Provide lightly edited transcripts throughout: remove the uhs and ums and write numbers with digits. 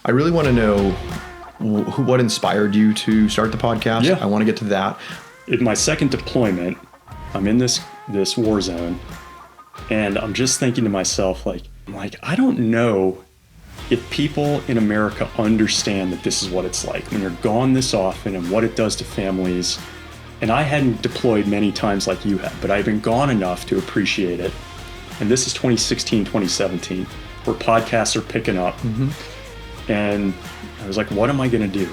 I really want to know what inspired you to start the podcast. Yeah. I want to get to that. In my second deployment, I'm in this war zone, and I'm just thinking to myself, like, I don't know if people in America understand that this is what it's like when you're gone this often and what it does to families. And I hadn't deployed many times like you have, but I've been gone enough to appreciate it. And this is 2016, 2017, where podcasts are picking up. Mm-hmm. And I was like, what am I going to do?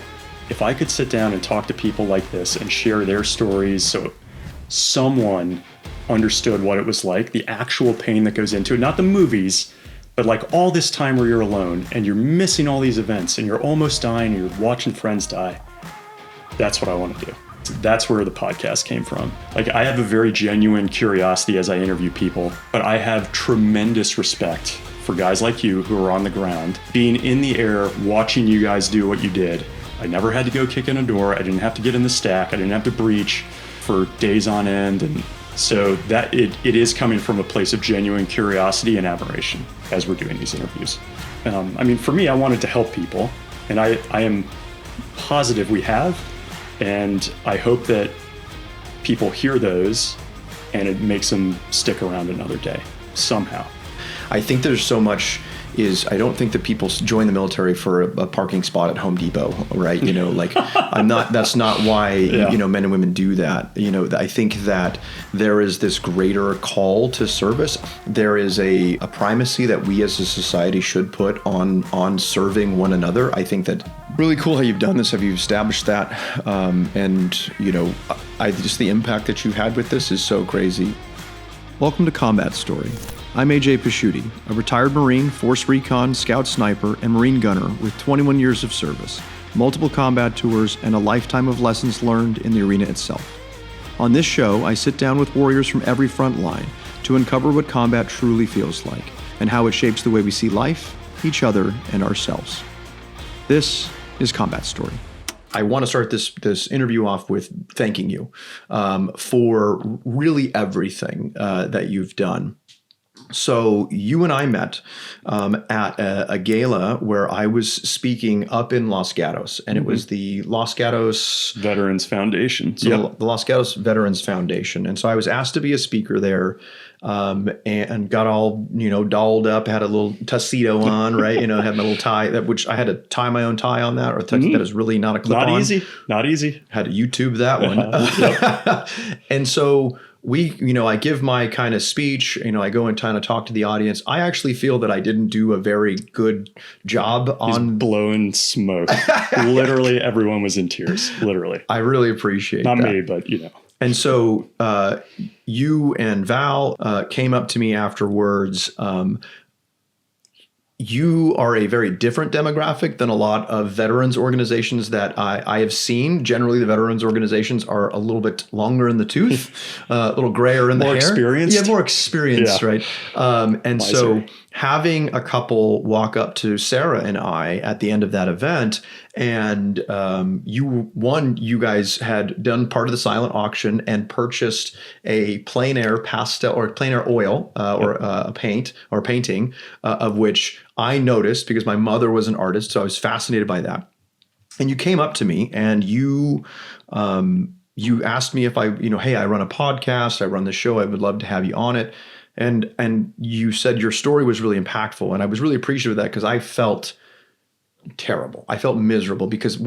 If I could sit down and talk to people like this and share their stories so someone understood what it was like, the actual pain that goes into it, not the movies, but like all this time where you're alone and you're missing all these events and you're almost dying and you're watching friends die. That's what I want to do. That's where the podcast came from. Like, I have a very genuine curiosity as I interview people, but I have tremendous respect for guys like you who are on the ground, being in the air, watching you guys do what you did. I never had to go kick in a door. I didn't have to get in the stack. I didn't have to breach for days on end. And so that it is coming from a place of genuine curiosity and admiration as we're doing these interviews. I mean, for me, I wanted to help people, and I am positive we have, and I hope that people hear those and it makes them stick around another day somehow. I think there's so much I don't think that people join the military for a parking spot at Home Depot, right? You know, like that's not why, you know, men and women do that. You know, I think that there is this greater call to service. There is a primacy that we as a society should put on serving one another. I think that really cool how you've done this, have you established that? And, you know, just the impact that you've had with this is so crazy. Welcome to Combat Story. I'm AJ Pasciuti, a retired Marine, Force Recon, Scout Sniper, and Marine Gunner with 21 years of service, multiple combat tours, and a lifetime of lessons learned in the arena itself. On this show, I sit down with warriors from every front line to uncover what combat truly feels like and how it shapes the way we see life, each other, and ourselves. This is Combat Story. I want to start this interview off with thanking you for really everything that you've done. So you and I met at a gala where I was speaking up in Los Gatos, and it was the Los Gatos Veterans Foundation. So the Los Gatos Veterans Foundation. And so I was asked to be a speaker there, and got all, you know, dolled up, had a little tuxedo on, right? You know, had my little tie, which I had to tie my own tie on that, or that is really not a clip-on. Not easy. Had to YouTube that one. And so I give my kind of speech, you know, I go and kind of talk to the audience. I actually feel that I didn't do a very good job on blowing smoke. Literally everyone was in tears, literally. I really appreciate that. Not me, but you know. And so you and Val came up to me afterwards. You are a very different demographic than a lot of veterans organizations that I have seen. Generally, the veterans organizations are a little bit longer in the tooth, a little grayer in the hair. More experienced? Yeah, more experienced, yeah. Right? And Wiser. So having a couple walk up to Sarah and I at the end of that event, and you guys had done part of the silent auction and purchased a plein air pastel or plein air oil or a paint or painting of which I noticed because my mother was an artist, so I was fascinated by that. And you came up to me and you asked me if hey, I run a podcast, I run the show, I would love to have you on it. And you said your story was really impactful, and I was really appreciative of that because I felt terrible. I felt miserable because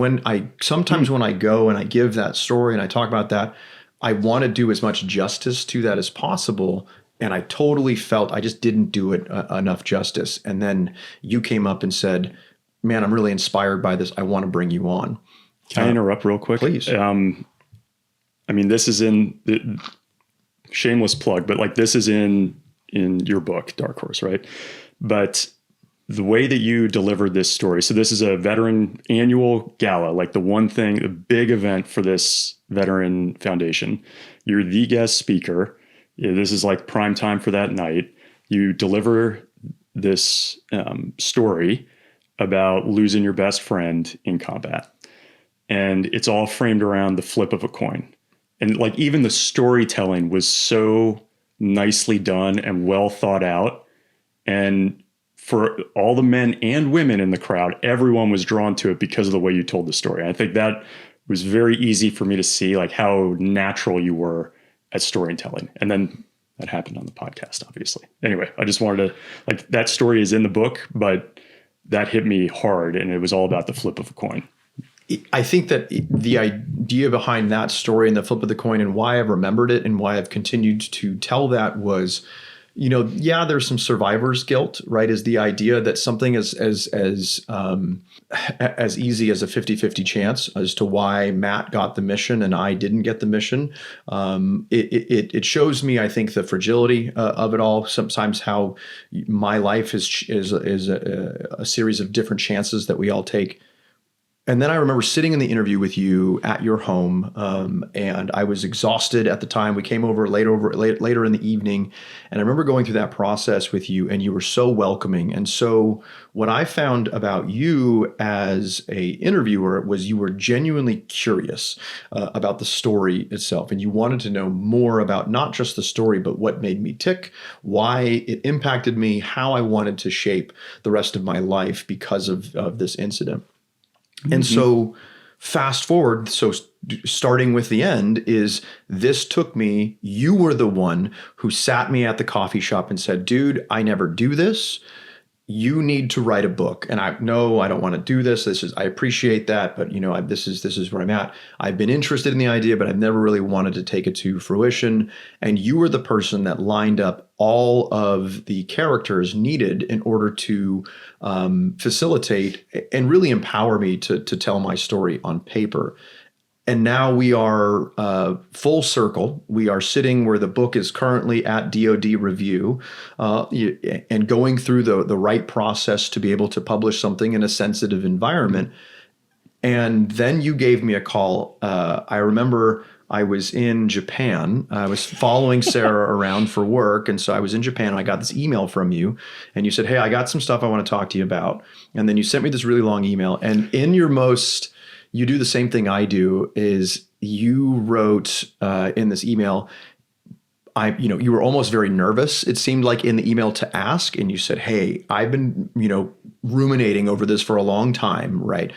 sometimes when I go and I give that story and I talk about that, I want to do as much justice to that as possible. And I totally felt I just didn't do it enough justice. And then you came up and said, man, I'm really inspired by this. I want to bring you on. Can I interrupt real quick? Please. I mean, this is in the shameless plug, but like this is in your book, Dark Horse, right? But the way that you delivered this story, so this is a veteran annual gala, like the big event for this veteran foundation. You're the guest speaker. This is like prime time for that night. You deliver this story about losing your best friend in combat. And it's all framed around the flip of a coin. And like even the storytelling was so nicely done and well thought out. And for all the men and women in the crowd, everyone was drawn to it because of the way you told the story. I think that was very easy for me to see, like how natural you were at storytelling. And then that happened on the podcast, obviously. Anyway, I just wanted to, like, that story is in the book, but that hit me hard, and it was all about the flip of a coin. I think that the idea behind that story and the flip of the coin and why I've remembered it and why I've continued to tell that was, there's some survivor's guilt, right? Is the idea that something as easy as a 50-50 chance as to why Matt got the mission and I didn't get the mission. It shows me, I think, the fragility of it all. Sometimes how my life is a series of different chances that we all take. And then I remember sitting in the interview with you at your home, and I was exhausted at the time. We came over later in the evening, and I remember going through that process with you, and you were so welcoming. And so what I found about you as a interviewer was you were genuinely curious about the story itself, and you wanted to know more about not just the story, but what made me tick, why it impacted me, how I wanted to shape the rest of my life because of this incident. And so fast forward, so starting with the end is this took me, you were the one who sat me at the coffee shop and said, dude, I never do this. You need to write a book. And I don't want to do this. I appreciate that, but this is where I'm at. I've been interested in the idea, but I've never really wanted to take it to fruition. And you were the person that lined up all of the characters needed in order to facilitate and really empower me to tell my story on paper. And now we are full circle. We are sitting where the book is currently at DoD review and going through the right process to be able to publish something in a sensitive environment. And then you gave me a call. I remember I was in Japan. I was following Sarah around for work. And so I was in Japan and I got this email from you and you said, hey, I got some stuff I want to talk to you about. And then you sent me this really long email. And you do the same thing I do is you wrote in this email, you were almost very nervous. It seemed like in the email to ask, and you said, hey, I've been, ruminating over this for a long time. Right.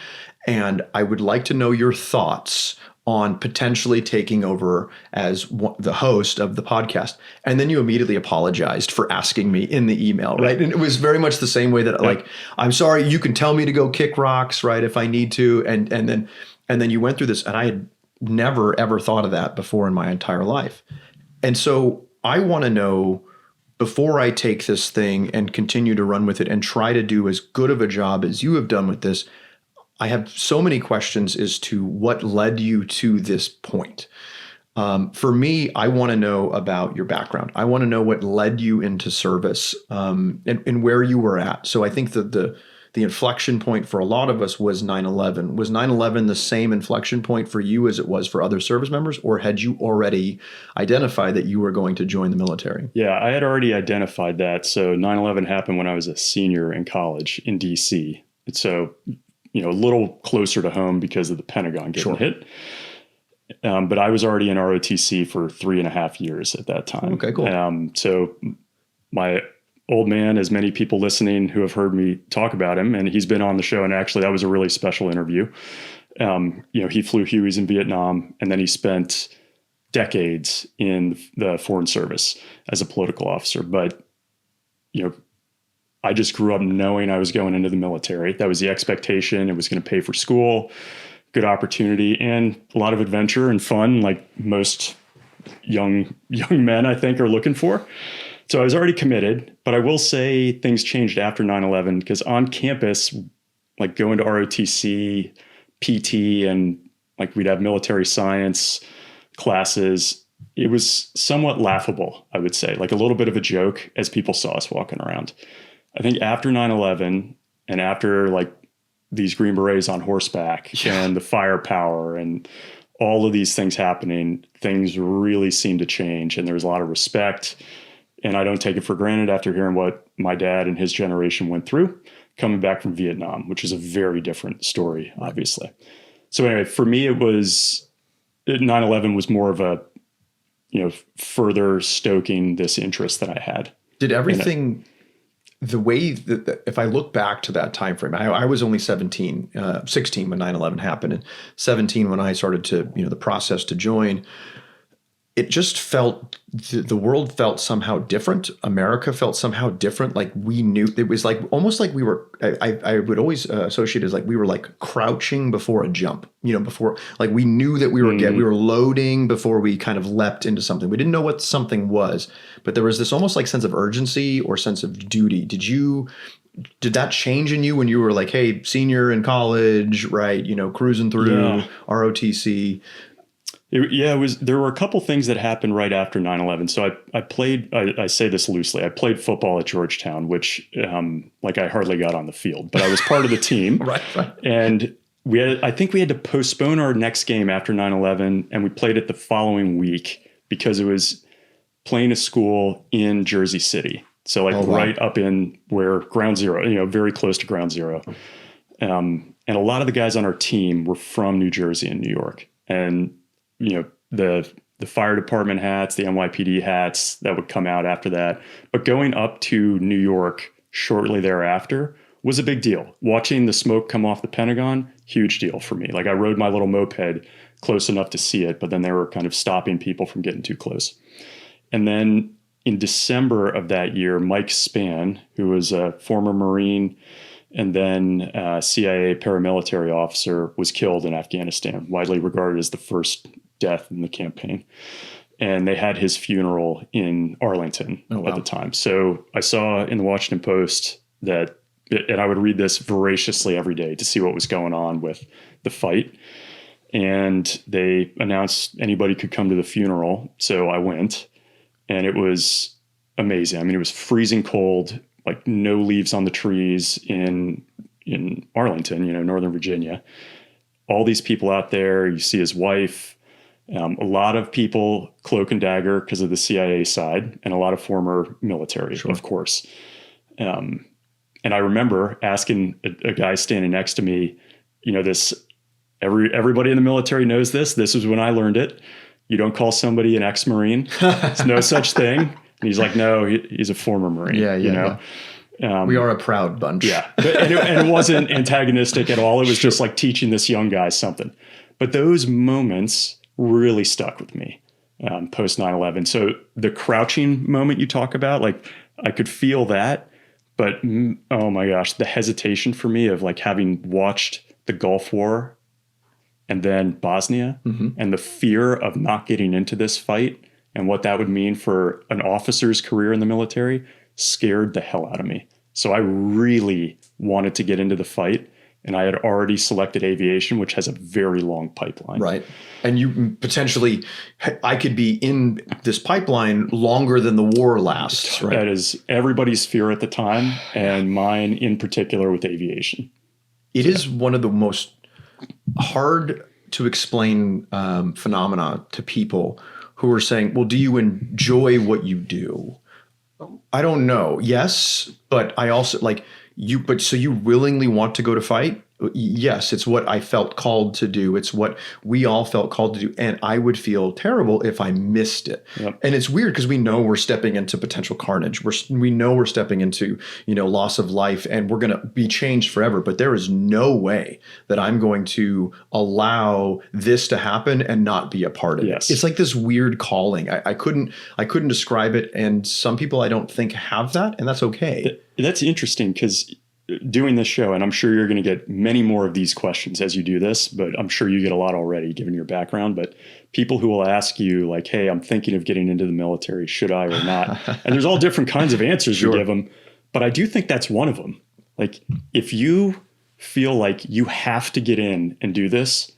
And I would like to know your thoughts on potentially taking over as the host of the podcast. And then you immediately apologized for asking me in the email, right? And it was very much the same way that like, I'm sorry, you can tell me to go kick rocks, right, if I need to. And then you went through this, and I had never, ever thought of that before in my entire life. And so I want to know, before I take this thing and continue to run with it and try to do as good of a job as you have done with this, I have so many questions as to what led you to this point. For me, I want to know about your background. I want to know what led you into service and where you were at. So I think that the inflection point for a lot of us was 9/11. Was 9/11 the same inflection point for you as it was for other service members, or had you already identified that you were going to join the military? Yeah, I had already identified that. So 9/11 happened when I was a senior in college in DC. And so a little closer to home because of the Pentagon getting hit. But I was already in ROTC for 3.5 years at that time. Okay, cool. So my old man, as many people listening who have heard me talk about him, and he's been on the show, and actually that was a really special interview. He flew Hueys in Vietnam, and then he spent decades in the Foreign Service as a political officer. But, I just grew up knowing I was going into the military. That was the expectation. It was going to pay for school, good opportunity, and a lot of adventure and fun, like most young men, I think, are looking for. So I was already committed, but I will say things changed after 9/11 because on campus, like going to ROTC, PT, and like we'd have military science classes, it was somewhat laughable, I would say, like a little bit of a joke as people saw us walking around. I think after 9/11 and after like these Green Berets on horseback and the firepower and all of these things happening, things really seemed to change, and there was a lot of respect. And I don't take it for granted after hearing what my dad and his generation went through coming back from Vietnam, which is a very different story, obviously. So anyway, for me, 9/11 was more of a, further stoking this interest that I had. Did everything the way that if I look back to that time frame, I was only 16 when 9/11 happened, and 17 when I started to, the process to join. It just felt, the world felt somehow different. America felt somehow different. Like we knew, it was like almost like we were, I would always associate it as like we were like crouching before a jump, before, like we knew that we were loading before we kind of leapt into something. We didn't know what something was, but there was this almost like sense of urgency or sense of duty. Did that change in you when you were like, hey, senior in college, right? Cruising through ROTC. It was. There were a couple things that happened right after 9/11. So I played. I say this loosely. I played football at Georgetown, which I hardly got on the field, but I was part of the team. Right. And I think we had to postpone our next game after 9/11, and we played it the following week because it was playing a school in Jersey City. So right up in where Ground Zero, very close to Ground Zero. And a lot of the guys on our team were from New Jersey and New York, and the fire department hats, the NYPD hats that would come out after that. But going up to New York shortly thereafter was a big deal. Watching the smoke come off the Pentagon, huge deal for me. Like I rode my little moped close enough to see it, but then they were kind of stopping people from getting too close. And then in December of that year, Mike Spann, who was a former Marine and then CIA paramilitary officer, was killed in Afghanistan, widely regarded as the first death in the campaign. And they had his funeral in Arlington at the time. So I saw in the Washington Post that, and I would read this voraciously every day to see what was going on with the fight. And they announced anybody could come to the funeral. So I went, and it was amazing. I mean, it was freezing cold, like no leaves on the trees in Arlington, Northern Virginia. All these people out there, you see his wife, a lot of people cloak and dagger because of the CIA side, and a lot of former military, of course. And I remember asking a guy standing next to me, this, everybody in the military knows this. This is when I learned it. You don't call somebody an ex-Marine. There's no such thing. And he's like, no, he's a former Marine. Yeah. We are a proud bunch. Yeah. And it wasn't antagonistic at all. It was just like teaching this young guy something. But those moments really stuck with me post 9/11. So the crouching moment you talk about, like I could feel that, but oh my gosh, the hesitation for me of like having watched the Gulf War and then Bosnia and the fear of not getting into this fight and what that would mean for an officer's career in the military scared the hell out of me. So I really wanted to get into the fight. And I had already selected aviation, which has a very long pipeline. Right. And you potentially, I could be in this pipeline longer than the war lasts. Right? That is everybody's fear at the time, and mine in particular with aviation. It is one of the most hard to explain phenomena to people who are saying, well, do you enjoy what you do? I don't know. Yes, but I also so you willingly want to go to fight? Yes, it's what I felt called to do. It's what we all felt called to do. And I would feel terrible if I missed it. Yep. And it's weird because we know we're stepping into potential carnage. We know we're stepping into, loss of life, and we're going to be changed forever. But there is no way that I'm going to allow this to happen and not be a part of it. It's like this weird calling. I couldn't describe it. And some people I don't think have that, and that's okay. That's interesting because doing this show, and I'm sure you're going to get many more of these questions as you do this, but I'm sure you get a lot already given your background. But people who will ask you like, hey, I'm thinking of getting into the military, should I or not? And there's all different kinds of answers you give them. But I do think that's one of them. Like if you feel like you have to get in and do this,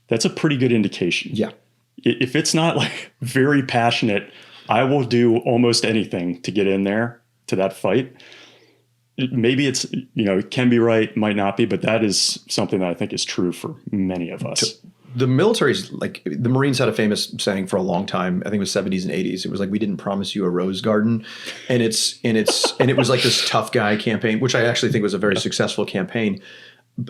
that's a pretty good indication. Yeah. If it's not like very passionate, I will do almost anything to get in there to that fight. Maybe it's, it can be right, might not be, but that is something that I think is true for many of us. The military's like, the Marines had a famous saying for a long time, I think it was 70s and 80s. It was like, we didn't promise you a rose garden. And it was like this tough guy campaign, which I actually think was a very successful campaign.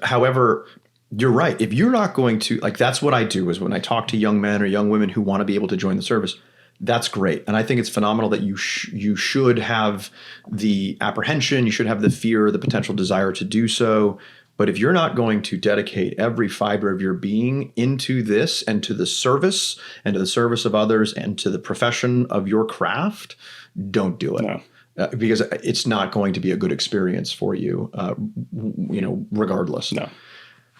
However, you're right. If you're not going to, like, that's what I do is when I talk to young men or young women who want to be able to join the service, that's great. And I think it's phenomenal that you should have the apprehension, you should have the fear, the potential desire to do so. But if you're not going to dedicate every fiber of your being into this and to the service and to the service of others and to the profession of your craft, don't do it. No. Because it's not going to be a good experience for you, regardless. No.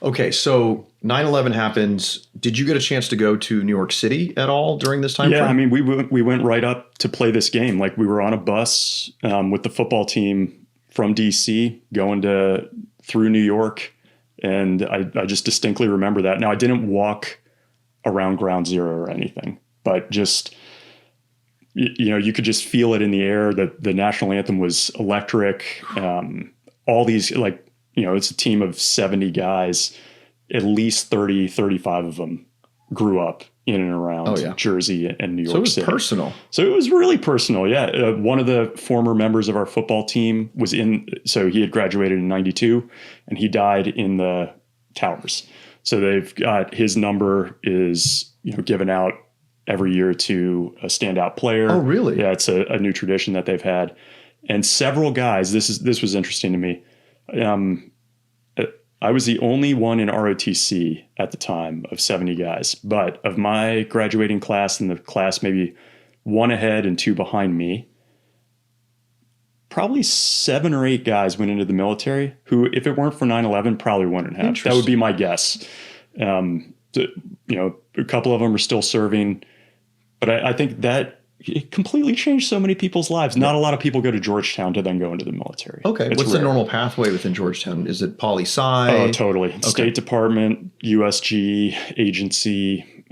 Okay, so 9/11 happens. Did you get a chance to go to New York City at all during this time frame? I mean, we went right up to play this game. Like, we were on a bus with the football team from DC going through New York, and I just distinctly remember that. Now, I didn't walk around Ground Zero or anything, but just, you could just feel it in the air. That the national anthem was electric. All these, it's a team of 70 guys, at least 30, 35 of them grew up in and around Jersey and New York City. So it was personal. So it was really personal. Yeah. One of the former members of our football team so he had graduated in 92 and he died in the towers. So they've got his number is, given out every year to a standout player. Oh, really? Yeah. It's a new tradition that they've had. And several guys, this was interesting to me. I was the only one in ROTC at the time of 70 guys, but of my graduating class and the class maybe one ahead and two behind me, probably 7 or 8 guys went into the military who, if it weren't for 9/11, probably wouldn't have. That would be my guess. A couple of them are still serving, but I think that it completely changed so many people's lives. Not a lot of people go to Georgetown to then go into the military. Okay. What's the normal pathway within Georgetown? Is it poli-sci? Oh, totally. Okay. State Department, USG, agency,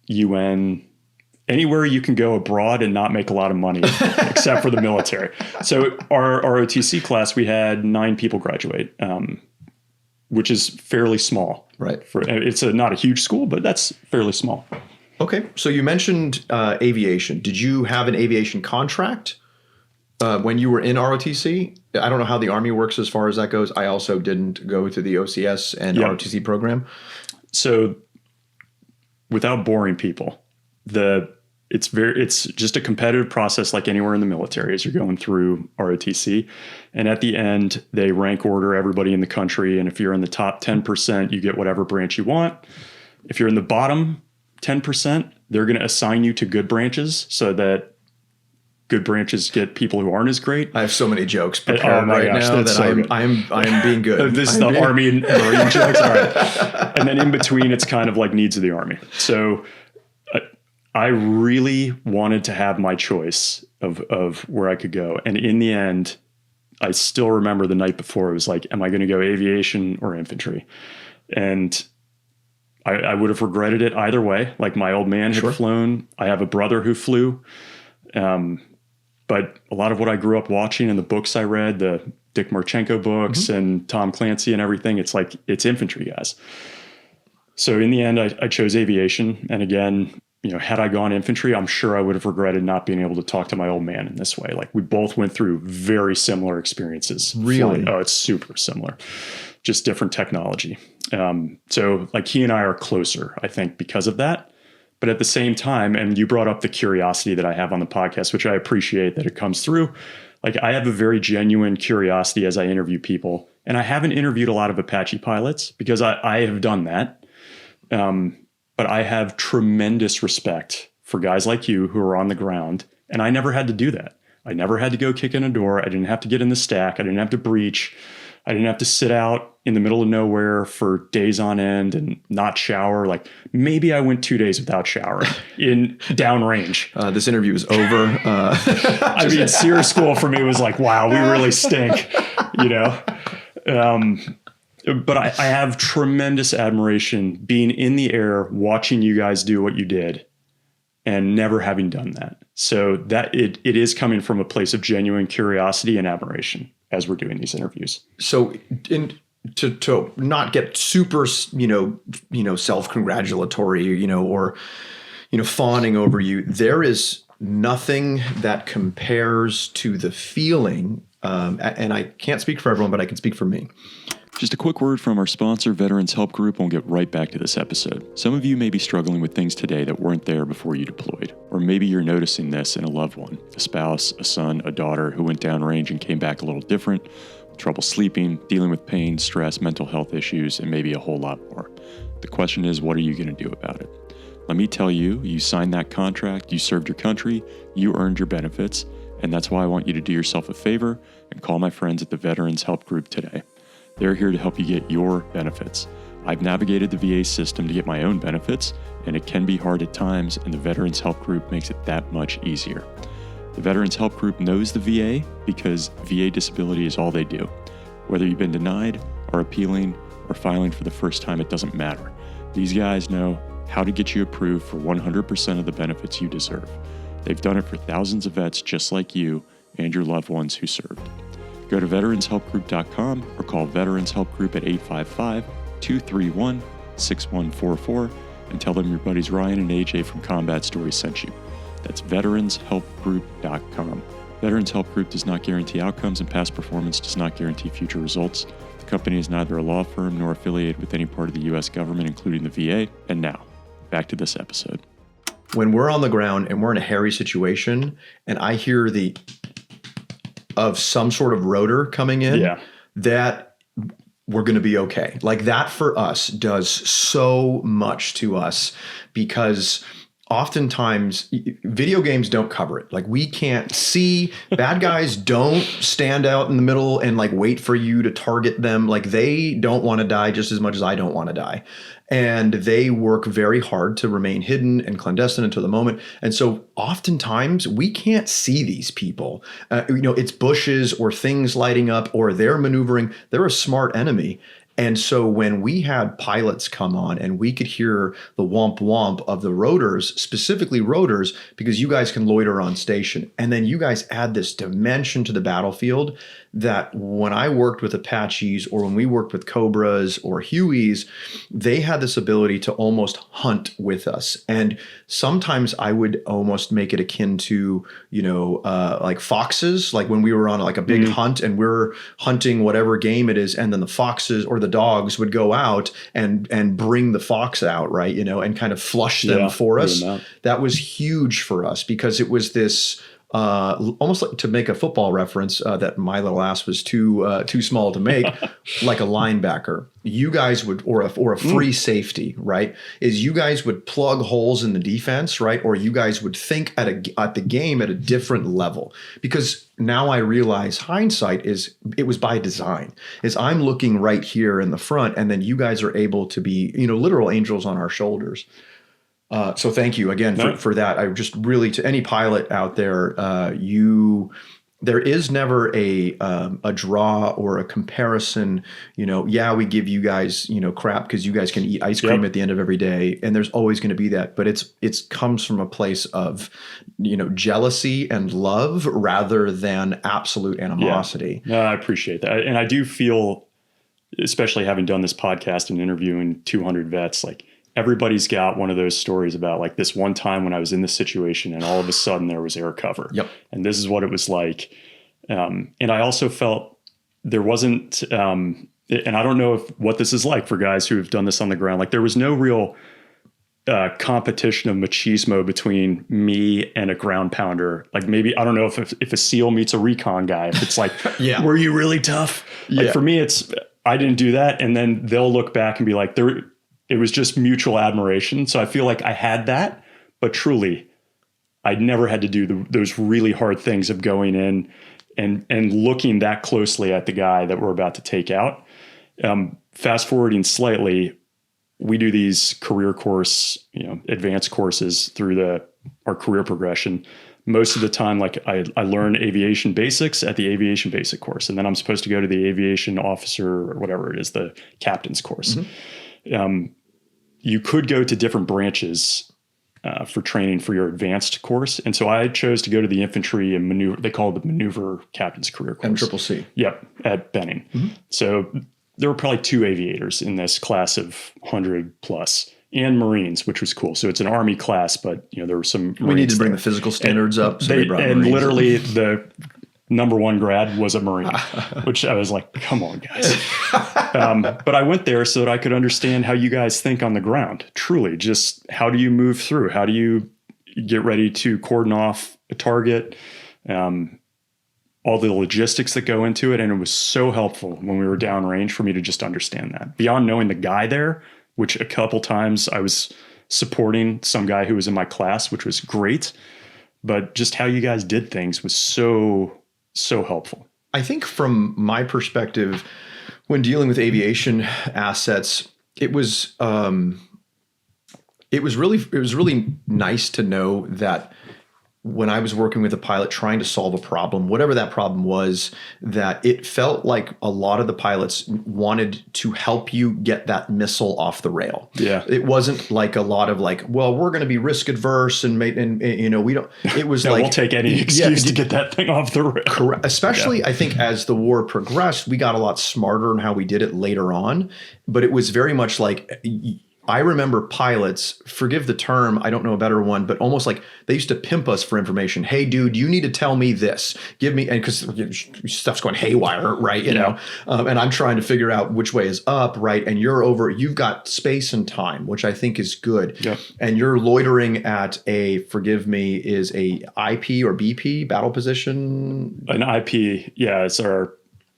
UN, anywhere you can go abroad and not make a lot of money except for the military. So our ROTC class, we had 9 people graduate, which is fairly small. Right. It's not a huge school, but that's fairly small. Okay, so you mentioned aviation. Did you have an aviation contract when you were in ROTC? I don't know how the Army works as far as that goes. I also didn't go to the OCS and ROTC program. So, without boring people, it's just a competitive process like anywhere in the military as you're going through ROTC. And at the end, they rank order everybody in the country. And if you're in the top 10%, you get whatever branch you want. If you're in the bottom 10%, they're going to assign you to good branches so that good branches get people who aren't as great. I have so many jokes prepared now that I'm being good. This is the Army and Marine jokes. All right. And then in between, it's kind of like needs of the Army. So I really wanted to have my choice of where I could go. And in the end, I still remember the night before, it was like, am I going to go aviation or infantry? And I would have regretted it either way. Like, my old man had flown. I have a brother who flew. But a lot of what I grew up watching and the books I read, the Dick Marchenko books and Tom Clancy and everything, it's infantry guys. So in the end, I chose aviation. And again, had I gone infantry, I'm sure I would have regretted not being able to talk to my old man in this way. Like, we both went through very similar experiences. Really? Oh, it's super similar. Just different technology. So like, he and I are closer, I think, because of that. But at the same time, and you brought up the curiosity that I have on the podcast, which I appreciate that it comes through. Like, I have a very genuine curiosity as I interview people. And I haven't interviewed a lot of Apache pilots because I have done that. But I have tremendous respect for guys like you who are on the ground. And I never had to do that. I never had to go kick in a door. I didn't have to get in the stack. I didn't have to breach. I didn't have to sit out in the middle of nowhere for days on end and not shower. Like, maybe I went 2 days without showering in downrange. This interview is over. I mean, SEER school for me was like, wow, we really stink, But I have tremendous admiration being in the air, watching you guys do what you did and never having done that. So that it is coming from a place of genuine curiosity and admiration as we're doing these interviews. So to not get super, self-congratulatory, or, fawning over you, there is nothing that compares to the feeling, and I can't speak for everyone, but I can speak for me, Just a quick word from our sponsor, Veterans Help Group, and we'll get right back to this episode. Some of you may be struggling with things today that weren't there before you deployed. Or maybe you're noticing this in a loved one, a spouse, a son, a daughter who went downrange and came back a little different, trouble sleeping, dealing with pain, stress, mental health issues, and maybe a whole lot more. The question is, what are you going to do about it? Let me tell you, you signed that contract, you served your country, you earned your benefits, and that's why I want you to do yourself a favor and call my friends at the Veterans Help Group today. They're here to help you get your benefits. I've navigated the VA system to get my own benefits, and it can be hard at times, and the Veterans Help Group makes it that much easier. The Veterans Help Group knows the VA because VA disability is all they do. Whether you've been denied, or appealing, or filing for the first time, it doesn't matter. These guys know how to get you approved for 100% of the benefits you deserve. They've done it for thousands of vets just like you and your loved ones who served. Go to veteranshelpgroup.com or call Veterans Help Group at 855-231-6144 and tell them your buddies Ryan and AJ from Combat Stories sent you. That's veteranshelpgroup.com. Veterans Help Group does not guarantee outcomes, and past performance does not guarantee future results. The company is neither a law firm nor affiliated with any part of the U.S. government, including the VA. And now, back to this episode. When we're on the ground and we're in a hairy situation and I hear of some sort of rotor coming in, that we're going to be okay. Like that for us does so much to us, because oftentimes video games don't cover it. Like we can't see, bad guys don't stand out in the middle and like wait for you to target them. Like they don't want to die just as much as I don't want to die. And they work very hard to remain hidden and clandestine until the moment. And so oftentimes we can't see these people. It's bushes or things lighting up or they're maneuvering. They're a smart enemy. And so when we had pilots come on and we could hear the womp womp of the rotors, specifically rotors, because you guys can loiter on station, and then you guys add this dimension to the battlefield that when I worked with Apaches or when we worked with Cobras or Hueys, they had this ability to almost hunt with us. And sometimes I would almost make it akin to, like foxes, like when we were on like a big hunt and we're hunting whatever game it is, and then the foxes or the dogs would go out and bring the fox out, right? And kind of flush them for us. That was huge for us because it was this almost like, to make a football reference that my little ass was too small to make, like a linebacker. You guys would, or a free safety, right? Is you guys would plug holes in the defense, right? Or you guys would think at the game at a different level. Because now I realize hindsight is it was by design. Is I'm looking right here in the front, and then you guys are able to be, literal angels on our shoulders. So thank you again for that. I just really, to any pilot out there, there is never a draw or a comparison. We give you guys, crap because you guys can eat ice cream at the end of every day, and there's always going to be that. But it's comes from a place of, jealousy and love rather than absolute animosity. No, I appreciate that, and I do feel, especially having done this podcast and interviewing 200 vets, like. Everybody's got one of those stories about like this one time when I was in this situation and all of a sudden there was air cover. Yep. And this is what it was like. And I also felt there wasn't, and I don't know what this is like for guys who have done this on the ground. Like there was no real competition of machismo between me and a ground pounder. Like maybe, I don't know if a SEAL meets a recon guy, if it's like, were you really tough? Like for me, I didn't do that. And then they'll look back and be like, it was just mutual admiration. So I feel like I had that, but truly, I'd never had to do those really hard things of going in and looking that closely at the guy that we're about to take out. Fast forwarding slightly, we do these career course, advanced courses through our career progression. Most of the time, like I learn aviation basics at the aviation basic course, and then I'm supposed to go to the aviation officer or whatever it is, the captain's course. You could go to different branches for training for your advanced course. And so I chose to go to the infantry and maneuver. They call it the maneuver captain's career course. MCCC. Yep, at Benning. So there were probably 2 aviators in this class of 100 plus and Marines, which was cool. So it's an Army class, but there were some Marines. We need to bring the physical standards up. So and literally number one grad was a Marine, which I was like, come on, guys. But I went there so that I could understand how you guys think on the ground. Truly, just how do you move through? How do you get ready to cordon off a target? All the logistics that go into it. And it was so helpful when we were downrange for me to just understand that. Beyond knowing the guy there, which a couple times I was supporting some guy who was in my class, which was great. But just how you guys did things was so helpful. I think from my perspective, when dealing with aviation assets, it was really nice to know that when I was working with a pilot trying to solve a problem, whatever that problem was, that it felt like a lot of the pilots wanted to help you get that missile off the rail. Yeah. It wasn't like a lot of like, well, we're going to be risk adverse and you know, we don't, it was no, like, we'll take any excuse to get that thing off the rail. Correct. Especially, I think as the war progressed, we got a lot smarter in how we did it later on, but it was very much like, I remember pilots, forgive the term, I don't know a better one, but almost like they used to pimp us for information. Hey, dude, you need to tell me this. Give me, and because stuff's going haywire, right? You know, and I'm trying to figure out which way is up, right? And you've got space and time, which I think is good. Yep. And you're loitering at is a IP or BP, battle position? An IP, yeah, it's our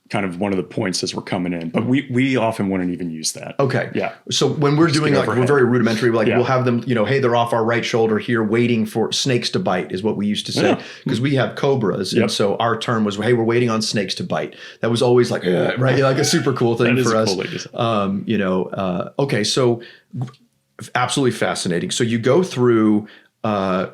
kind of one of the points as we're coming in, but we often wouldn't even use that. Okay. Yeah. So when we're doing like, we're very rudimentary, we'll have them, you know, hey, they're off our right shoulder here waiting for snakes to bite is what we used to say, because we have cobras. And so our term was, hey, we're waiting on snakes to bite. That was always like, right. Like a super cool thing for us. Cool, okay. So absolutely fascinating. So you go through,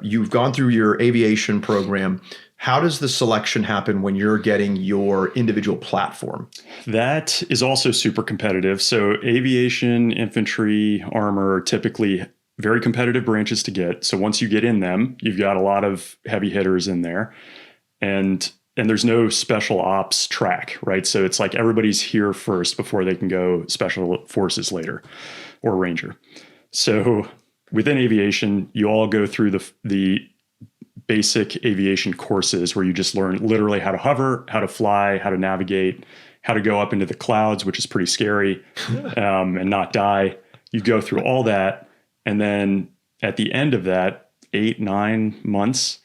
you've gone through your aviation program. How does the selection happen when you're getting your individual platform? That is also super competitive. So aviation, infantry, armor are typically very competitive branches to get. So once you get in them, you've got a lot of heavy hitters in there. And there's no special ops track, right? So it's like everybody's here first before they can go special forces later or ranger. So within aviation, you all go through the basic aviation courses where you just learn literally how to hover, how to fly, how to navigate, how to go up into the clouds, which is pretty scary, and not die. You go through all that. And then at the end of that, 8-9 months,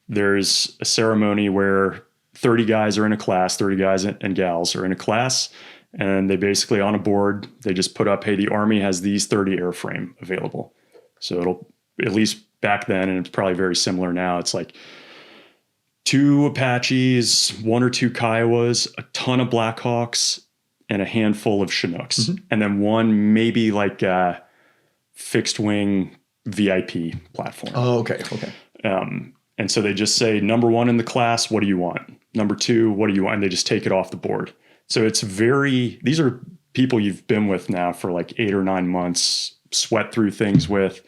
there's a ceremony where 30 guys are in a class, 30 guys and gals are in a class. And they basically on a board, they just put up, hey, the Army has these 30 airframe available. So it'll, at least back then, and it's probably very similar now, it's like 2 Apaches, 1 or 2 Kiowas, a ton of Blackhawks, and a handful of Chinooks. Mm-hmm. And then one maybe like a fixed wing VIP platform. Oh, okay. And so they just say, number 1 in the class, what do you want? Number 2, what do you want? And they just take it off the board. So it's these are people you've been with now for like 8 or 9 months, sweat through things with.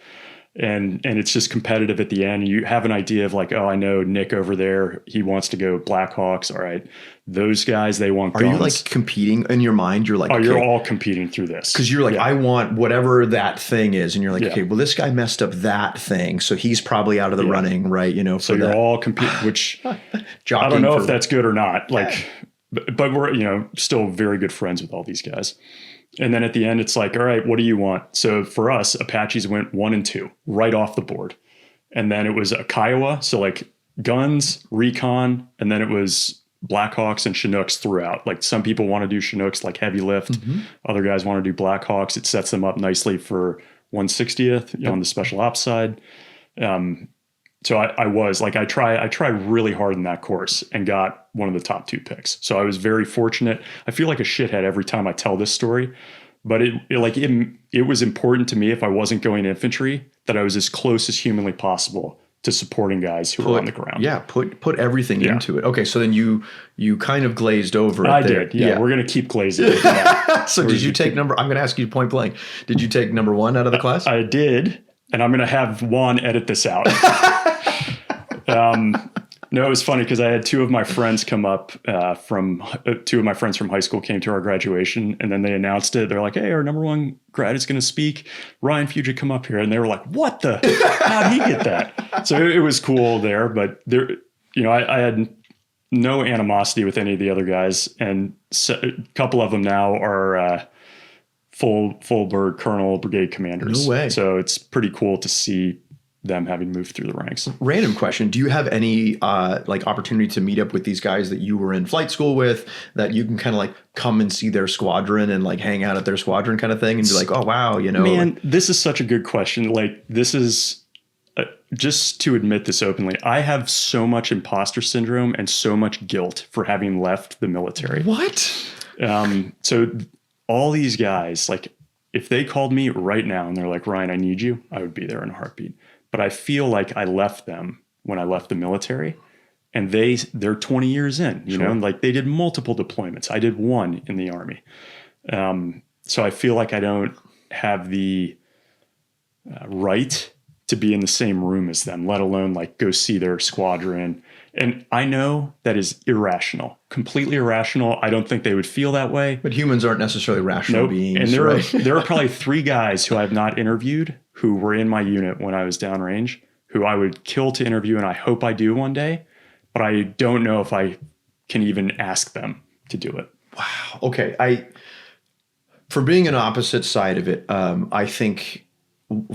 And it's just competitive at the end. You have an idea of like, oh, I know Nick over there, he wants to go Blackhawks. All right. Those guys, they want guns. Are you like competing in your mind? You're like, oh, you're all competing through this. Because you're like, I want whatever that thing is. And you're like, okay, well, this guy messed up that thing. So he's probably out of the running, right? You know, so you're all competing, which I don't know if that's good or not. Like, but we're, you know, still very good friends with all these guys. And then at the end, it's like, all right, what do you want? So for us, Apaches went 1 and 2 right off the board. And then it was a Kiowa. So like guns, recon, and then it was Blackhawks and Chinooks throughout. Like some people want to do Chinooks, like heavy lift. Mm-hmm. Other guys want to do Blackhawks. It sets them up nicely for 160th on the special ops side. So I try really hard in that course and got one of the top 2 picks. So I was very fortunate. I feel like a shithead every time I tell this story, but it was important to me if I wasn't going infantry that I was as close as humanly possible to supporting guys who were on the ground. Yeah, put everything into it. Okay, so then you kind of glazed over it. I did. Yeah, we're going to keep glazing. So did you take I'm going to ask you point blank. Did you take number 1 out of the class? I did, and I'm going to have Juan edit this out. No, it was funny because I had 2 of my friends come up 2 of my friends from high school came to our graduation, and then they announced it. They're like, hey, our number 1 grad is going to speak. Ryan Fugit, come up here. And they were like, what how'd he get that? So it was cool there, but there, you know, I had no animosity with any of the other guys, and a couple of them now are full bird colonel, brigade commanders. No way. So it's pretty cool to see them having moved through the ranks. Random question. Do you have any like opportunity to meet up with these guys that you were in flight school with, that you can kind of like come and see their squadron and like hang out at their squadron kind of thing and be like, oh, wow, you know? Man, like, this is such a good question. Like, this is just to admit this openly. I have so much imposter syndrome and so much guilt for having left the military. what? So all these guys, like, if they called me right now and they're like, Ryan, I need you, I would be there in a heartbeat. But I feel like I left them when I left the military, and they're 20 years in, you know, and like they did multiple deployments. I did one in the Army. So I feel like I don't have the right to be in the same room as them, let alone like go see their squadron. And I know that is irrational, completely irrational. I don't think they would feel that way. But humans aren't necessarily rational beings. And there, right? there are probably 3 guys who I have not interviewed who were in my unit when I was downrange, who I would kill to interview, and I hope I do one day. But I don't know if I can even ask them to do it. Wow. Okay. For being an opposite side of it, I think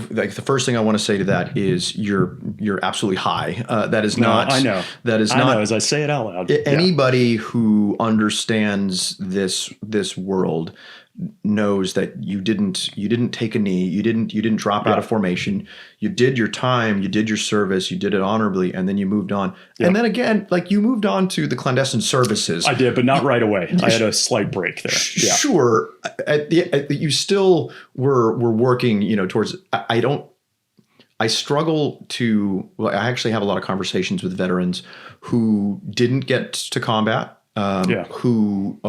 like the first thing I want to say to that is you're absolutely high. That is not. I know. That is I not. know, as I say it out loud. Anybody who understands this world knows that you didn't take a knee, you didn't drop out of formation. You did your time, you did your service, you did it honorably, and then you moved on. And then again, like you moved on to the clandestine services. I did, but not right away. I had a slight break there. Sure, you still were working, you know, towards. I struggle to. Well, I actually have a lot of conversations with veterans who didn't get to combat. Who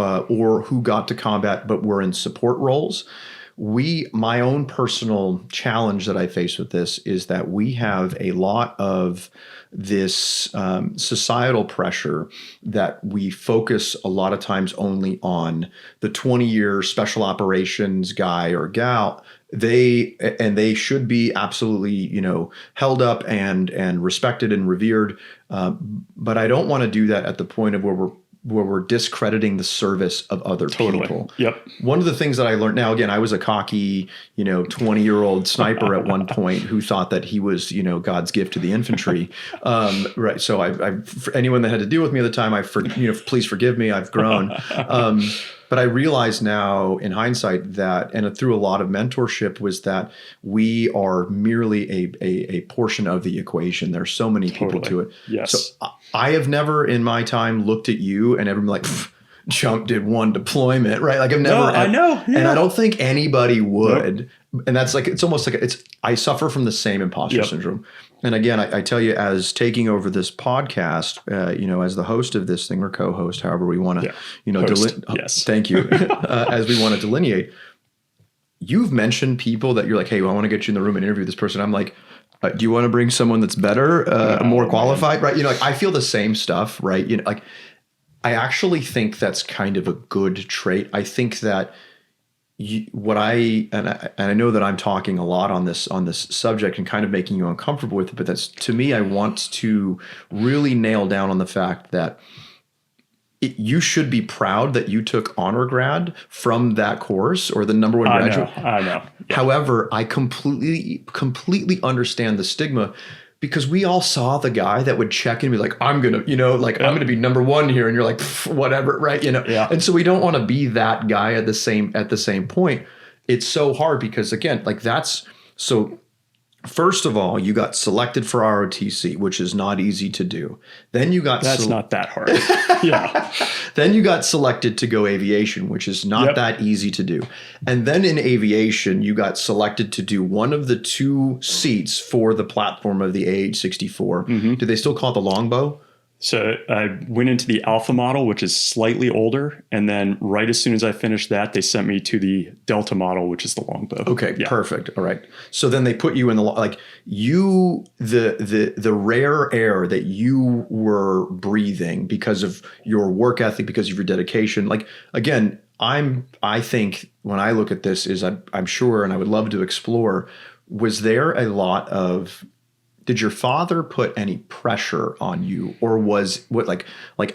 got to combat but were in support roles. My own personal challenge that I face with this is that we have a lot of this societal pressure that we focus a lot of times only on the 20-year special operations guy or gal. They should be absolutely, you know, held up and respected and revered. But I don't want to do that at the point of where we're discrediting the service of other people. Yep. One of the things that I learned, now again, I was a cocky, you know, 20-year-old sniper at one point who thought that he was, you know, God's gift to the infantry. Right. So I for anyone that had to deal with me at the time, please forgive me. I've grown. But I realize now in hindsight that, and through a lot of mentorship, was that we are merely a portion of the equation. There's so many people to it. Yes. So I have never in my time looked at you and ever been like, Chump did one deployment, right? Like I've never. I know. Yeah. And I don't think anybody would. Nope. And that's like, it's almost like I suffer from the same imposter syndrome. And again, I tell you, as taking over this podcast, you know, as the host of this thing or co-host, however we want to, you know, thank you. As we want to delineate, you've mentioned people that you're like, hey, well, I want to get you in the room and interview this person. I'm like, do you want to bring someone that's better, more qualified? Right. You know, like I feel the same stuff, right? You know, like I actually think that's kind of a good trait. I think that I know that I'm talking a lot on this subject and kind of making you uncomfortable with it, but that's, to me, I want to really nail down on the fact that you should be proud that you took honor grad from that course or the number one graduate. I know. Yeah. However, I completely understand the stigma, because we all saw the guy that would check and be like, I'm going to, you know, like I'm going to be number one here. And you're like, whatever. Right. You know? Yeah. And so we don't want to be that guy at the same point. It's so hard because again, like so first of all, you got selected for ROTC, which is not easy to do. Then you got That's not that hard. Yeah. Then you got selected to go aviation, which is not that easy to do. And then in aviation, you got selected to do one of the 2 seats for the platform of the AH-64. Mm-hmm. Do they still call it the longbow? So I went into the Alpha model, which is slightly older. And then right as soon as I finished that, they sent me to the Delta model, which is the longbow. Okay, perfect. All right. So then they put you in the rare air that you were breathing because of your work ethic, because of your dedication. Like, again, I think when I look at this is I'm sure, and I would love to explore, was there a lot of Did your father put any pressure on you, or was like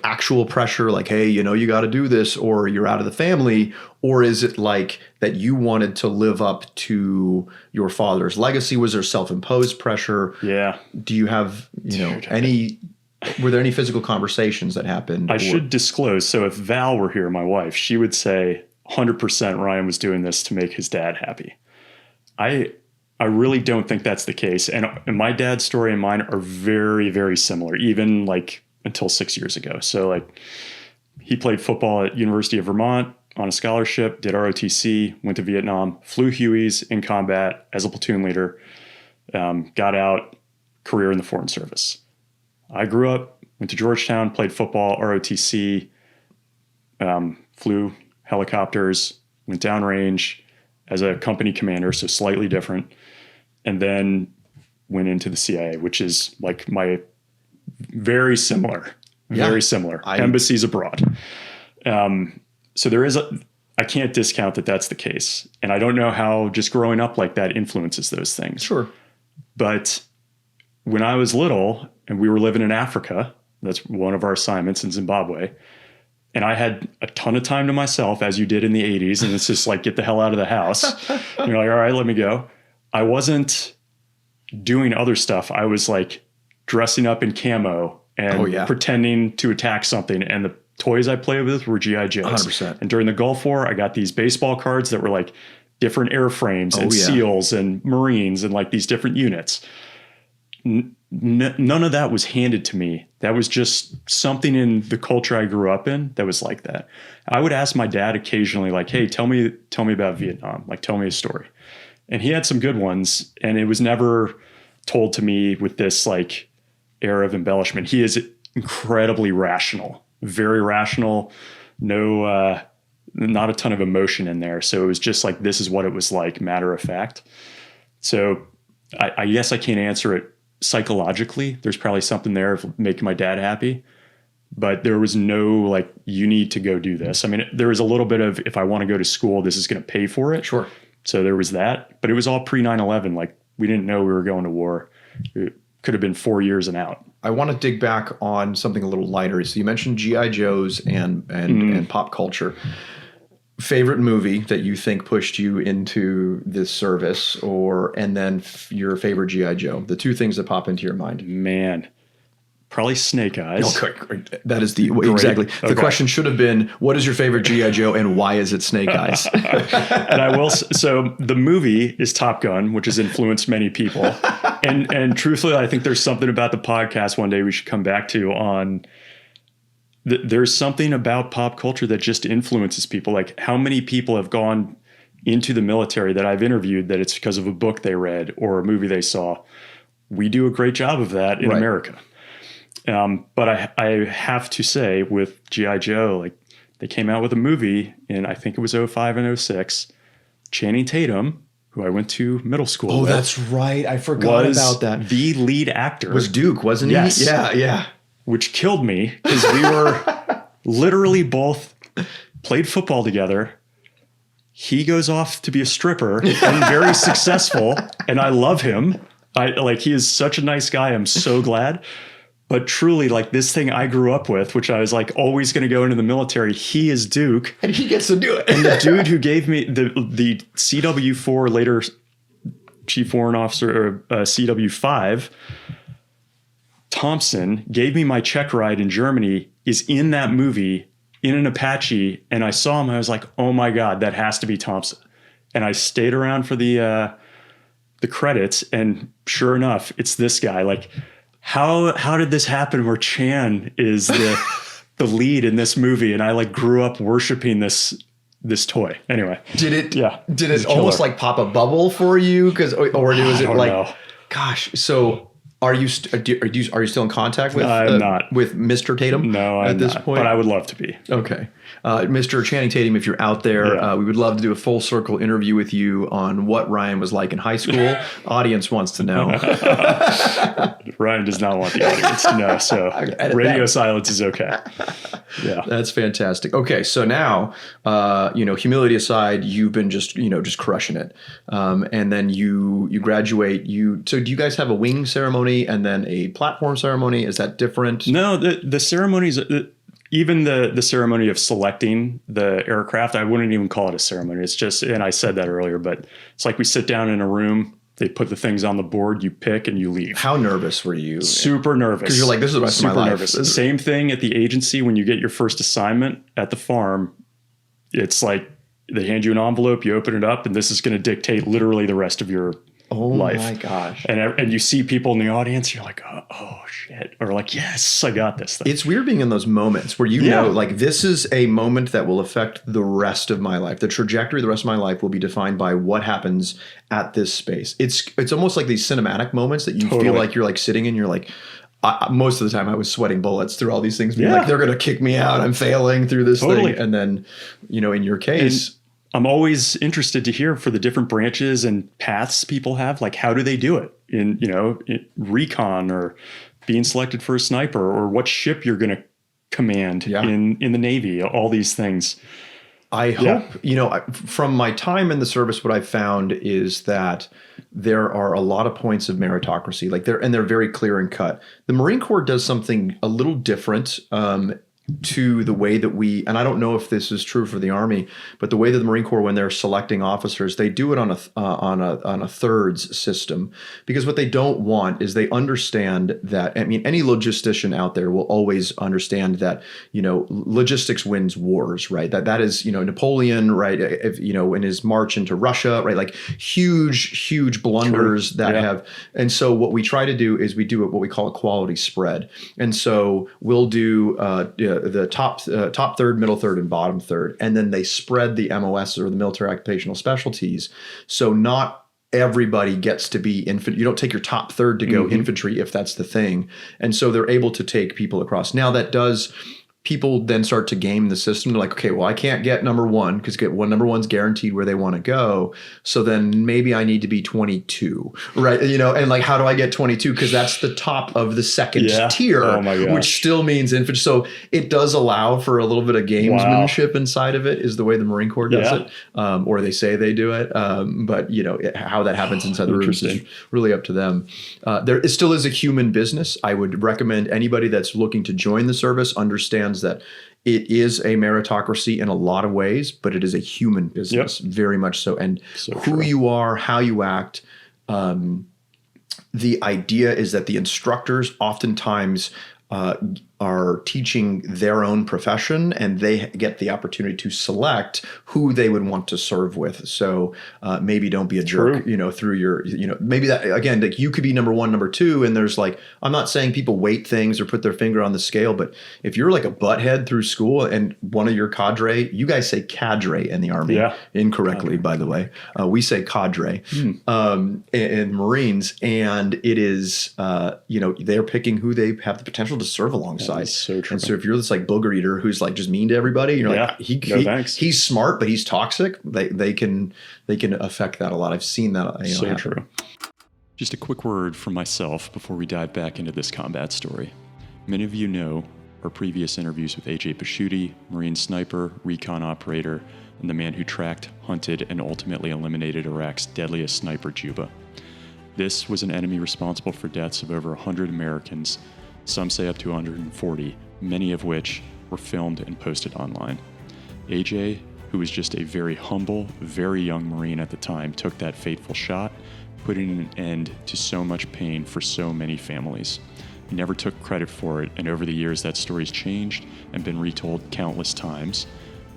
actual pressure, like, hey, you got to do this or you're out of the family? Or is it like that you wanted to live up to your father's legacy? Was there self-imposed pressure? Yeah. Do you have, were there any physical conversations that happened? I should disclose. So if Val were here, my wife, she would say 100% Ryan was doing this to make his dad happy. I really don't think that's the case. And my dad's story and mine are very, very similar, even like until 6 years ago. So like he played football at University of Vermont on a scholarship, did ROTC, went to Vietnam, flew Hueys in combat as a platoon leader, got out, career in the Foreign Service. I grew up, went to Georgetown, played football, ROTC, flew helicopters, went downrange as a company commander, so slightly different, and then went into the CIA, which is like my very similar, embassies abroad. So there is I can't discount that that's the case. And I don't know how just growing up like that influences those things. Sure. But when I was little and we were living in Africa, that's one of our assignments in Zimbabwe, and I had a ton of time to myself, as you did in the 80s, and it's just like, get the hell out of the house. And you're like, all right, let me go. I wasn't doing other stuff. I was like dressing up in camo and pretending to attack something. And the toys I played with were G.I. Joes. 100%. And during the Gulf War, I got these baseball cards that were like different airframes and SEALs and Marines and like these different units. None of that was handed to me. That was just something in the culture I grew up in that was like that. I would ask my dad occasionally, like, hey, tell me about Vietnam. Like, tell me a story. And he had some good ones, and it was never told to me with this like air of embellishment. He is incredibly rational, very rational, no, not a ton of emotion in there. So it was just like, this is what it was like, matter of fact. So I guess I can't answer it psychologically. There's probably something there of making my dad happy, but there was no like, you need to go do this. I mean, there was a little bit of, if I want to go to school, this is going to pay for it. Sure. So there was that, but it was all pre 9/11. Like we didn't know we were going to war. It could have been 4 years and out. I want to dig back on something a little lighter. So you mentioned G.I. Joes and pop culture. Favorite movie that you think pushed you into this service, and then your favorite G.I. Joe? The two things that pop into your mind. Man, probably Snake Eyes. Okay, that is exactly. The question should have been, what is your favorite G.I. Joe and why is it Snake Eyes? And I will. So the movie is Top Gun, which has influenced many people. And truthfully, I think there's something about the podcast one day we should come back to on. There's something about pop culture that just influences people. Like how many people have gone into the military that I've interviewed that it's because of a book they read or a movie they saw. We do a great job of that in America. But I have to say with G.I. Joe, like they came out with a movie in, I think it was 05 and 06. Channing Tatum, who I went to middle school with. Oh, that's right. I forgot about that. The lead actor. Was Duke, wasn't he? Yes. Yeah. Which killed me because we were literally both played football together. He goes off to be a stripper and very successful. And I love him. He is such a nice guy. I'm so glad. But truly, like this thing I grew up with, which I was like always going to go into the military, he is Duke. And he gets to do it. And the dude who gave me the CW4, later Chief Warrant Officer, or CW5, Thompson, gave me my check ride in Germany, is in that movie in an Apache. And I saw him. I was like, oh my God, that has to be Thompson. And I stayed around for the credits. And sure enough, it's this guy. Like, how did this happen where Chan is the lead in this movie? And I like grew up worshiping this toy. Anyway. Did it almost like pop a bubble for you? Or was it like, know. Gosh, so are you still in contact with I'm not with Mr. Tatum? No, I'm at this not, point, but I would love to be. Okay. Mr. Channing Tatum, if you're out there, we would love to do a full circle interview with you on what Ryan was like in high school. Audience wants to know. Ryan does not want the audience to know, so radio silence is okay. Yeah, that's fantastic. Okay, so now, humility aside, you've been just crushing it, and then you graduate. So do you guys have a wing ceremony and then a platform ceremony? Is that different? No, the ceremonies. Even the ceremony of selecting the aircraft, I wouldn't even call it a ceremony. It's just, and I said that earlier, but it's like we sit down in a room, they put the things on the board, you pick and you leave. How nervous were you? Super nervous. Because you're like, this is the rest of my life. Nervous. Same thing at the agency when you get your first assignment at the farm. It's like they hand you an envelope, you open it up, and this is going to dictate literally the rest of your life. Oh my gosh. And you see people in the audience, you're like, oh shit. Or like, yes, I got this thing. It's weird being in those moments where know, like, this is a moment that will affect the rest of my life. The trajectory of the rest of my life will be defined by what happens at this space. It's almost like these cinematic moments that you feel like you're like sitting in, you're like, most of the time I was sweating bullets through all these things. Being like, they're going to kick me out. I'm failing through this thing. And then, in your case... I'm always interested to hear for the different branches and paths people have, like how do they do it in recon or being selected for a sniper or what ship you're going to command in the Navy, all these things. I hope, from my time in the service, what I've found is that there are a lot of points of meritocracy, they're very clear and cut. The Marine Corps does something a little different, to the way that and I don't know if this is true for the Army, but the way that the Marine Corps, when they're selecting officers, they do it on a thirds system, because what they don't want is they understand that, any logistician out there will always understand that, logistics wins wars, right? That is, Napoleon, right? If, in his march into Russia, right? Like huge blunders that have, and so what we try to do is we do what we call a quality spread. And so we'll do, the top third, middle third, and bottom third, and then they spread the MOS or the military occupational specialties. So not everybody gets to be infantry. You don't take your top third to go infantry if that's the thing, and so they're able to take people across. Now that does. People then start to game the system. They're like, okay, well, I can't get number one because number one's guaranteed where they want to go. So then maybe I need to be 22, right? And like, how do I get 22? Because that's the top of the second tier, which still means infantry. So it does allow for a little bit of gamesmanship inside of it, is the way the Marine Corps does it, or they say they do it. But how that happens inside the room is really up to them. It still is a human business. I would recommend anybody that's looking to join the service understand that it is a meritocracy in a lot of ways, but it is a human business, very much so. And who you are, how you act, the idea is that the instructors oftentimes are teaching their own profession, and they get the opportunity to select who they would want to serve with. So maybe don't be a jerk, through your, maybe that, again, like you could be number one, number two, and there's like, I'm not saying people weight things or put their finger on the scale, but if you're like a butthead through school and one of your cadre, you guys say cadre in the Army incorrectly, by the way. We say cadre in Marines, and it is, they're picking who they have the potential to serve alongside. So true. And so if you're this like booger eater who's like just mean to everybody, you're like, he's smart, but he's toxic. They can affect that a lot. I've seen that. So true. Just a quick word from myself before we dive back into this combat story. Many of you know our previous interviews with AJ Pashuti, Marine sniper, recon operator, and the man who tracked, hunted, and ultimately eliminated Iraq's deadliest sniper, Juba. This was an enemy responsible for deaths of over 100 Americans, some say up to 140, many of which were filmed and posted online. AJ, who was just a very humble, very young Marine at the time, took that fateful shot, putting an end to so much pain for so many families. He never took credit for it, and over the years that story's changed and been retold countless times.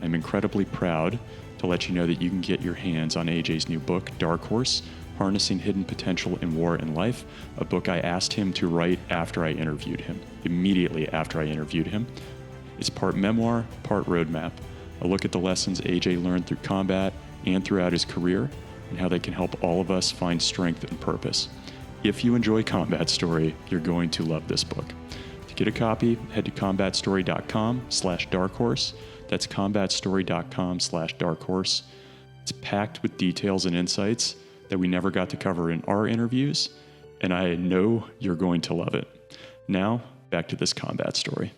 I'm incredibly proud to let you know that you can get your hands on AJ's new book, Dark Horse, Harnessing Hidden Potential in War and Life, a book I asked him to write after I interviewed him, immediately after I interviewed him. It's part memoir, part roadmap, a look at the lessons AJ learned through combat and throughout his career, and how they can help all of us find strength and purpose. If you enjoy Combat Story, you're going to love this book. To get a copy, head to combatstory.com/darkhorse. That's combatstory.com/darkhorse. It's packed with details and insights that we never got to cover in our interviews, and I know you're going to love it. Now, back to this combat story.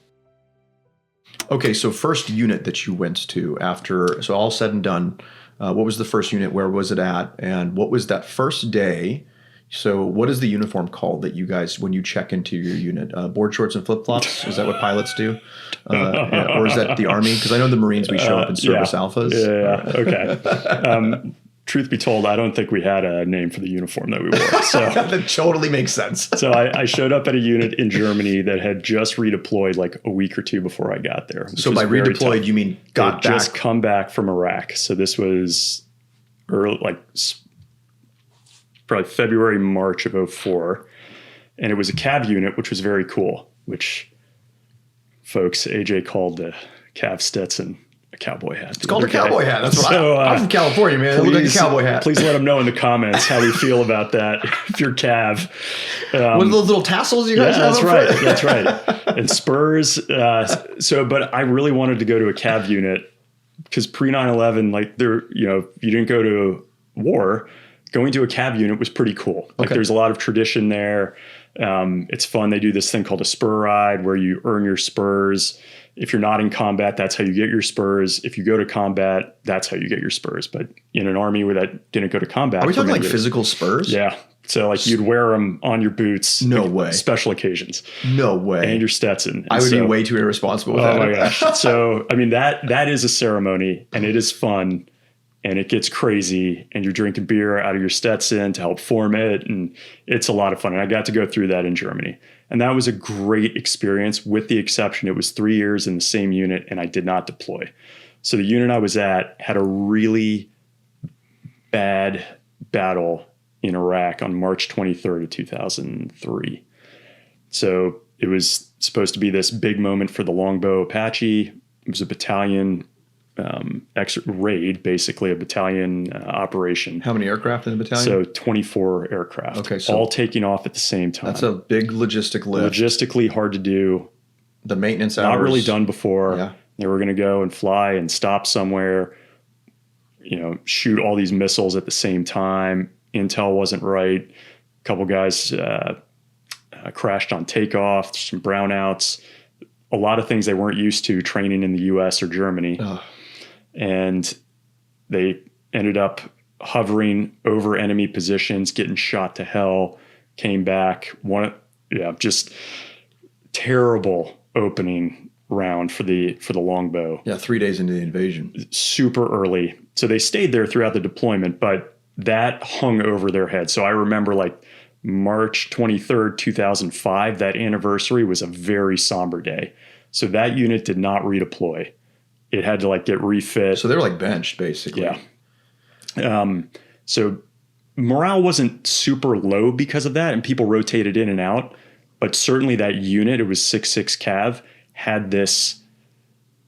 Okay, so first unit that you went to after, so all said and done, what was the first unit? Where was it at? And what was that first day? So what is the uniform called that you guys, when you check into your unit? Board shorts and flip-flops? Is that what pilots do? Or is that the Army? Because I know the Marines, we show up in service alphas. Yeah. Okay. Truth be told, I don't think we had a name for the uniform that we wore. So that totally makes sense. So I showed up at a unit in Germany that had just redeployed like a week or two before I got there. So by redeployed, you mean got back? Just come back from Iraq. So this was early, like probably February, March of 2004. And it was a Cav unit, which was very cool, which folks, AJ called the Cav Stetson a cowboy hat. It's called a cowboy hat. That's what I'm from California, man. Please, it looks like a cowboy hat. Please let them know in the comments how we feel about that. If you're Cav. What are those little tassels you guys have? That's right. And spurs. But I really wanted to go to a Cav unit because pre 9/11, like you didn't go to war. Going to a Cav unit was pretty cool. Like there's a lot of tradition there. It's fun. They do this thing called a spur ride where you earn your spurs. If you're not in combat, that's how you get your spurs. If you go to combat, that's how you get your spurs. But in an army where that didn't go to combat. Are we talking like physical spurs? Yeah. So like you'd wear them on your boots. No way. Special occasions. No way. And your Stetson. And I would be way too irresponsible with that. Oh my gosh. So, I mean, that is a ceremony and it is fun. And it gets crazy and you're drinking beer out of your Stetson to help form it. And it's a lot of fun. And I got to go through that in Germany. And that was a great experience with the exception it was 3 years in the same unit and I did not deploy. So the unit I was at had a really bad battle in Iraq on March 23rd of 2003. So it was supposed to be this big moment for the Longbow Apache. It was a battalion raid, basically a battalion operation. How many aircraft in the battalion? So 24 aircraft. Okay, so all taking off at the same time. That's a big logistic lift. Logistically hard to do. The maintenance hours. Not really done before. Yeah. They were going to go and fly and stop somewhere, shoot all these missiles at the same time. Intel wasn't right. A couple guys crashed on takeoff, some brownouts, a lot of things they weren't used to training in the US or Germany. Ugh. And they ended up hovering over enemy positions, getting shot to hell, came back. Just terrible opening round for the Longbow. Yeah, 3 days into the invasion. Super early. So they stayed there throughout the deployment, but that hung over their head. So I remember like March 23rd, 2005, that anniversary was a very somber day. So that unit did not redeploy. It had to get refit. So they were benched basically. Yeah. So morale wasn't super low because of that and people rotated in and out, but certainly that unit, it was 6.6 Cav, had this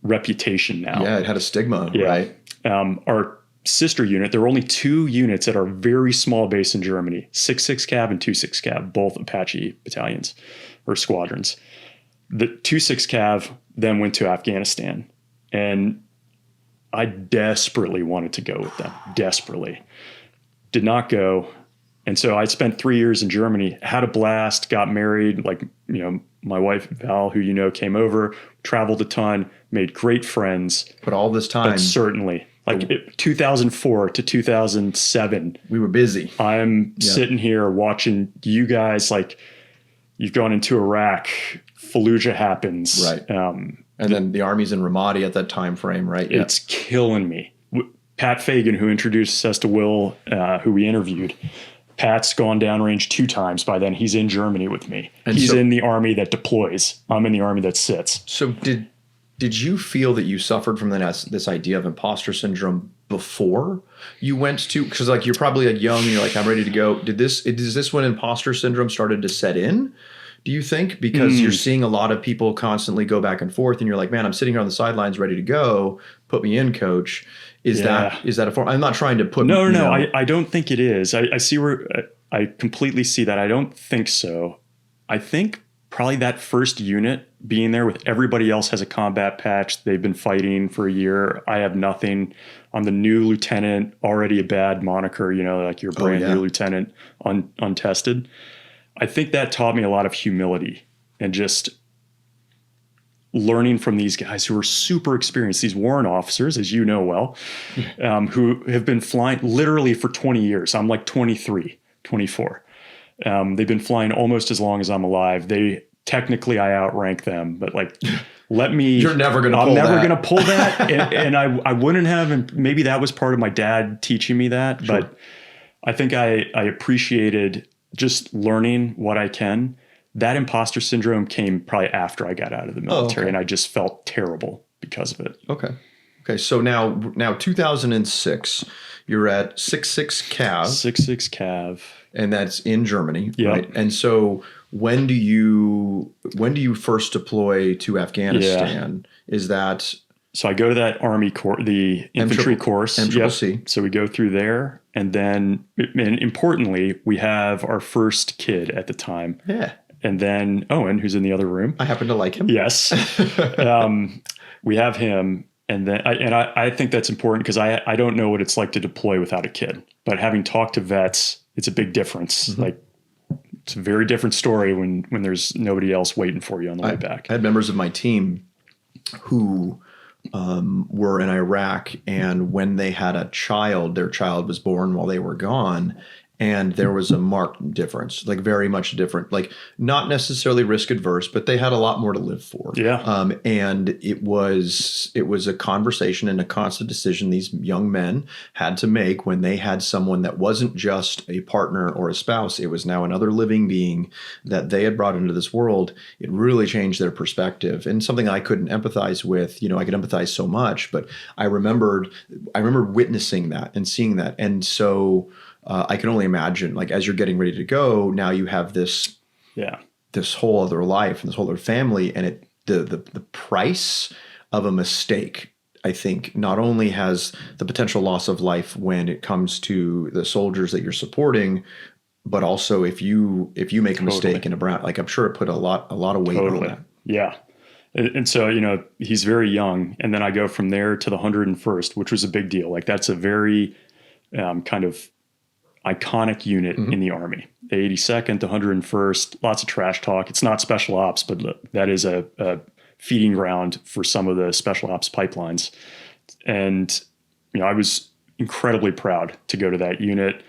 reputation now. Yeah, it had a stigma, right? Our sister unit, there were only 2 units at our very small base in Germany, 6.6 Cav and 2.6 Cav, both Apache battalions or squadrons. The 2.6 Cav then went to Afghanistan, and I desperately wanted to go with them, desperately. Did not go, and so I spent 3 years in Germany, had a blast, got married, my wife, Val, who came over, traveled a ton, made great friends. But all this time... But certainly... 2004 to 2007. We were busy. I'm sitting here watching you guys, you've gone into Iraq, Fallujah happens. Right. And then the Army's in Ramadi at that time frame, right? It's killing me. Pat Fagan, who introduced us to Will, who we interviewed, Pat's gone downrange 2 times by then. He's in Germany with me. And he's in the Army that deploys. I'm in the Army that sits. So Did you feel that you suffered from this idea of imposter syndrome before you went to, because you're probably young and you're I'm ready to go. Is this when imposter syndrome started to set in? Do you think? Because you're seeing a lot of people constantly go back and forth and you're like, man, I'm sitting here on the sidelines ready to go. Put me in, coach. Is that a form? I'm not trying to put... No, I don't think it is. I see where I completely see that. I don't think so. I think probably that first unit being there with everybody else has a combat patch. They've been fighting for a year. I have nothing. I'm the new lieutenant, already a bad moniker, like you're brand new lieutenant, untested. I think that taught me a lot of humility and just learning from these guys who are super experienced, these warrant officers, as you know well, who have been flying literally for 20 years. I'm like 23, 24. They've been flying almost as long as I'm alive. Technically I outrank them, but like, You're never going to pull that. I'm never going to pull that. and I wouldn't have, and maybe that was part of my dad teaching me that, Sure. but I think I appreciated just learning what I can. That imposter syndrome came probably after I got out of the military, and I just felt terrible because of it. Okay. So now 2006, you're at 66 Cav. 66 Cav. And that's in Germany, Yep. right? And so when do you first deploy to Afghanistan? Yeah. Is that... So I go to that Army course, the infantry course. MCCC. So we go through there. And then, and importantly, we have our first kid at the time. Yeah. And then Owen, who's in the other room. I happen to like him. Yes. We have him. And then, I think that's important because I don't know what it's like to deploy without a kid. But having talked to vets, it's a big difference. Mm-hmm. Like, it's a very different story when there's nobody else waiting for you on the way back. I had members of my team who were in Iraq, and when they had a child, their child was born while they were gone. And there was a marked difference, like very much different, like not necessarily risk adverse, but they had a lot more to live for. Yeah. And it was a conversation and a constant decision these young men had to make when they had someone that wasn't just a partner or a spouse. It was now another living being that they had brought into this world. It really changed their perspective, and something I couldn't empathize with. I could empathize so much, but I remember witnessing that and seeing that. And so I can only imagine, like, as you're getting ready to go, now you have this whole other life and this whole other family, and the price of a mistake, I think, not only has the potential loss of life when it comes to the soldiers that you're supporting, but also if you make a mistake in like, I'm sure it put a lot of weight on that. Yeah. And so, he's very young, and then I go from there to the 101st, which was a big deal. Like, that's a very kind of iconic unit in the Army. The 82nd, the 101st, lots of trash talk. It's not special ops, but that is a feeding ground for some of the special ops pipelines. And, I was incredibly proud to go to that unit.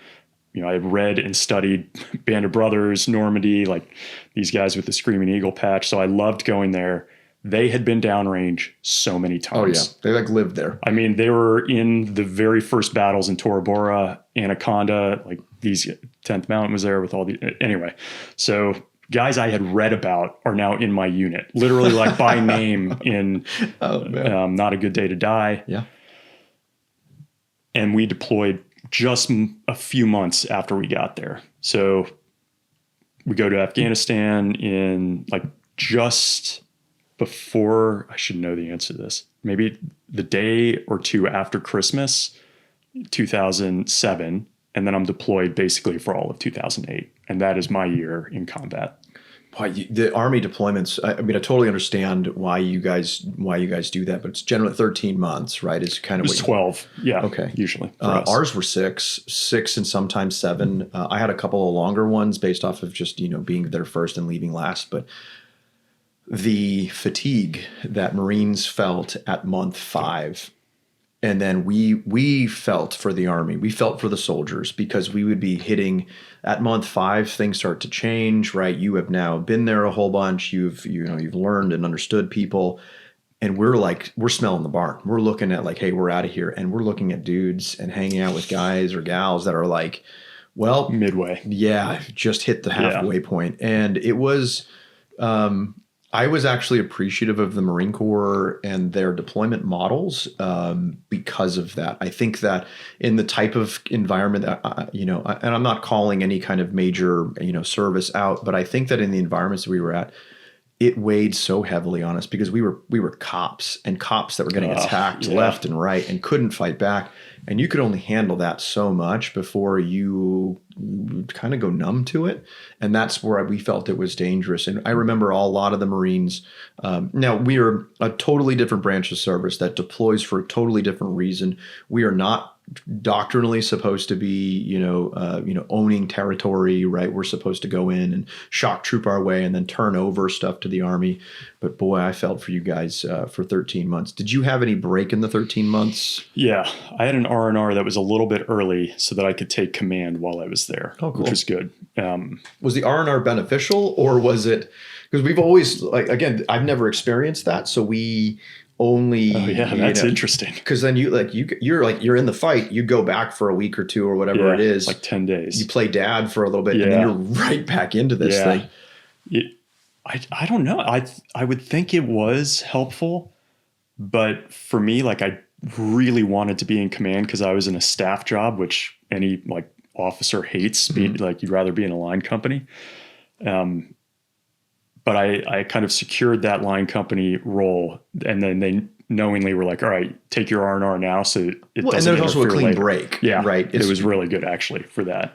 I read and studied Band of Brothers, Normandy, like these guys with the Screaming Eagle patch. So I loved going there. They had been downrange so many times. Oh, yeah. They lived there. I mean, they were in the very first battles in Tora Bora, Anaconda, like these 10th Mountain was there with all the... Anyway, so guys I had read about are now in my unit, literally like by name in Not a Good Day to Die. Yeah. And we deployed just a few months after we got there. So we go to Afghanistan in like just... before, I should know the answer to this, maybe the day or two after Christmas, 2007, and then I'm deployed basically for all of 2008. And that is my year in combat. Boy, the Army deployments, I mean, I totally understand why you guys do that, but it's generally 13 months, right? It's kind of It was 12, yeah, okay. Usually. Ours were six and sometimes 7. I had a couple of longer ones based off of just, being there first and leaving last, but the fatigue that Marines felt at month 5, and then we felt for the Army, we felt for the soldiers, because we would be hitting at month 5, things start to change, right? You have now been there a whole bunch, you've learned and understood people, and we're smelling the barn. We're looking at like, hey, we're out of here, and we're looking at dudes and hanging out with guys or gals that are like, well, midway, just hit the halfway point. And it was I was actually appreciative of the Marine Corps and their deployment models because of that. I think that in the type of environment that, and I'm not calling any kind of major, service out, but I think that in the environments that we were at, it weighed so heavily on us because we were cops and cops that were getting attacked left and right and couldn't fight back. And you could only handle that so much before you kind of go numb to it. And that's where we felt it was dangerous. And I remember a lot of the Marines. Now, we are a totally different branch of service that deploys for a totally different reason. We are not doctrinally supposed to be, owning territory, right? We're supposed to go in and shock troop our way and then turn over stuff to the Army. But boy, I felt for you guys for 13 months. Did you have any break in the 13 months? Yeah, I had an R&R that was a little bit early so that I could take command while I was there, which was good. Was the R&R beneficial, or was it, because we've always, again, I've never experienced that. So we only, that's interesting. Because then you're in the fight, you go back for a week or two or whatever it is, like 10 days. You play dad for a little bit, and then you're right back into this thing. I don't know. I would think it was helpful, but for me, I really wanted to be in command because I was in a staff job, which any officer hates. You'd rather be in a line company. But I kind of secured that line company role, and then they knowingly were like, all right, take your R&R now. So it doesn't. And there's also a clean break. Yeah. Right. It was really good actually for that.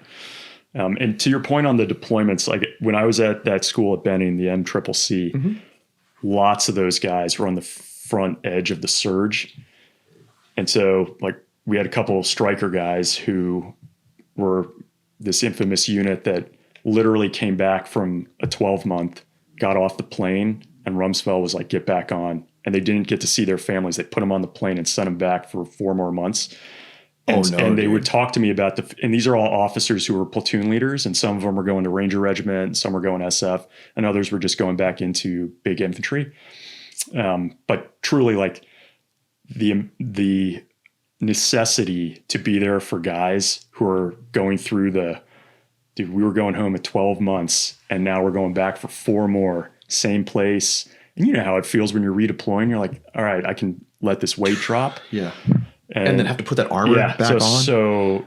And to your point on the deployments, when I was at that school at Benning, the MCCC, lots of those guys were on the front edge of the surge. And so we had a couple of striker guys who were this infamous unit that literally came back from a 12-month, got off the plane, and Rumsfeld was like, get back on. And they didn't get to see their families. They put them on the plane and sent them back for 4 more months. And they would talk to me about and these are all officers who were platoon leaders, and some of them were going to Ranger Regiment, and some were going SF, and others were just going back into big infantry. But truly, the necessity to be there for guys who are going through we were going home at 12 months, and now we're going back for 4 more, same place. And you know how it feels when you're redeploying. You're like, all right, I can let this weight drop. Yeah. And then have to put that armor back on. So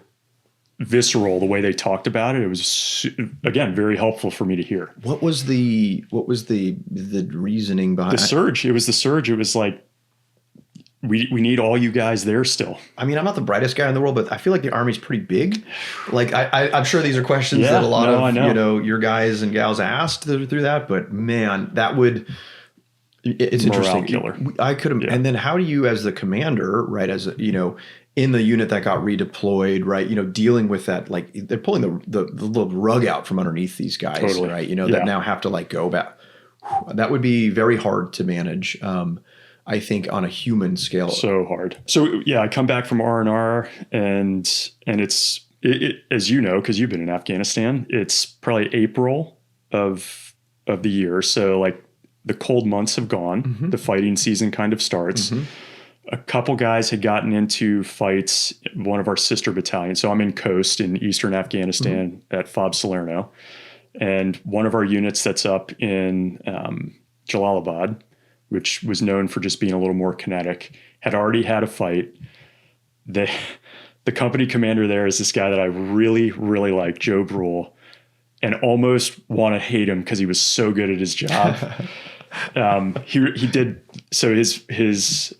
visceral, the way they talked about it. It was, again, very helpful for me to hear. What was the reasoning behind the surge? It was the surge. It was like, we need all you guys there still. I mean, I'm not the brightest guy in the world, but I feel like the Army's pretty big. I'm sure these are questions that a lot of your guys and gals asked through that. But man, it's interesting. Killer. I could have, and then how do you, as the commander, right, as in the unit that got redeployed, right, dealing with that, they're pulling the little rug out from underneath these guys, right, that now have to go back. That would be very hard to manage. I think on a human scale. So hard. So I come back from R&R, and it's as you know, because you've been in Afghanistan, it's probably April of the year. So the cold months have gone. The fighting season kind of starts. A couple guys had gotten into fights, one of our sister battalions. So I'm in Coast in eastern Afghanistan at FOB Salerno. And one of our units that's up in Jalalabad, which was known for just being a little more kinetic, had already had a fight. The company commander there is this guy that I really, really like, Joe Brule, and almost want to hate him because he was so good at his job. He did, so his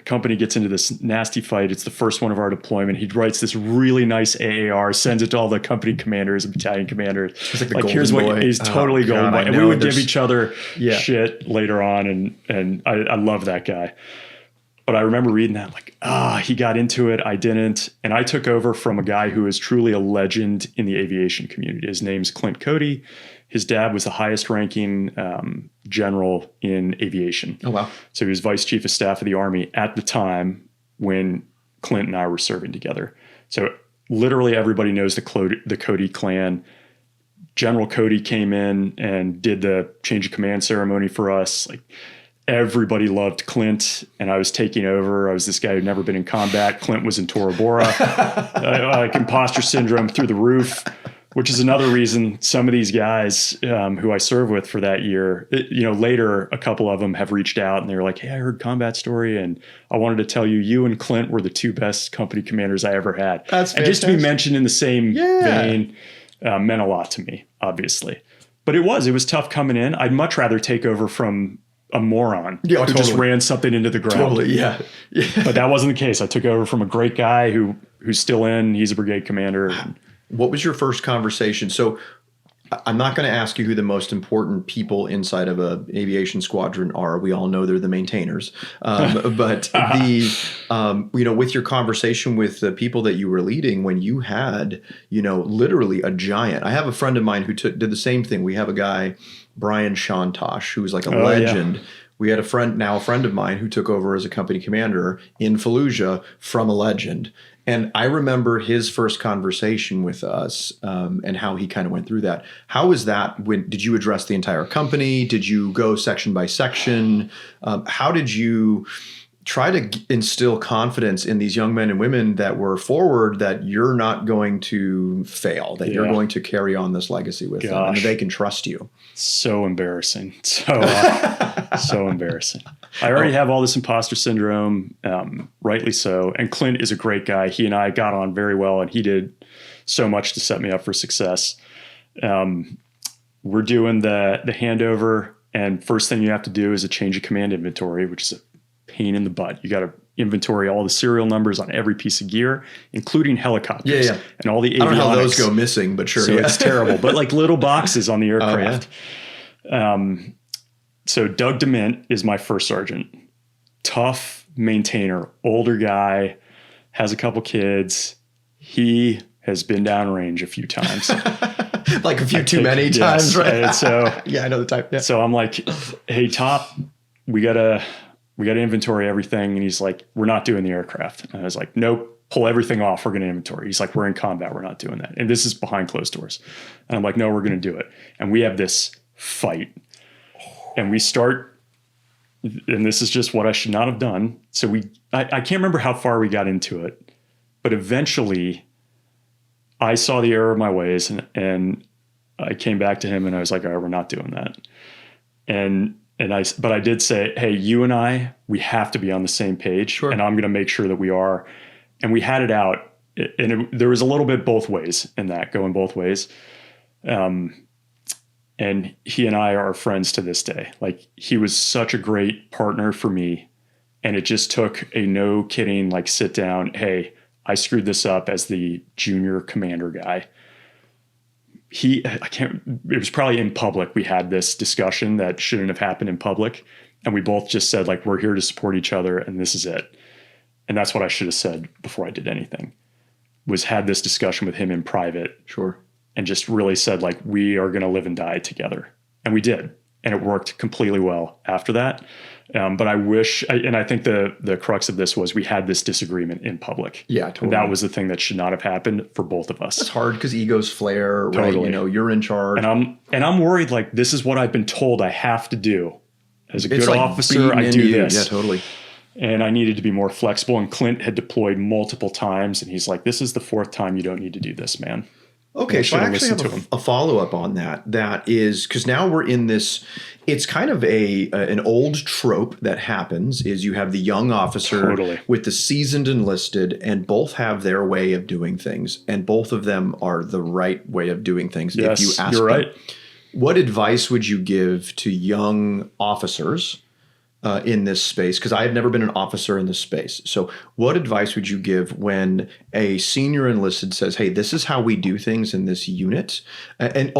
company gets into this nasty fight. It's the first one of our deployment. He writes this really nice AAR, sends it to all the company commanders and battalion commanders. It's here's what he's totally golden boy. And we would give each other shit later on. And I love that guy. But I remember reading that he got into it. I didn't. And I took over from a guy who is truly a legend in the aviation community. His name's Clint Cody. His dad was the highest ranking general in aviation. Oh, wow. So he was vice chief of staff of the Army at the time when Clint and I were serving together. So literally everybody knows the Cody clan. General Cody came in and did the change of command ceremony for us. Everybody loved Clint, and I was taking over. I was this guy who'd never been in combat. Clint was in Tora Bora. Imposter syndrome through the roof. Which is another reason some of these guys who I serve with for that year, later a couple of them have reached out and they're like, hey, I heard Combat Story and I wanted to tell you and Clint were the 2 best company commanders I ever had. That's fantastic. And just to be mentioned in the same vein meant a lot to me, obviously. But it was tough coming in. I'd much rather take over from a moron who just ran something into the ground. Totally, yeah. But that wasn't the case. I took over from a great guy who's still in. He's a brigade commander. What was your first conversation? So I'm not going to ask you who the most important people inside of a aviation squadron are. We all know they're the maintainers. But with your conversation with the people that you were leading, when you had, literally a giant. I have a friend of mine who did the same thing. We have a guy, Brian Shantosh, who's like a legend. Yeah. We had a friend of mine who took over as a company commander in Fallujah from a legend. And I remember his first conversation with us and how he kind of went through that. How was that? Did you address the entire company? Did you go section by section? How did you try to instill confidence in these young men and women that were forward that you're not going to fail, that you're going to carry on this legacy with them and they can trust you? So embarrassing. So embarrassing. I already have all this imposter syndrome, rightly so. And Clint is a great guy. He and I got on very well, and he did so much to set me up for success. We're doing the handover, and first thing you have to do is a change of command inventory, which is a pain in the butt. You got to inventory all the serial numbers on every piece of gear, including helicopters and all the avionics. I don't know how those go missing, but sure. So it's terrible, but like little boxes on the aircraft. So Doug DeMint is my first sergeant. Tough maintainer, older guy, has a couple kids. He has been downrange a few times. Like a few too many times, right? And so yeah, I know the type. Yeah. So I'm like, hey, Top, we gotta inventory everything. And he's like, we're not doing the aircraft. And I was like, nope, pull everything off. We're going to inventory. He's like, we're in combat. We're not doing that. And this is behind closed doors. And I'm like, no, we're going to do it. And we have this fight. And we start, and this is just what I should not have done. So I can't remember how far we got into it, but eventually I saw the error of my ways and I came back to him and I was like, all right, we're not doing that. But I did say, hey, you and I, we have to be on the same page. Sure. And I'm going to make sure that we are. And we had it out. And there was a little bit both ways in that, going both ways. And he and I are friends to this day. Like, he was such a great partner for me. And it just took a no kidding, like, sit down. Hey, I screwed this up as the junior commander guy. It was probably in public. We had this discussion that shouldn't have happened in public. And we both just said, like, we're here to support each other and this is it. And that's what I should have said before I did anything, was had this discussion with him in private. Sure. And just really said, like, we are going to live and die together. And we did. And it worked completely well after that. But I wish, and I think the crux of this was we had this disagreement in public. Yeah, totally. And that was the thing that should not have happened for both of us. It's hard because egos flare, totally. Right? You know, you're in charge. And I'm worried, like, this is what I've been told I have to do. As a good officer, I do this. Yeah, totally. And I needed to be more flexible. And Clint had deployed multiple times. And he's like, this is the fourth time you don't need to do this, man. Okay, so I actually have a follow-up on that. That is, because now we're in this, it's kind of an old trope that happens, is you have the young officer with the seasoned enlisted, and both have their way of doing things, and both of them are the right way of doing things. Yes, if you ask you're them. right. What advice would you give to young officers in this space? Because I had never been an officer in this space. So what advice would you give when a senior enlisted says, hey, this is how we do things in this unit? And it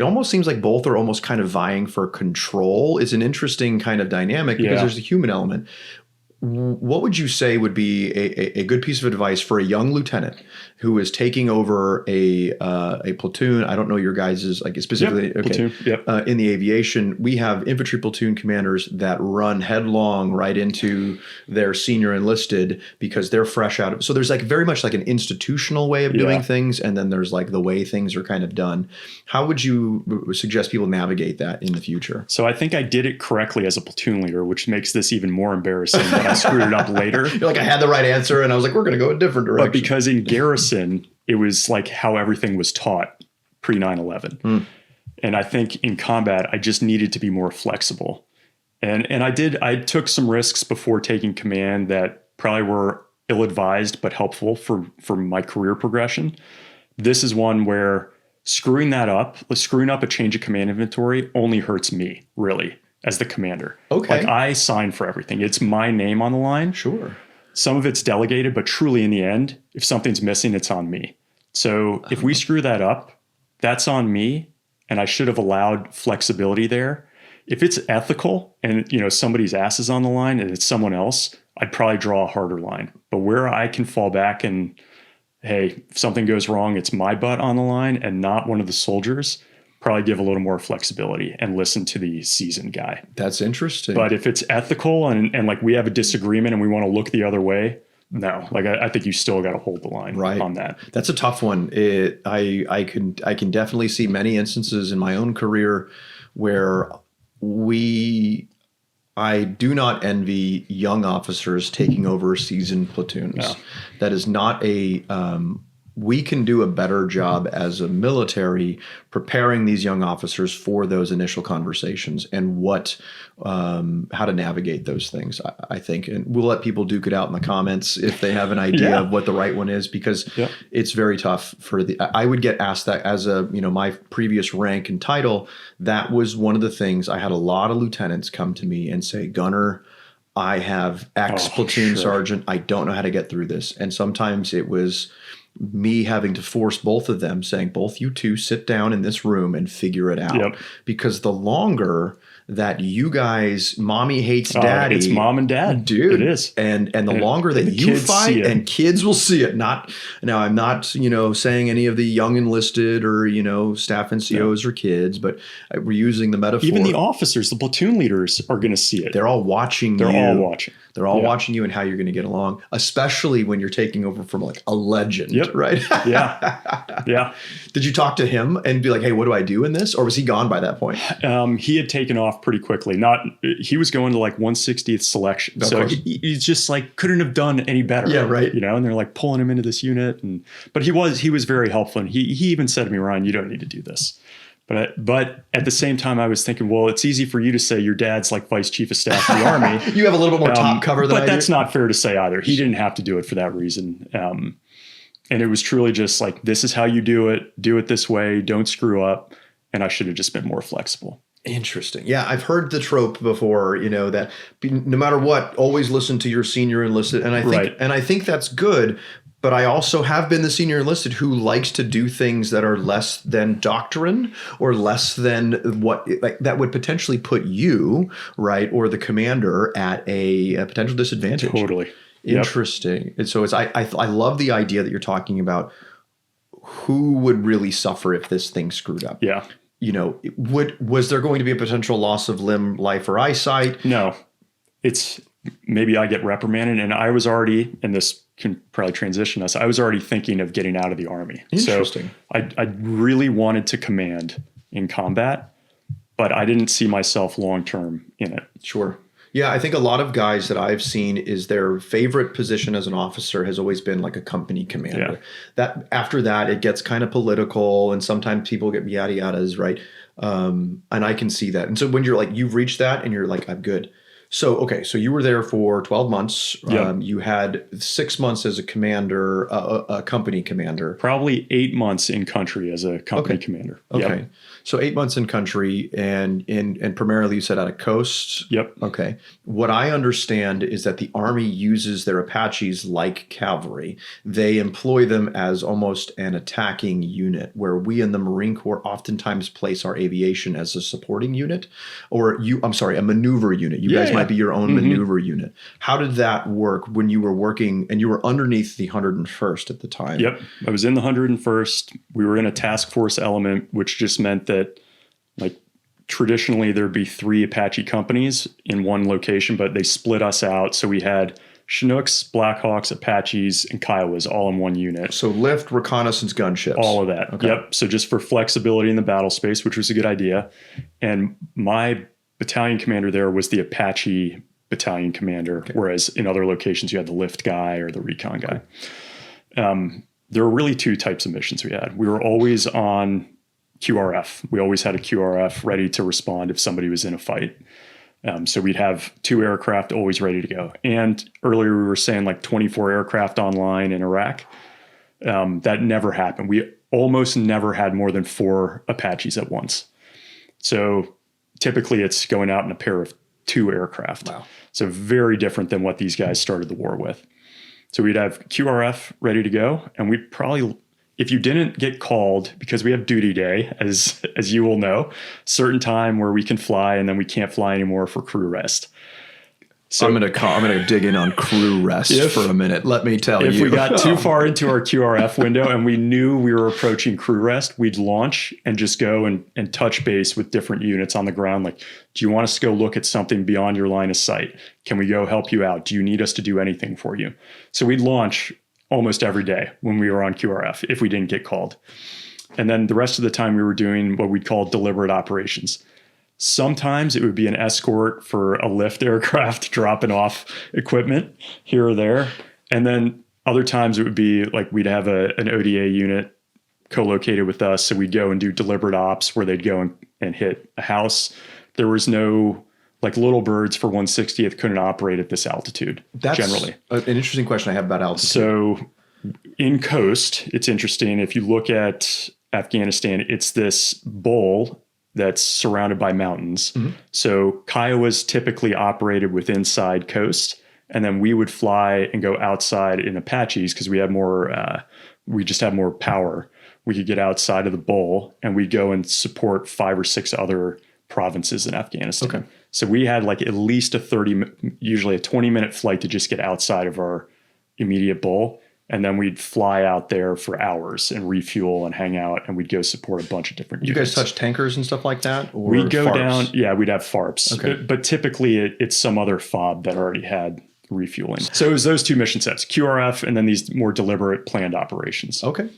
almost seems like both are almost kind of vying for control. Is an interesting kind of dynamic because there's a human element. What would you say would be a good piece of advice for a young lieutenant who is taking over a platoon? I don't know your guys' like specifically. Yep, platoon. Yep. In the aviation, we have infantry platoon commanders that run headlong right into their senior enlisted because they're fresh out of. So there's like very much like an institutional way of doing things, and then there's like the way things are kind of done. How would you suggest people navigate that in the future? So I think I did it correctly as a platoon leader, which makes this even more embarrassing. I screwed it up later. You're like, I had the right answer and I was like, we're going to go a different direction. But because in garrison, it was like how everything was taught pre 9/11. And I think in combat, I just needed to be more flexible. And I took some risks before taking command that probably were ill-advised, but helpful for my career progression. This is one where screwing up a change of command inventory only hurts me, really, as the commander. Okay. Like, I sign for everything. It's my name on the line. Sure. Some of it's delegated, but truly in the end, if something's missing, it's on me. So if we screw that up, that's on me, and I should have allowed flexibility there. If it's ethical and, somebody's ass is on the line and it's someone else, I'd probably draw a harder line. But where I can fall back and, hey, if something goes wrong, it's my butt on the line and not one of the soldiers, probably give a little more flexibility and listen to the seasoned guy. That's interesting. But if it's ethical and like we have a disagreement and we want to look the other way, no, like I think you still got to hold the line on that. That's a tough one. I can definitely see many instances in my own career where I do not envy young officers taking over seasoned platoons. No. That is not we can do a better job as a military preparing these young officers for those initial conversations and how to navigate those things, I think. And we'll let people duke it out in the comments if they have an idea of what the right one is, because it's very tough I would get asked that as my previous rank and title. That was one of the things. I had a lot of lieutenants come to me and say, Gunner, I have X platoon sergeant. I don't know how to get through this. And sometimes it was me having to force both of them, saying, both you two sit down in this room and figure it out. Because the longer that you guys, mommy hates daddy. It's mom and dad. Dude. It is. And the longer that you fight, and kids will see it. Now I'm not, saying any of the young enlisted or, staff NCOs or kids, but we're using the metaphor. Even the officers, the platoon leaders are going to see it. They're all watching They're all watching. They're all watching you and how you're going to get along, especially when you're taking over from like a legend, right? Yeah. Did you talk to him and be like, hey, what do I do in this? Or was he gone by that point? He had taken off pretty quickly. He was going to like 160th selection. So he's just like, couldn't have done any better. Yeah, right. And they're like pulling him into this unit. But he was very helpful. And he even said to me, Ryan, you don't need to do this. But at the same time, I was thinking, well, it's easy for you to say your dad's like vice chief of staff of the Army. You have a little bit more top cover than I do. But that's not fair to say either. He didn't have to do it for that reason. And it was truly just like, this is how you do it this way, don't screw up. And I should have just been more flexible. Interesting. Yeah, I've heard the trope before, that no matter what, always listen to your senior enlisted. And I think that's good. But I also have been the senior enlisted who likes to do things that are less than doctrine or less than what that would potentially put you, right, or the commander at a potential disadvantage. Totally. Interesting. And so I love the idea that you're talking about who would really suffer if this thing screwed up. Yeah. Was there going to be a potential loss of limb, life, or eyesight? No. It's maybe I get reprimanded, and I was already, and this can probably transition us, I was already thinking of getting out of the Army. Interesting. So I really wanted to command in combat, but I didn't see myself long-term in it. Sure. Yeah, I think a lot of guys that I've seen is their favorite position as an officer has always been like a company commander. That after that, it gets kind of political, and sometimes people get yada yadas, right? And I can see that. And so when you're like, you've reached that, and you're like, I'm good. So, okay, so you were there for 12 months. You had 6 months as a commander, a company commander. Probably 8 months in country as a company commander. Okay. So 8 months in country and primarily you said out of coast. Yep. Okay. What I understand is that the Army uses their Apaches like cavalry. They employ them as almost an attacking unit, where we in the Marine Corps oftentimes place our aviation as a supporting unit, or a maneuver unit. You guys might be your own maneuver unit. How did that work when you were working and you were underneath the 101st at the time? Yep. I was in the 101st. We were in a task force element, which just meant that like traditionally there'd be 3 Apache companies in one location, but they split us out. So we had Chinooks, Blackhawks, Apaches, and Kiowas all in one unit. So lift, reconnaissance, gunships. All of that. Okay. Yep. So just for flexibility in the battle space, which was a good idea. And my battalion commander there was the Apache battalion commander, whereas in other locations you had the lift guy or the recon guy. There were really 2 types of missions we had. We were always on QRF. We always had a QRF ready to respond if somebody was in a fight. So we'd have 2 aircraft always ready to go. And earlier we were saying like 24 aircraft online in Iraq. That never happened. We almost never had more than 4 Apaches at once. So typically it's going out in a pair of 2 aircraft. Wow. So very different than what these guys started the war with. So we'd have QRF ready to go. And we'd probably, if you didn't get called, because we have duty day, as you will know, certain time where we can fly and then we can't fly anymore for crew rest. So I'm gonna dig in on crew rest for a minute. Let me tell you. If we got too far into our QRF window and we knew we were approaching crew rest, we'd launch and just go and touch base with different units on the ground. Like, do you want us to go look at something beyond your line of sight? Can we go help you out? Do you need us to do anything for you? So we'd launch almost every day when we were on QRF if we didn't get called. And then the rest of the time we were doing what we'd call deliberate operations. Sometimes it would be an escort for a lift aircraft dropping off equipment here or there. And then other times it would be like we'd have an ODA unit co-located with us. So we'd go and do deliberate ops where they'd go and hit a house. There was no, like, little birds for 160th couldn't operate at this altitude. That's generally an interesting question I have about altitude. So in coast, it's interesting. If you look at Afghanistan, it's this bowl that's surrounded by mountains. Mm-hmm. So Kiowas typically operated with inside coast, and then we would fly and go outside in Apaches because we had more. We just have more power. We could get outside of the bowl, and we'd go and support 5 or 6 other provinces in Afghanistan. Okay. So we had like at least usually a 20-minute flight to just get outside of our immediate bowl. And then we'd fly out there for hours and refuel and hang out, and we'd go support a bunch of different units. You guys touch tankers and stuff like that? Or we'd go FARPs? down, yeah, we'd have FARPs. Okay. But typically it's some other FOB that already had refueling. So it was those 2 mission sets, QRF and then these more deliberate planned operations. Okay.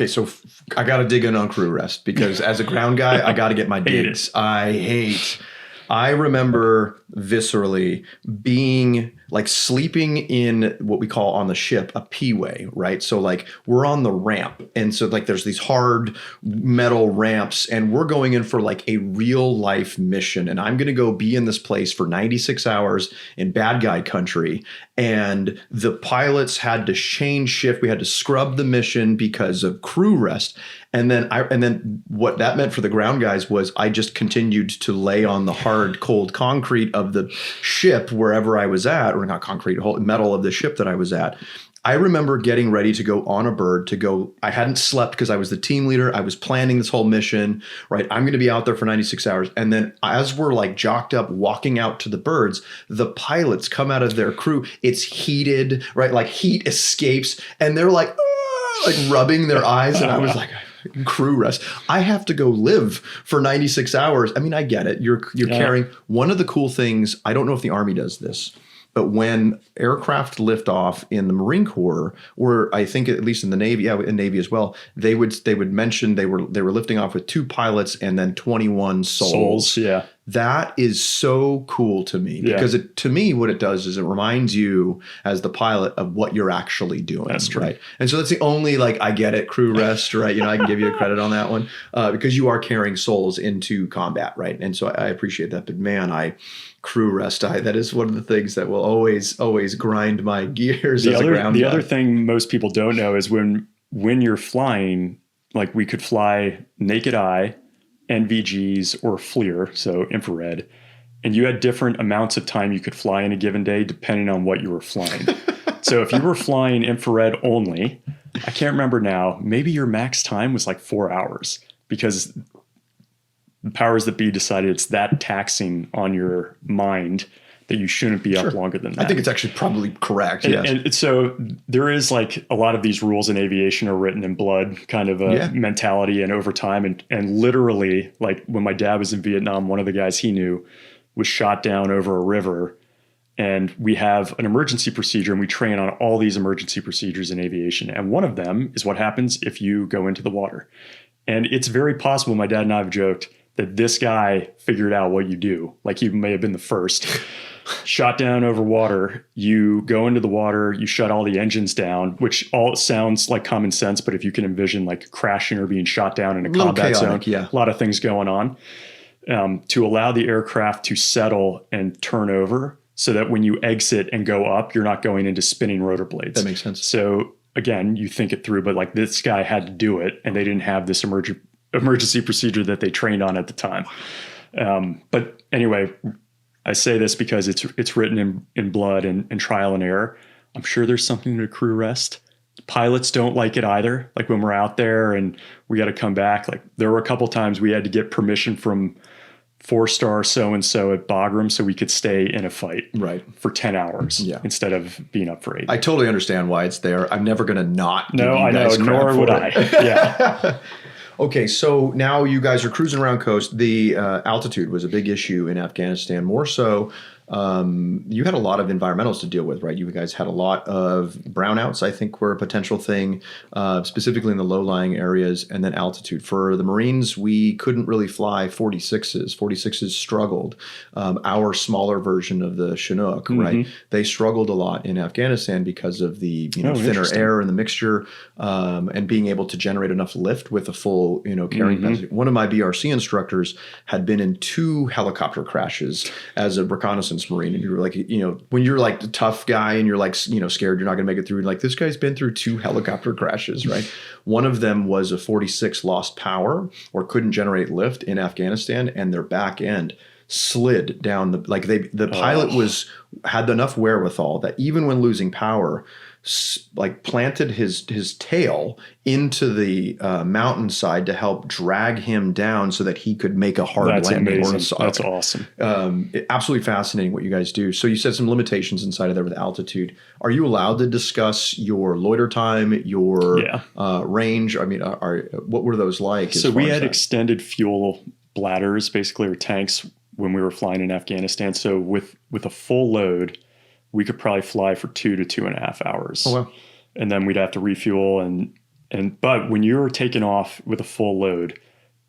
So I got to dig in on crew rest because as a ground guy, I got to get my digs. I remember viscerally being like sleeping in what we call on the ship a P-way, right? So like we're on the ramp. And so like there's these hard metal ramps and we're going in for like a real life mission. And I'm going to go be in this place for 96 hours in bad guy country. And the pilots had to change shift. We had to scrub the mission because of crew rest. And then what that meant for the ground guys was I just continued to lay on the hard, cold concrete of the ship wherever I was at, or not concrete, metal of the ship that I was at. I remember getting ready to go on a bird I hadn't slept because I was the team leader. I was planning this whole mission, right? I'm going to be out there for 96 hours. And then as we're like jocked up, walking out to the birds, the pilots come out of their crew. It's heated, right? Like heat escapes and they're like rubbing their eyes. And I was like, crew rest. I have to go live for 96 hours. I mean, I get it. You're carrying one of the cool things. I don't know if the Army does this, but when aircraft lift off in the Marine Corps, or I think at least in the Navy, in Navy as well, they would mention they were lifting off with 2 pilots and then 21 souls. Yeah. That is so cool to me because to me, what it does is it reminds you as the pilot of what you're actually doing. That's true. Right. And so that's the only, I get it, crew rest, right? I can give you a credit on that one because you are carrying souls into combat, right? And so I appreciate that. But man, crew rest, that is one of the things that will always grind my gears as a ground guy. The other thing most people don't know is when you're flying, like we could fly naked eye, NVGs or FLIR, so infrared, and you had different amounts of time you could fly in a given day depending on what you were flying. So if you were flying infrared only, I can't remember now, maybe your max time was like 4 hours because the powers that be decided it's that taxing on your mind that you shouldn't be up longer than that. I think it's actually probably correct. And so there is like a lot of these rules in aviation are written in blood kind of a mentality and over time. And literally, like when my dad was in Vietnam, one of the guys he knew was shot down over a river. And we have an emergency procedure and we train on all these emergency procedures in aviation. And one of them is what happens if you go into the water. And it's very possible, my dad and I have joked, that this guy figured out what you do. Like he may have been the first. Shot down over water, you go into the water, you shut all the engines down, which all sounds like common sense, but if you can envision like crashing or being shot down in a combat zone, a lot of things going on, to allow the aircraft to settle and turn over so that when you exit and go up, you're not going into spinning rotor blades. That makes sense. So again, you think it through, but like this guy had to do it and they didn't have this emergency procedure that they trained on at the time. But anyway, I say this because it's written in blood and trial and error. I'm sure there's something to crew rest. Pilots don't like it either. Like when we're out there and we got to come back, like there were a couple times we had to get permission from 4-star so-and-so at Bagram so we could stay in a fight for 10 hours instead of being up for 8. I totally understand why it's there. I'm never going to not give No, you I know, guys crap nor for would it. I. Yeah. Okay, so now you guys are cruising around coast. The altitude was a big issue in Afghanistan, more so. You had a lot of environmentals to deal with, right? You guys had a lot of brownouts, I think, were a potential thing, specifically in the low-lying areas, and then altitude. For the Marines, we couldn't really fly 46s. 46s struggled. Our smaller version of the Chinook, right? They struggled a lot in Afghanistan because of the thinner air and the mixture, and being able to generate enough lift with a full carrying capacity. One of my BRC instructors had been in 2 helicopter crashes as a reconnaissance Marine, and you're like, when you're like the tough guy and you're like, scared you're not going to make it through, like this guy's been through 2 helicopter crashes, right? One of them was a 46 lost power or couldn't generate lift in Afghanistan, and their back end slid down the pilot had enough wherewithal that even when losing power, planted his tail into the mountainside to help drag him down so that he could make a hard landing. Amazing. That's awesome. Absolutely fascinating what you guys do. So you said some limitations inside of there with altitude. Are you allowed to discuss your loiter time, your range? I mean, what were those like? So we had extended fuel bladders, basically, or tanks when we were flying in Afghanistan. So with a full load, we could probably fly for 2 to 2.5 hours. Oh, wow. And then we'd have to refuel. But when you're taking off with a full load,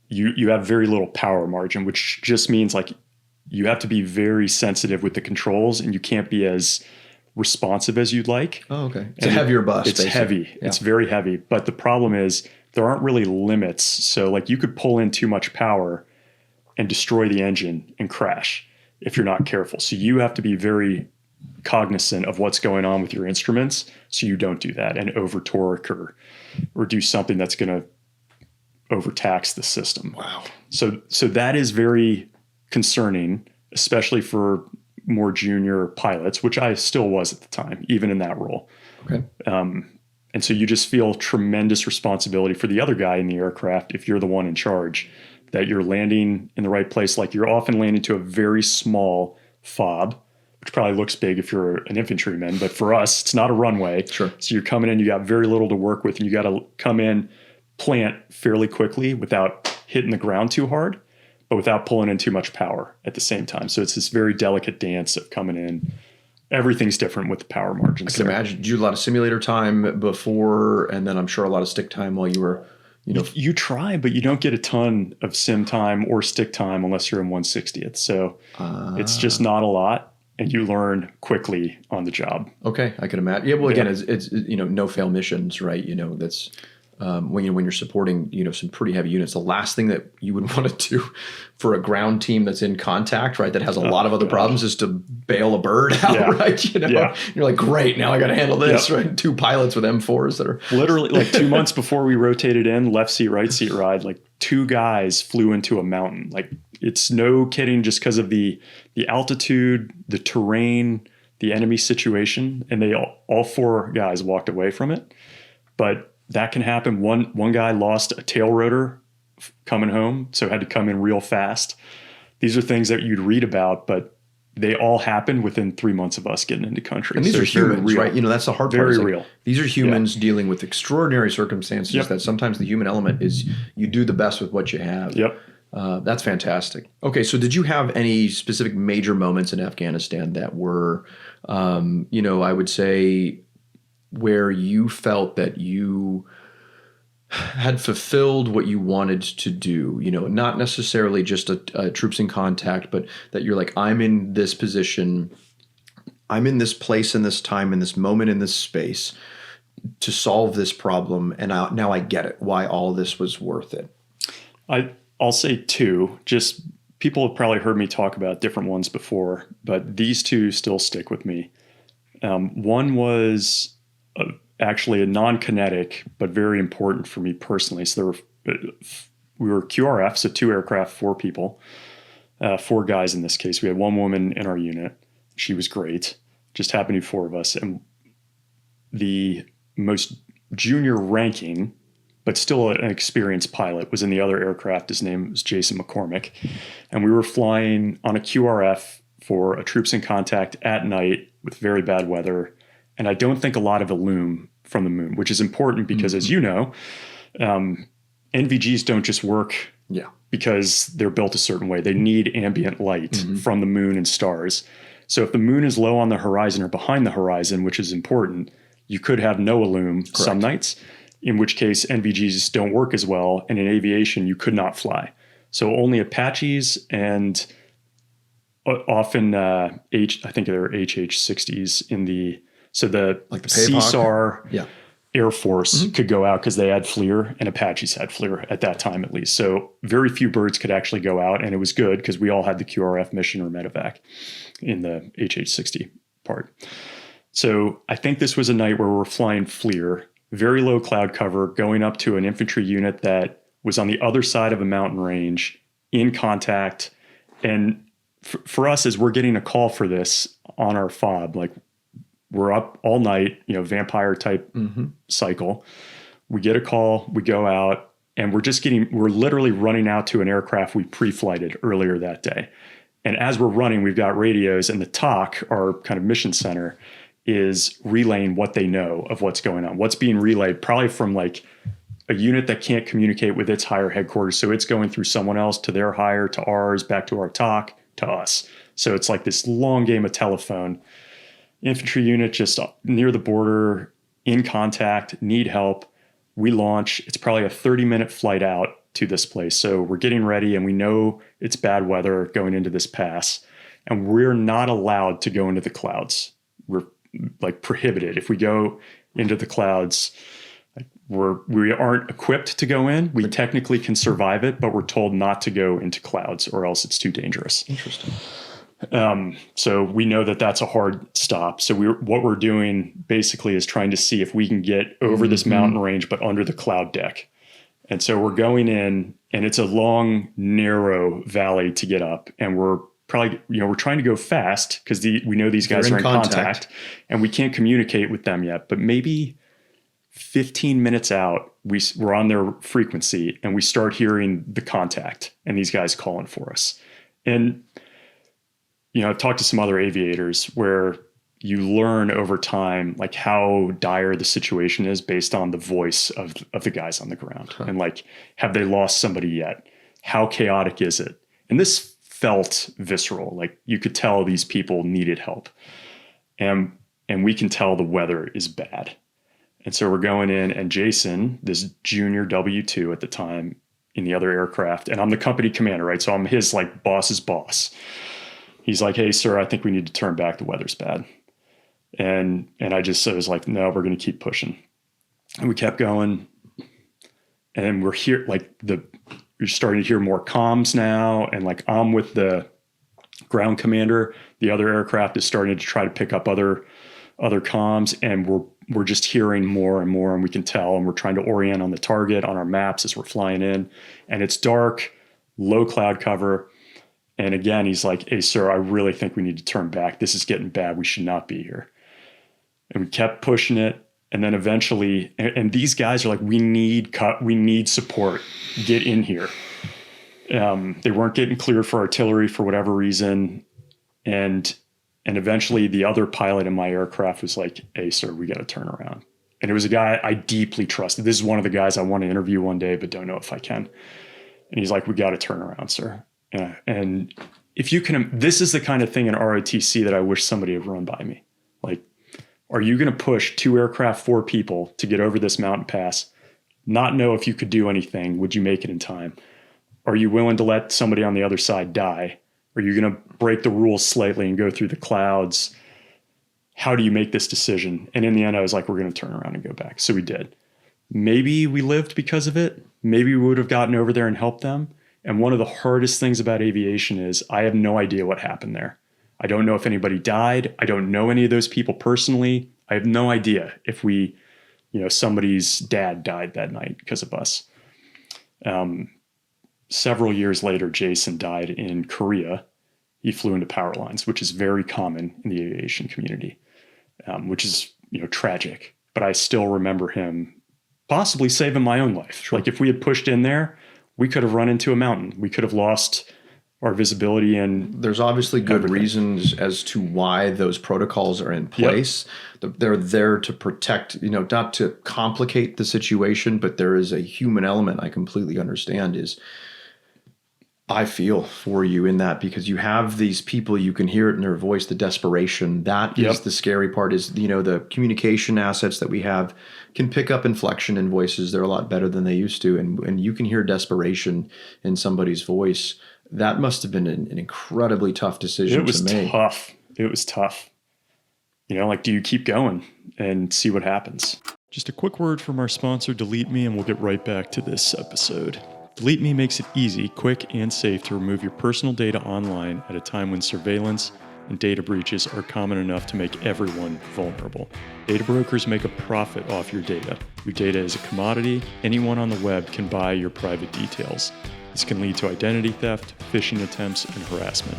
you have very little power margin, which just means like you have to be very sensitive with the controls and you can't be as responsive as you'd like. Oh, okay. It's a heavier bus. It's heavy. Yeah. It's very heavy. But the problem is there aren't really limits. So like you could pull in too much power and destroy the engine and crash if you're not careful. So you have to be very cognizant of what's going on with your instruments so you don't do that and over torque or do something that's going to overtax the system. Wow. So that is very concerning, especially for more junior pilots, which I still was at the time, even in that role. Okay. And so you just feel tremendous responsibility for the other guy in the aircraft if you're the one in charge, that you're landing in the right place. Like you're often landing to a very small FOB, which probably looks big if you're an infantryman, but for us, it's not a runway. Sure. So you're coming in, you got very little to work with, and you got to come in, plant fairly quickly without hitting the ground too hard, but without pulling in too much power at the same time. So it's this very delicate dance of coming in. Everything's different with the power margins. I can imagine. Did you do a lot of simulator time before, and then I'm sure a lot of stick time while you were, You try, but you don't get a ton of sim time or stick time unless you're in 1/60th. So it's just not a lot. And you learn quickly on the job. Okay, I can imagine. Yeah, well, again, it's no fail missions, right? That's when you're supporting some pretty heavy units. The last thing that you would want to do for a ground team that's in contact, right, that has a lot of other problems, is to bail a bird out, right? You're like, great, now I got to handle this, right? 2 pilots with M4s that are literally like 2 months before we rotated in, left seat, right seat ride, like 2 guys flew into a mountain. Like it's no kidding, just because of the altitude, the terrain, the enemy situation, and they all 4 guys walked away from it. But that can happen. One guy lost a tail rotor coming home, so had to come in real fast. These are things that you'd read about, but they all happened within 3 months of us getting into country. And these are humans, right? That's the hard part. Very real. These are humans dealing with extraordinary circumstances that sometimes the human element is you do the best with what you have. Yep. That's fantastic. Okay, so did you have any specific major moments in Afghanistan that were, I would say, where you felt that you had fulfilled what you wanted to do? Not necessarily just a troops in contact, but that you're like, I'm in this position, I'm in this place, in this time, in this moment, in this space to solve this problem, and now I get it, why all this was worth it. I'll say 2. Just people have probably heard me talk about different ones before, but these 2 still stick with me. One was actually a non-kinetic, but very important for me personally. So we were QRF, so 2 aircraft, 4 people, 4 guys in this case. We had 1 woman in our unit. She was great. Just happened to be 4 of us. And the most junior ranking, but still an experienced pilot, was in the other aircraft. His name was Jason McCormick. And we were flying on a QRF for a troops in contact at night with very bad weather. And I don't think a lot of illume from the moon, which is important because, as you know, NVGs don't just work because they're built a certain way. They need ambient light from the moon and stars. So if the moon is low on the horizon or behind the horizon, which is important, you could have no illume some nights, in which case NVGs don't work as well. And in aviation, you could not fly. So only Apaches and often I think there are AH-60s in the CSAR Air Force could go out because they had FLIR, and Apaches had FLIR at that time at least. So very few birds could actually go out, and it was good because we all had the QRF mission or medevac in the AH-60 part. So I think this was a night where we were flying FLIR, very low cloud cover, going up to an infantry unit that was on the other side of a mountain range in contact. And for us, as we're getting a call for this on our FOB, like we're up all night, vampire type cycle. We get a call, we go out, and we're literally running out to an aircraft we pre-flighted earlier that day. And as we're running, we've got radios, and the TOC, our kind of mission center, is relaying what they know of what's going on. What's being relayed probably from like a unit that can't communicate with its higher headquarters. So it's going through someone else to their higher, to ours, back to our TOC, to us. So it's like this long game of telephone. Infantry unit just near the border, in contact, need help. We launch. It's probably a 30-minute flight out to this place. So we're getting ready, and we know it's bad weather going into this pass. And we're not allowed to go into the clouds. We're like prohibited. If we go into the clouds, we aren't equipped to go in. We technically can survive it, but we're told not to go into clouds or else it's too dangerous. Interesting. So we know that that's a hard stop. So what we're doing basically is trying to see if we can get over this mountain range, but under the cloud deck. And so we're going in, and it's a long, narrow valley to get up. And we're probably, we're trying to go fast because we know these guys are in contact, and we can't communicate with them yet. But maybe 15 minutes out, we're on their frequency, and we start hearing the contact and these guys calling for us. And I've talked to some other aviators where you learn over time, like how dire the situation is based on the voice of the guys on the ground. And like, have they lost somebody yet? How chaotic is it? And this felt visceral. Like you could tell these people needed help. And we can tell the weather is bad. And so we're going in, and Jason, this junior W2 at the time in the other aircraft, and I'm the company commander, right? So I'm his like boss's boss. He's like, "Hey, sir, I think we need to turn back. The weather's bad." And I was like, "No, we're going to keep pushing." And we kept going. And we're here, like you're starting to hear more comms now. And like I'm with the ground commander. The other aircraft is starting to try to pick up other comms. And we're just hearing more and more. And we can tell. And we're trying to orient on the target on our maps as we're flying in. And it's dark, low cloud cover. And again, he's like, "Hey, sir, I really think we need to turn back. This is getting bad. We should not be here." And we kept pushing it. And then eventually, and these guys are like, we need support. Get in here. They weren't getting cleared for artillery for whatever reason. And eventually the other pilot in my aircraft was like, "Hey, sir, we got to turn around." And it was a guy I deeply trusted. This is one of the guys I want to interview one day, but don't know if I can. And he's like, "We got to turn around, sir." And if you can, this is the kind of thing in ROTC that I wish somebody had run by me. Like, are you going to push 2 aircraft, 4 people to get over this mountain pass, not know if you could do anything? Would you make it in time? Are you willing to let somebody on the other side die? Are you going to break the rules slightly and go through the clouds? How do you make this decision? And in the end, I was like, we're going to turn around and go back. So we did. Maybe we lived because of it. Maybe we would have gotten over there and helped them. And one of the hardest things about aviation is I have no idea what happened there. I don't know if anybody died. I don't know any of those people personally. I have no idea if we somebody's dad died that night because of us. Several years later, Jason died in Korea. He flew into power lines, which is very common in the aviation community, which is, tragic. But I still remember him possibly saving my own life. Sure. Like if we had pushed in there, we could have run into a mountain. We could have lost our visibility. And there's obviously good reasons as to why those protocols are in place. Yep. They're there to protect, not to complicate the situation, but there is a human element I completely understand is I feel for you in that, because you have these people, you can hear it in their voice, the desperation. That is the scary part is, the communication assets that we have can pick up inflection in voices. They're a lot better than they used to. And you can hear desperation in somebody's voice. That must have been an incredibly tough decision to make. It was tough. Do you keep going and see what happens? Just a quick word from our sponsor, Delete Me, and we'll get right back to this episode. Delete Me makes it easy, quick, and safe to remove your personal data online at a time when surveillance and data breaches are common enough to make everyone vulnerable. Data brokers make a profit off your data. Your data is a commodity. Anyone on the web can buy your private details. This can lead to identity theft, phishing attempts, and harassment.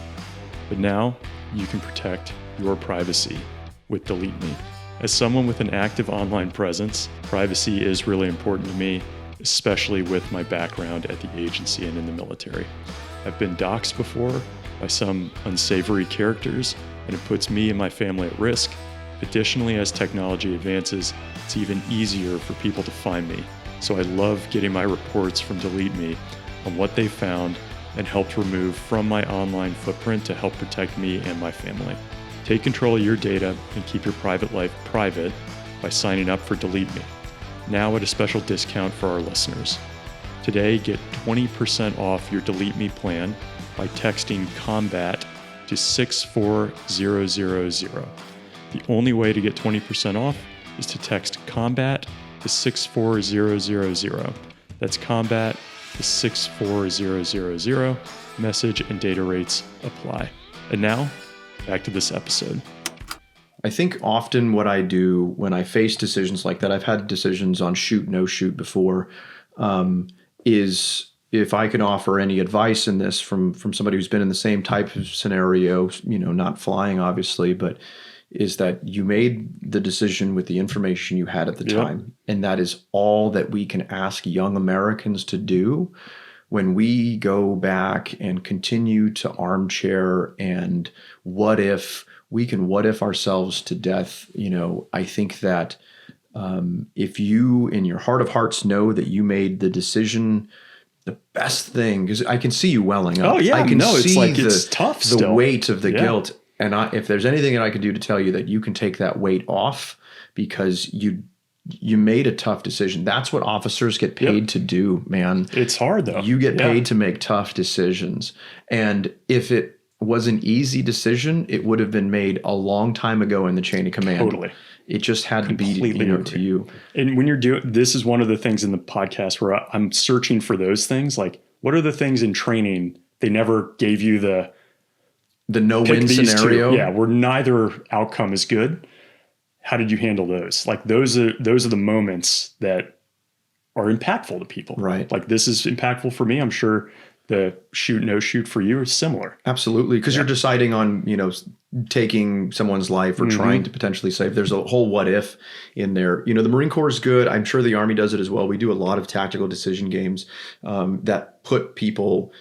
But now, you can protect your privacy with Delete Me. As someone with an active online presence, privacy is really important to me, especially with my background at the agency and in the military. I've been doxxed before by some unsavory characters, and it puts me and my family at risk. Additionally, as technology advances, it's even easier for people to find me. So I love getting my reports from Delete Me on what they found and helped remove from my online footprint to help protect me and my family. Take control of your data and keep your private life private by signing up for Delete Me. Now at a special discount for our listeners. Today, get 20% off your Delete Me plan by texting COMBAT to 64000. The only way to get 20% off is to text COMBAT to 64000. That's COMBAT to 64000. Message and data rates apply. And now, back to this episode. I think often what I do when I face decisions like that, I've had decisions on shoot, no shoot before, is if I can offer any advice in this from somebody who's been in the same type of scenario, not flying obviously, but is that you made the decision with the information you had at the time. And that is all that we can ask young Americans to do when we go back and continue to armchair and what if ourselves to death. I think that if you in your heart of hearts know that you made the decision, the best thing, because I can see you welling up. Oh yeah, I can see it's tough the still. weight of the guilt. And if there's anything that I can do to tell you that you can take that weight off because you made a tough decision. That's what officers get paid to do, man. It's hard though. You get paid to make tough decisions. And if it was an easy decision, it would have been made a long time ago in the chain of command. Totally. It just had to be to you. And when you're doing, this is one of the things in the podcast where I'm searching for those things. Like, what are the things in training they never gave you the no-win scenario? Yeah, where neither outcome is good. How did you handle those? Like those are the moments that are impactful to people. Right. Like this is impactful for me. I'm sure the shoot, no shoot for you is similar. Absolutely. Because you're deciding on, taking someone's life or trying to potentially save. There's a whole what if in there. The Marine Corps is good. I'm sure the Army does it as well. We do a lot of tactical decision games that put people,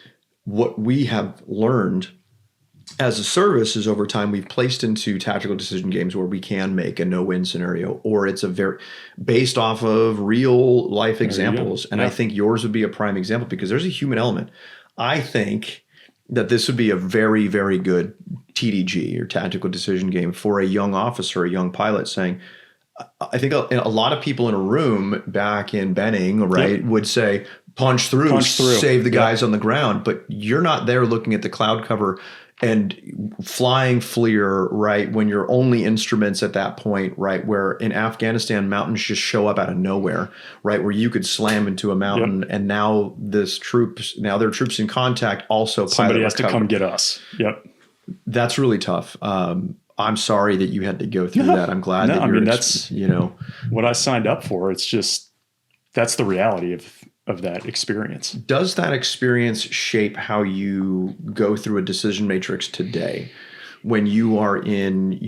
what we have learned as a service is over time we've placed into tactical decision games where we can make a no-win scenario, or it's based off of real life examples. And I think yours would be a prime example because there's a human element. I think that this would be a very, very good TDG or tactical decision game for a young officer, a young pilot saying, I think a lot of people in a room back in Benning, right, would say, punch through, save the guys on the ground. But you're not there looking at the cloud cover and flying FLIR, right, when your only instruments at that point, right, where in Afghanistan, mountains just show up out of nowhere, right, where you could slam into a mountain and now there are troops in contact, also somebody has to come get us. Yep. That's really tough. I'm sorry that you had to go through that. I'm glad that you're, that's what I signed up for. It's just, that's the reality of that experience. Does that experience shape how you go through a decision matrix today? When you are in,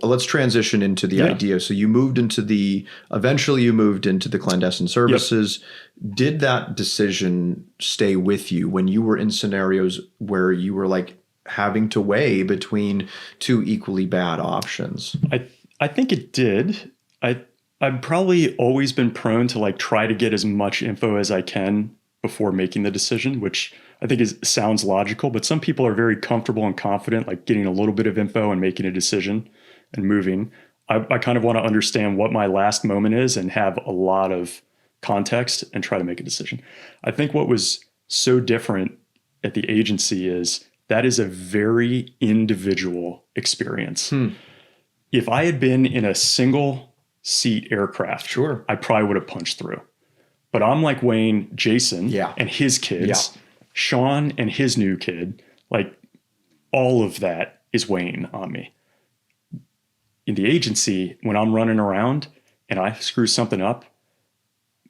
let's transition into the idea. So eventually you moved into the clandestine services. Yep. Did that decision stay with you when you were in scenarios where you were like having to weigh between two equally bad options? I think it did. I've probably always been prone to like try to get as much info as I can before making the decision, which I think sounds logical, but some people are very comfortable and confident, like getting a little bit of info and making a decision and moving. I kind of want to understand what my last moment is and have a lot of context and try to make a decision. I think what was so different at the agency is that is a very individual experience. If I had been in a single seat aircraft, sure, I probably would have punched through. But I'm like weighing Jason and his kids, Sean and his new kid, like all of that is weighing on me. In the agency, when I'm running around and I screw something up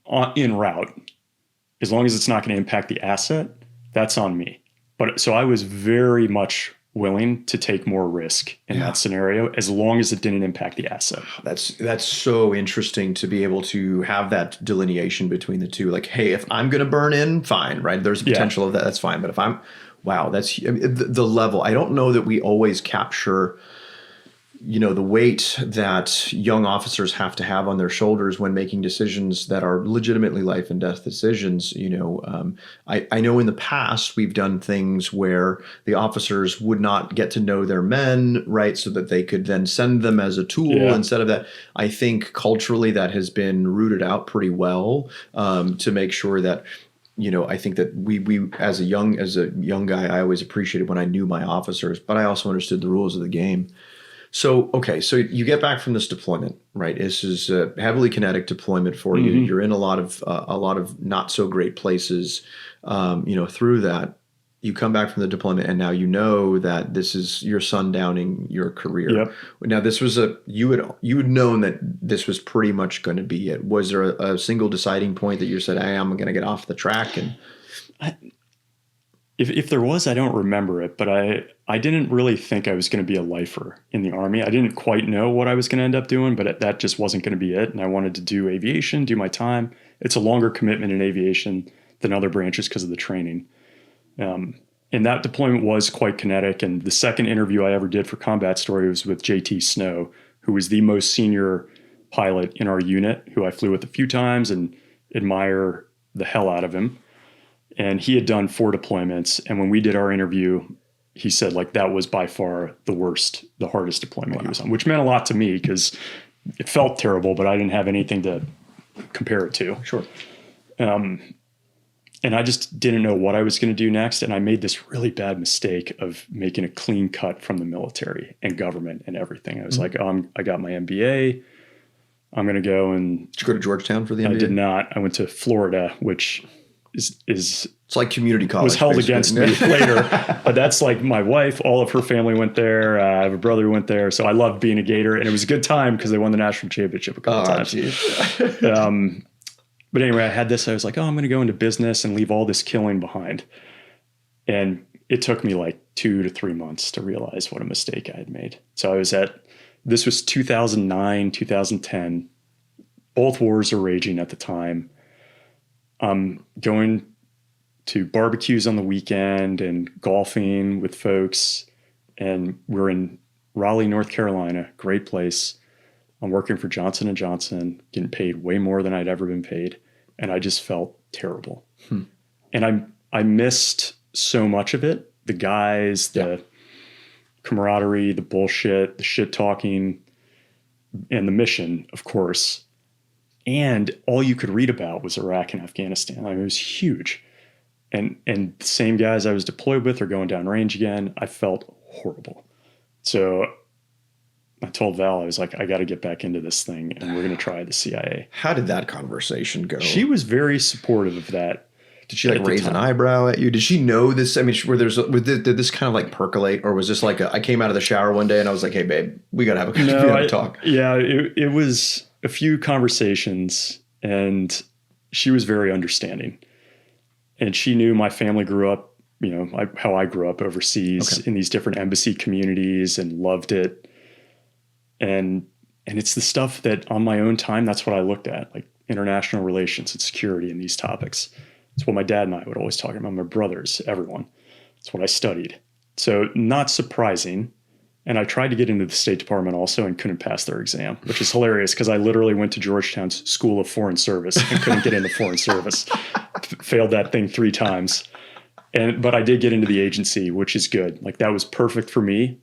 en route, as long as it's not going to impact the asset, that's on me. But so I was very much willing to take more risk in that scenario, as long as it didn't impact the asset. That's so interesting to be able to have that delineation between the two. Like, hey, if I'm going to burn in, fine, right? There's a potential of that. That's fine. But if that's the level. I don't know that we always capture, the weight that young officers have to have on their shoulders when making decisions that are legitimately life and death decisions. I know in the past we've done things where the officers would not get to know their men, right, so that they could then send them as a tool instead of that. I think culturally that has been rooted out pretty well to make sure that, I think that we as a young guy, I always appreciated when I knew my officers, but I also understood the rules of the game. So, okay, so you get back from this deployment, right? This is a heavily kinetic deployment for you. You're in a lot of not so great places. Through that, you come back from the deployment, and now you know that this is you're sundowning your career. Yep. Now, this was you had known that this was pretty much going to be it. Was there a single deciding point that you said, "Hey, I'm going to get off the track"? And if there was, I don't remember it, but I didn't really think I was going to be a lifer in the Army. I didn't quite know what I was going to end up doing, but that just wasn't going to be it. And I wanted to do aviation, do my time. It's a longer commitment in aviation than other branches because of the training. And that deployment was quite kinetic. And the second interview I ever did for Combat Story was with JT Snow, who was the most senior pilot in our unit, who I flew with a few times and admire the hell out of him. And he had done 4 deployments. And when we did our interview, he said like that was by far the hardest deployment he was on, which meant a lot to me because it felt terrible, but I didn't have anything to compare it to. Sure. And I just didn't know what I was going to do next. And I made this really bad mistake of making a clean cut from the military and government and everything. I was like, I got my MBA. I'm going to go and... Did you go to Georgetown for the MBA? I did not. I went to Florida, which... is it's like community college. Was held against me later, but that's like my wife. All of her family went there. I have a brother who went there, so I loved being a Gator, and it was a good time because they won the national championship a couple times. But anyway, I had this. I was like, I'm going to go into business and leave all this killing behind, and it took me like 2 to 3 months to realize what a mistake I had made. So this was 2009, 2010. Both wars are raging at the time. Going to barbecues on the weekend and golfing with folks. And we're in Raleigh, North Carolina, great place. I'm working for Johnson & Johnson, getting paid way more than I'd ever been paid. And I just felt terrible. And I missed so much of it. The guys, the camaraderie, the bullshit, the shit talking, and the mission, of course. And all you could read about was Iraq and Afghanistan. I mean, it was huge. And the same guys I was deployed with are going down range again. I felt horrible. So I told Val, I was like, I got to get back into this thing, and we're going to try the CIA. How did that conversation go? She was very supportive of that. Did she like raise an eyebrow at you? Did she know this? I mean, did this kind of like percolate, or was this like I came out of the shower one day and I was like, hey babe, we got to have a talk. Yeah, it was a few conversations, and she was very understanding, and she knew my family grew up, how I grew up overseas in these different embassy communities, and loved it. And it's the stuff that on my own time, that's what I looked at, like international relations and security and these topics. It's what my dad and I would always talk about, my brothers, everyone. It's what I studied. So not surprising. And I tried to get into the State Department also and couldn't pass their exam, which is hilarious because I literally went to Georgetown's School of Foreign Service and couldn't get into Foreign Service. Failed that thing 3 times. But I did get into the agency, which is good. Like that was perfect for me,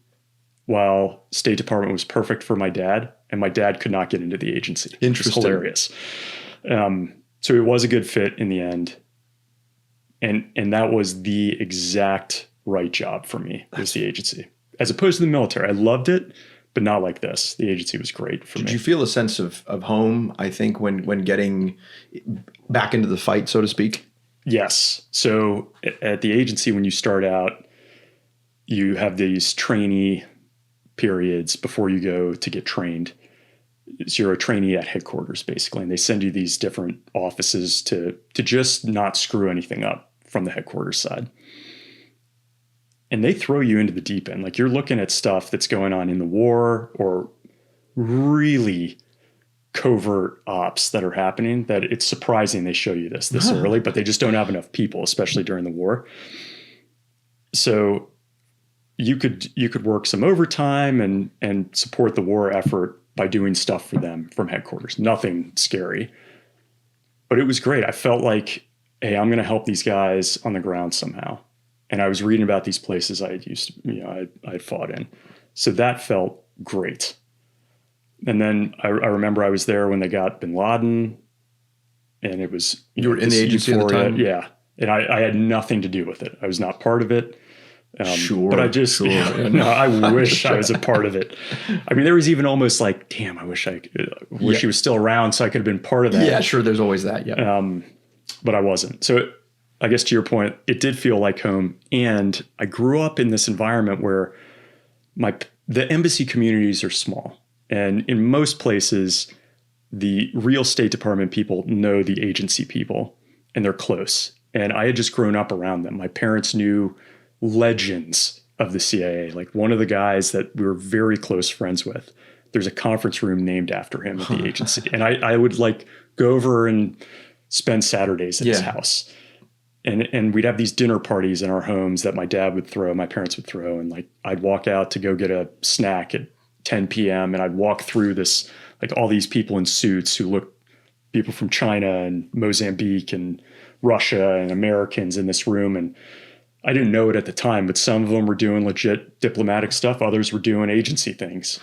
while State Department was perfect for my dad, and my dad could not get into the agency. Interesting. It's hilarious. So it was a good fit in the end. And that was the exact right job for me, was the agency. As opposed to the military. I loved it, but not like this. The agency was great for me. Did you feel a sense of home, I think, when getting back into the fight, so to speak? Yes. So at the agency, when you start out, you have these trainee periods before you go to get trained. So you're a trainee at headquarters, basically, and they send you these different offices to just not screw anything up from the headquarters side. And they throw you into the deep end. Like you're looking at stuff that's going on in the war or really covert ops that are happening, that it's surprising they show you this early, but they just don't have enough people, especially during the war. So you could work some overtime and support the war effort by doing stuff for them from headquarters. Nothing scary, but it was great. I felt like, hey, I'm going to help these guys on the ground somehow. And I was reading about these places I had fought in. So that felt great. And then I remember I was there when they got bin Laden, and it was, you were in the agency at the time? Yeah. And I had nothing to do with it. I was not part of it. Sure. But I just, I wish I was a part of it. I mean, there was even almost like, damn, I wish he was still around so I could have been part of that. Yeah, sure. There's always that. Yeah. But I wasn't. So I guess to your point, it did feel like home. And I grew up in this environment where the embassy communities are small. And in most places, the real State Department people know the agency people, and they're close. And I had just grown up around them. My parents knew legends of the CIA. Like one of the guys that we were very close friends with, there's a conference room named after him at the agency. And I would like go over and spend Saturdays at his house. And we'd have these dinner parties in our homes that my dad would throw, my parents would throw. And like, I'd walk out to go get a snack at 10 p.m. and I'd walk through this, like all these people in suits who look, people from China and Mozambique and Russia and Americans in this room. And I didn't know it at the time, but some of them were doing legit diplomatic stuff. Others were doing agency things.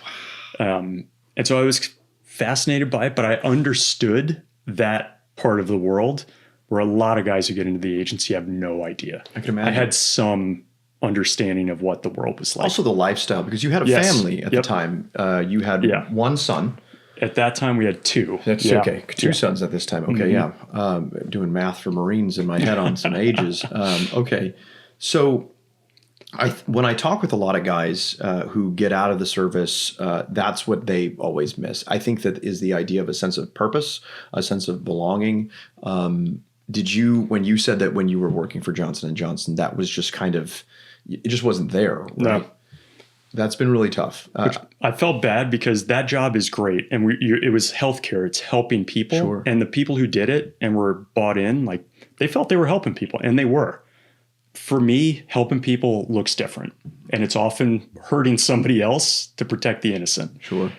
And so I was fascinated by it, but I understood that part of the world where a lot of guys who get into the agency have no idea. I can imagine. I had some understanding of what the world was like. Also the lifestyle, because you had a family at the time. You had one son. At that time, we had 2. That's okay. 2 sons at this time. Okay, doing math for Marines in my head on some ages. Okay. So when I talk with a lot of guys who get out of the service, that's what they always miss. I think that is the idea of a sense of purpose, a sense of belonging. Did you, when you said that when you were working for Johnson & Johnson, that was just kind of, it just wasn't there, right? No. That's been really tough. I felt bad because that job is great. And it was healthcare. It's helping people. Sure. And the people who did it and were bought in, like they felt they were helping people, and they were. For me, helping people looks different. And it's often hurting somebody else to protect the innocent. Sure.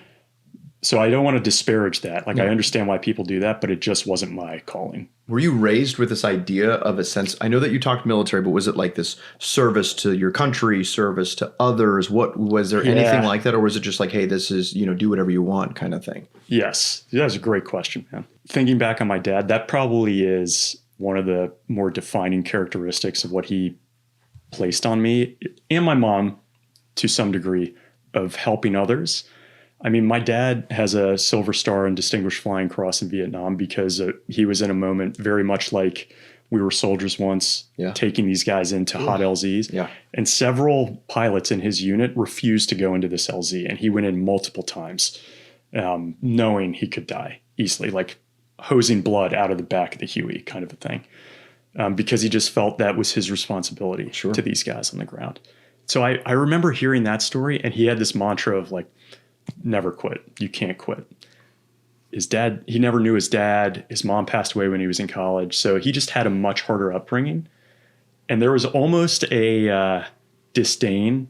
So I don't want to disparage that. Like I understand why people do that, but it just wasn't my calling. Were you raised with this idea of a sense? I know that you talked military, but was it like this service to your country, service to others? What was there anything like that, or was it just like, hey, this is, do whatever you want kind of thing? Yes, that's a great question, man. Thinking back on my dad, that probably is one of the more defining characteristics of what he placed on me and my mom to some degree of helping others. I mean, my dad has a Silver Star and Distinguished Flying Cross in Vietnam because he was in a moment very much like We were soldiers once, taking these guys into hot LZs. Yeah. And several pilots in his unit refused to go into this LZ. And he went in multiple times, knowing he could die easily, like hosing blood out of the back of the Huey kind of a thing. Because he just felt that was his responsibility to these guys on the ground. So I remember hearing that story, and he had this mantra of like, never quit. You can't quit. His dad, he never knew his dad. His mom passed away when he was in college. So he just had a much harder upbringing. And there was almost a disdain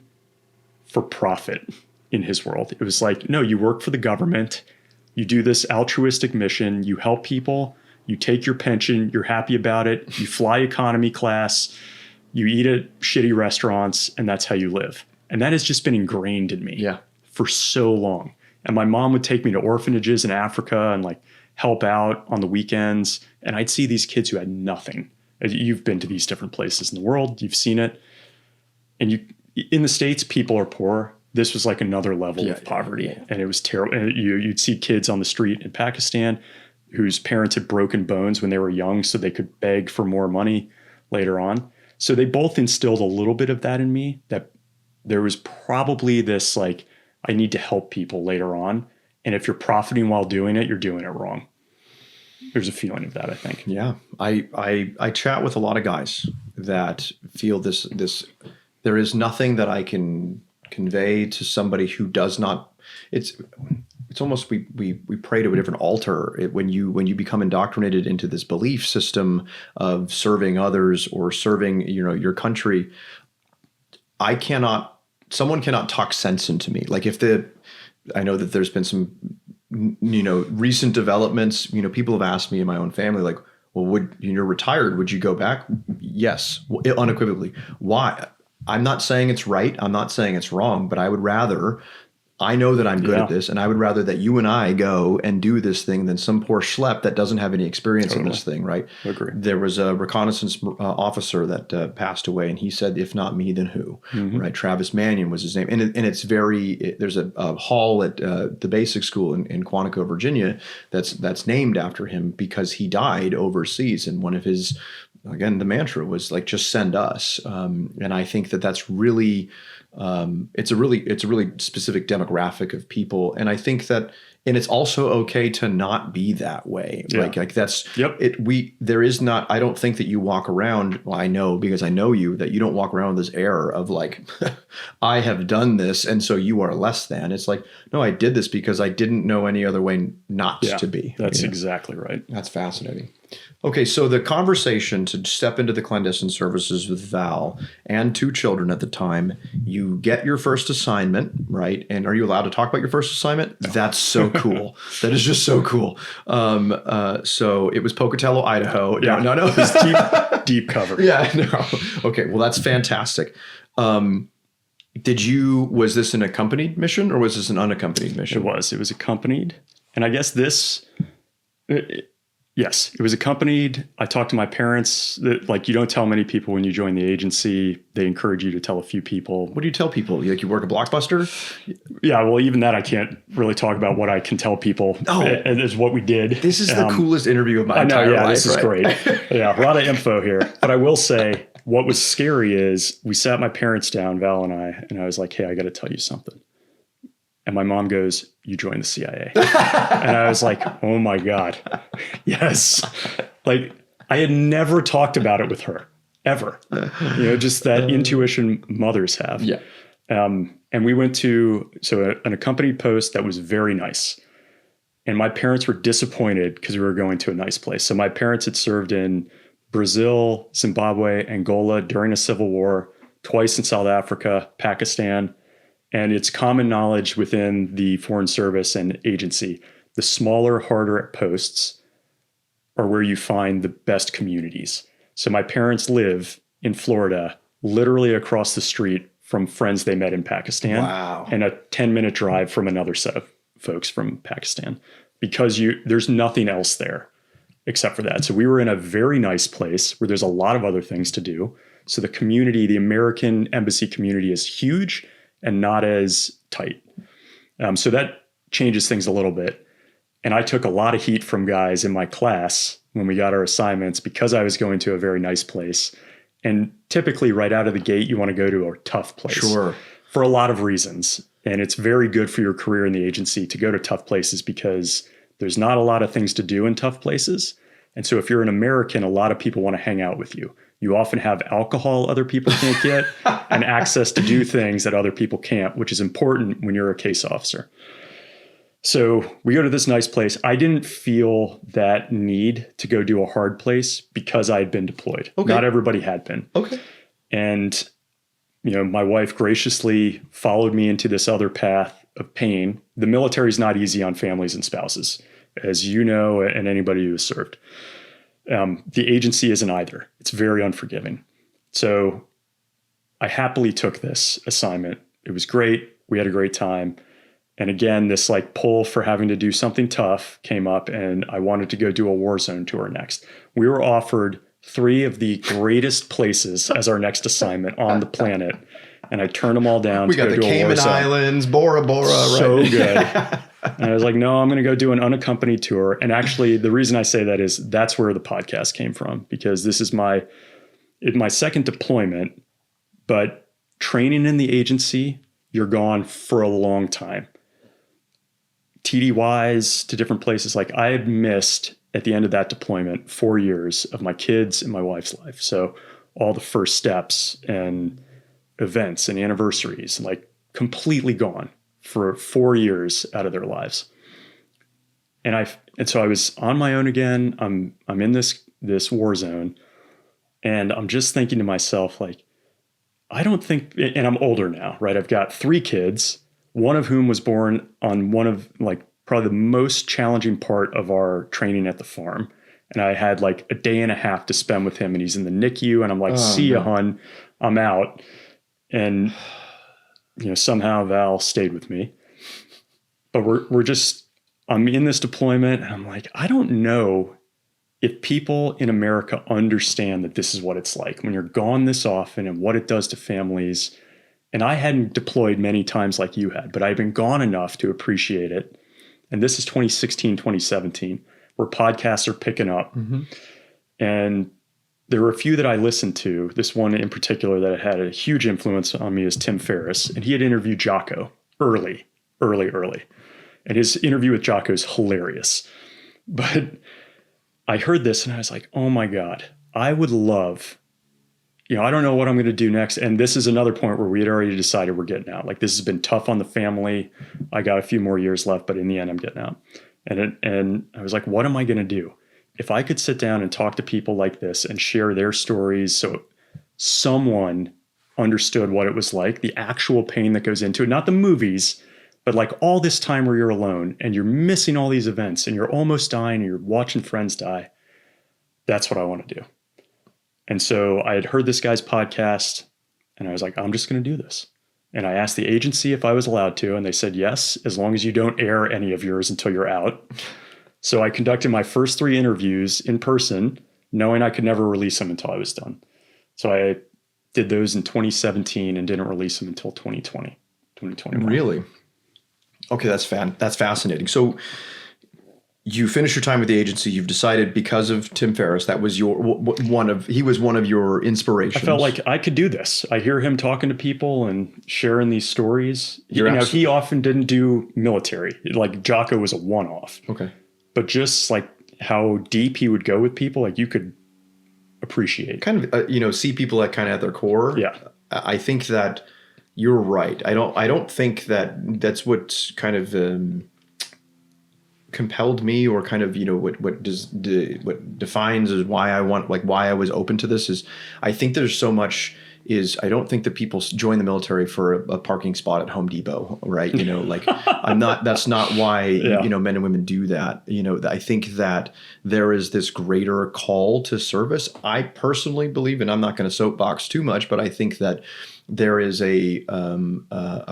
for profit in his world. It was like, no, you work for the government. You do this altruistic mission. You help people. You take your pension. You're happy about it. You fly economy class. You eat at shitty restaurants. And that's how you live. And that has just been ingrained in me for so long. And my mom would take me to orphanages in Africa and like help out on the weekends. And I'd see these kids who had nothing. You've been to these different places in the world. You've seen it. And in the States, people are poor. This was like another level of poverty. And it was terrible. And you'd see kids on the street in Pakistan whose parents had broken bones when they were young so they could beg for more money later on. So they both instilled a little bit of that in me, that there was probably this like, I need to help people later on. And if you're profiting while doing it, you're doing it wrong. There's a feeling of that, I think. Yeah. I chat with a lot of guys that feel this, there is nothing that I can convey to somebody who does not, it's almost, we pray to a different altar when you become indoctrinated into this belief system of serving others or serving, your country. Someone cannot talk sense into me. Like I know that there's been some, recent developments, people have asked me in my own family, like, well, you're retired, would you go back? Yes, unequivocally. Why? I'm not saying it's right. I'm not saying it's wrong, but I know that I'm good at this, and I would rather that you and I go and do this thing than some poor schlep that doesn't have any experience in this thing, right? I agree. There was a reconnaissance officer that passed away, and he said, if not me, then who? Right? Travis Mannion was his name. And it's there's a hall at the basic school in Quantico, Virginia, that's named after him because he died overseas. And one of his, again, the mantra was like, just send us. And I think that's really... it's a really specific demographic of people. And I think that, and it's also okay to not be that way. Like that's, there is not, I don't think that you walk around, well, I know, because I know you, that you don't walk around with this air of like, I have done this, and so you are less than. It's like, no, I did this because I didn't know any other way not to be. That's exactly right. That's fascinating. Okay, so the conversation to step into the clandestine services with Val and 2 children at the time, you get your first assignment, right? And are you allowed to talk about your first assignment? No. That's so cool. That is just so cool. So it was Pocatello, Idaho. Yeah. No. It was deep cover. Yeah, no. Okay, well, that's fantastic. Was this an accompanied mission or was this an unaccompanied mission? It was accompanied. And I guess yes, it was accompanied. I talked to my parents that, like, you don't tell many people when you join the agency. They encourage you to tell a few people. What do you tell people? You work at Blockbuster? Yeah, well, even that I can't really talk about what I can tell people. Oh, is what we did. This is the coolest interview of my entire life. This is great. Yeah, a lot of info here. But I will say, what was scary is we sat my parents down, Val and I was like, hey, I got to tell you something. And my mom goes, you joined the CIA. And I was like, oh my God. Yes. Like, I had never talked about it with her, ever. Just that intuition mothers have. Yeah. And we went to an accompanied post that was very nice. And my parents were disappointed because we were going to a nice place. So my parents had served in Brazil, Zimbabwe, Angola during a civil war, twice in South Africa, Pakistan. And it's common knowledge within the Foreign Service and agency, the smaller, harder posts are where you find the best communities. So my parents live in Florida, literally across the street from friends they met in Pakistan. Wow. And a 10-minute drive from another set of folks from Pakistan, because there's nothing else there except for that. So we were in a very nice place where there's a lot of other things to do. So the community, the American embassy community, is huge and not as tight. So that changes things a little bit. And I took a lot of heat from guys in my class when we got our assignments because I was going to a very nice place. And typically right out of the gate, you want to go to a tough place. Sure. For a lot of reasons. And it's very good for your career in the agency to go to tough places because there's not a lot of things to do in tough places. And so if you're an American, a lot of people want to hang out with you. You often have alcohol other people can't get and access to do things that other people can't, which is important when you're a case officer. So we go to this nice place. I didn't feel that need to go do a hard place because I had been deployed. Okay. Not everybody had been. Okay. And, my wife graciously followed me into this other path of pain. The military is not easy on families and spouses, as you know, and anybody who has served. The agency isn't either. It's very unforgiving. So I happily took this assignment. It was great. We had a great time. And again, this pull for having to do something tough came up, and I wanted to go do a war zone tour next. We were offered 3 of the greatest places as our next assignment on the planet. And I turned them all down. We got the Cayman Islands, Bora Bora, right? So good. And I was like, no, I'm going to go do an unaccompanied tour. And actually, the reason I say that is that's where the podcast came from, because this is my second deployment, but training in the agency, you're gone for a long time. TDYs to different places. I had missed at the end of that deployment 4 years of my kids and my wife's life. So all the first steps and events and anniversaries, completely gone for 4 years out of their lives. And so I was on my own again. I'm in this war zone, and I'm just thinking to myself, I don't think, and I'm older now, right? I've got 3 kids, one of whom was born on one of probably the most challenging part of our training at the farm. And I had a day and a half to spend with him, and he's in the NICU, and I'm like, see ya, hun, I'm out. And, somehow Val stayed with me, but I'm in this deployment, and I'm like, I don't know if people in America understand that this is what it's like when you're gone this often and what it does to families. And I hadn't deployed many times like you had, but I've been gone enough to appreciate it. And this is 2016, 2017, where podcasts are picking up. Mm-hmm. And there were a few that I listened to. This one in particular that had a huge influence on me is Tim Ferriss. And he had interviewed Jocko early. And his interview with Jocko is hilarious. But I heard this and I was like, oh my God, I would love, I don't know what I'm going to do next. And this is another point where we had already decided we're getting out. This has been tough on the family. I got a few more years left, but in the end, I'm getting out. And I was like, what am I going to do? If I could sit down and talk to people like this and share their stories so someone understood what it was like, the actual pain that goes into it, not the movies, but all this time where you're alone and you're missing all these events and you're almost dying and you're watching friends die, that's what I want to do. And so I had heard this guy's podcast and I was like, I'm just going to do this. And I asked the agency if I was allowed to, and they said yes, as long as you don't air any of yours until you're out. So I conducted my first 3 interviews in person, knowing I could never release them until I was done. So I did those in 2017 and didn't release them until 2021. Really? Okay, that's fascinating. So you finished your time with the agency. You've decided because of Tim Ferriss, that was he was one of your inspirations. I felt like I could do this. I hear him talking to people and sharing these stories. He often didn't do military. Jocko was a one-off. Okay. But just how deep he would go with people, you could appreciate. Kind of, see people at their core. Yeah. I think that you're right. I don't think that's what kind of compelled me, or kind of what defines as why I want why I was open to this is I think there's so much. I don't think that people join the military for a parking spot at Home Depot, right? That's not why, men and women do that. I think that there is this greater call to service. I personally believe, and I'm not going to soapbox too much, but I think that there is a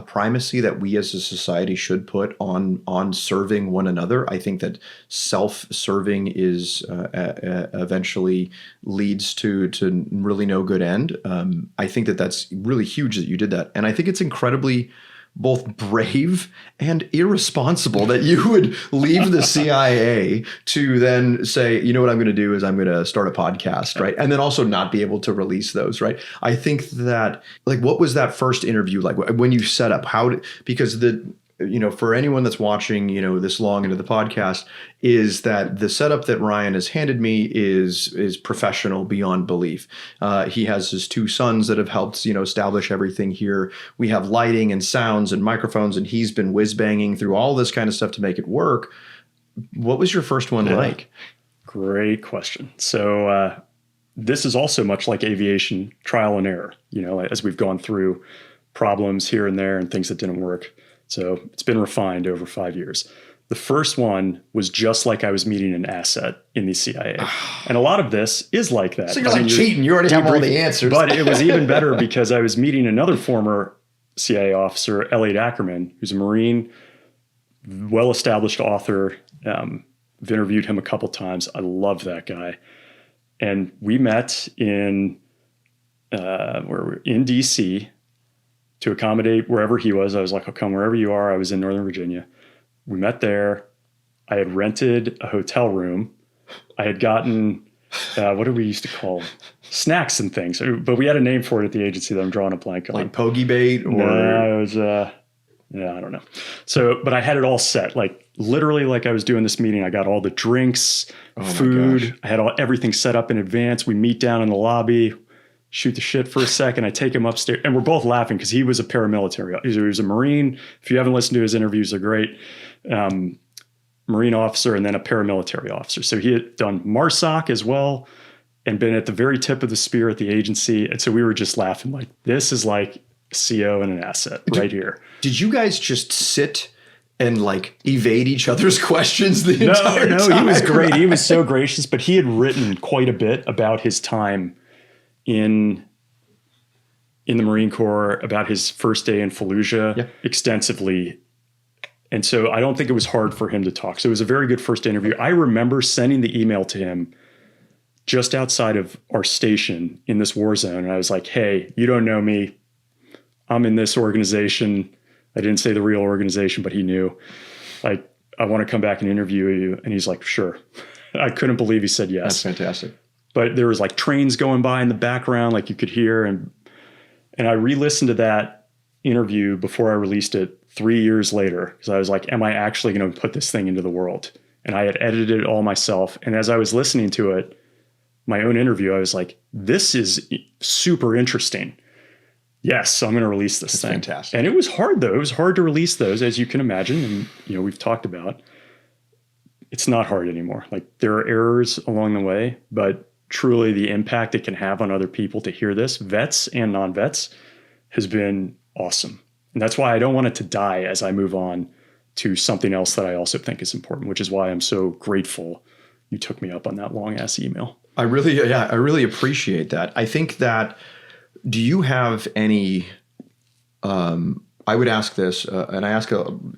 primacy that we as a society should put on serving one another. I think that self-serving is eventually leads to really no good end. I think that that's really huge that you did that, and I think it's incredibly both brave and irresponsible that you would leave the CIA to then say, you know what I'm going to do is I'm going to start a podcast, right? And then also not be able to release those, right? I think that, like, what was that first interview like when you set up? Because for anyone that's watching, this long into the podcast, is that the setup that Ryan has handed me is professional beyond belief. He has his 2 sons that have helped, establish everything here. We have lighting and sounds and microphones, and he's been whiz banging through all this kind of stuff to make it work. What was your first one like? Great question. So this is also much like aviation, trial and error, as we've gone through problems here and there and things that didn't work. So it's been refined over 5 years. The first one was just like I was meeting an asset in the CIA. And a lot of this is like that. So you're cheating. You already have all the answers. But it was even better because I was meeting another former CIA officer, Elliot Ackerman, who's a Marine, well-established author. I've interviewed him a couple times. I love that guy. And we met in D.C., to accommodate wherever he was. I was like, I'll come wherever you are. I was in Northern Virginia. We met there. I had rented a hotel room. I had gotten, what do we used to call snacks and things? But we had a name for it at the agency that I'm drawing a blank on. Like pogey bait? Or? No, it was, I don't know. So, but I had it all set. Like literally like I was doing this meeting, I got all the drinks, food. I had everything set up in advance. We meet down in the lobby, shoot the shit for a second. I take him upstairs, and we're both laughing because he was a paramilitary. He was a Marine. If you haven't listened to his interviews, they're great. Marine officer and then a paramilitary officer. So he had done MARSOC as well and been at the very tip of the spear at the agency. And so we were just laughing like, this is like a CO and an asset right here. Did you guys just sit and like evade each other's questions the entire time? No, he was great. He was so gracious, but he had written quite a bit about his time in the Marine Corps, about his first day in Fallujah, extensively. And so I don't think it was hard for him to talk. So it was a very good first interview. I remember sending the email to him just outside of our station in this war zone. And I was like, hey, you don't know me. I'm in this organization. I didn't say the real organization, but he knew. Like, I want to come back and interview you. And he's like, sure. I couldn't believe he said yes. That's fantastic. But there was like trains going by in the background, like you could hear. And I re-listened to that interview before I released it 3 years later, because I was like, am I actually going to put this thing into the world? And I had edited it all myself. And as I was listening to it, my own interview, I was like, this is super interesting. Yes, so I'm going to release this thing. Fantastic. And it was hard, though. It was hard to release those, as you can imagine. And, we've talked about. It's not hard anymore. Like, there are errors along the way, but truly the impact it can have on other people to hear this, vets and non-vets, has been awesome. And that's why I don't want it to die as I move on to something else that I also think is important, which is why I'm so grateful you took me up on that long ass email. I really appreciate that. I think that, do you have any, I would ask this, and I ask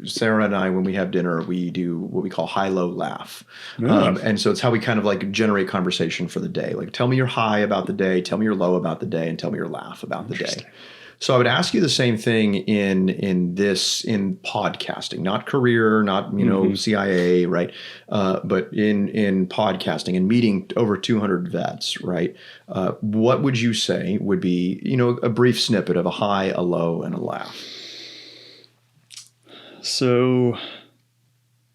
Sarah and I, when we have dinner, we do what we call high-low laugh. And so it's how we kind of like generate conversation for the day. Like, tell me your high about the day, tell me your low about the day, and tell me your laugh about the day. So I would ask you the same thing in podcasting, not career, not, CIA, right? But in podcasting and meeting over 200 vets, right? What would you say would be, a brief snippet of a high, a low, and a laugh? So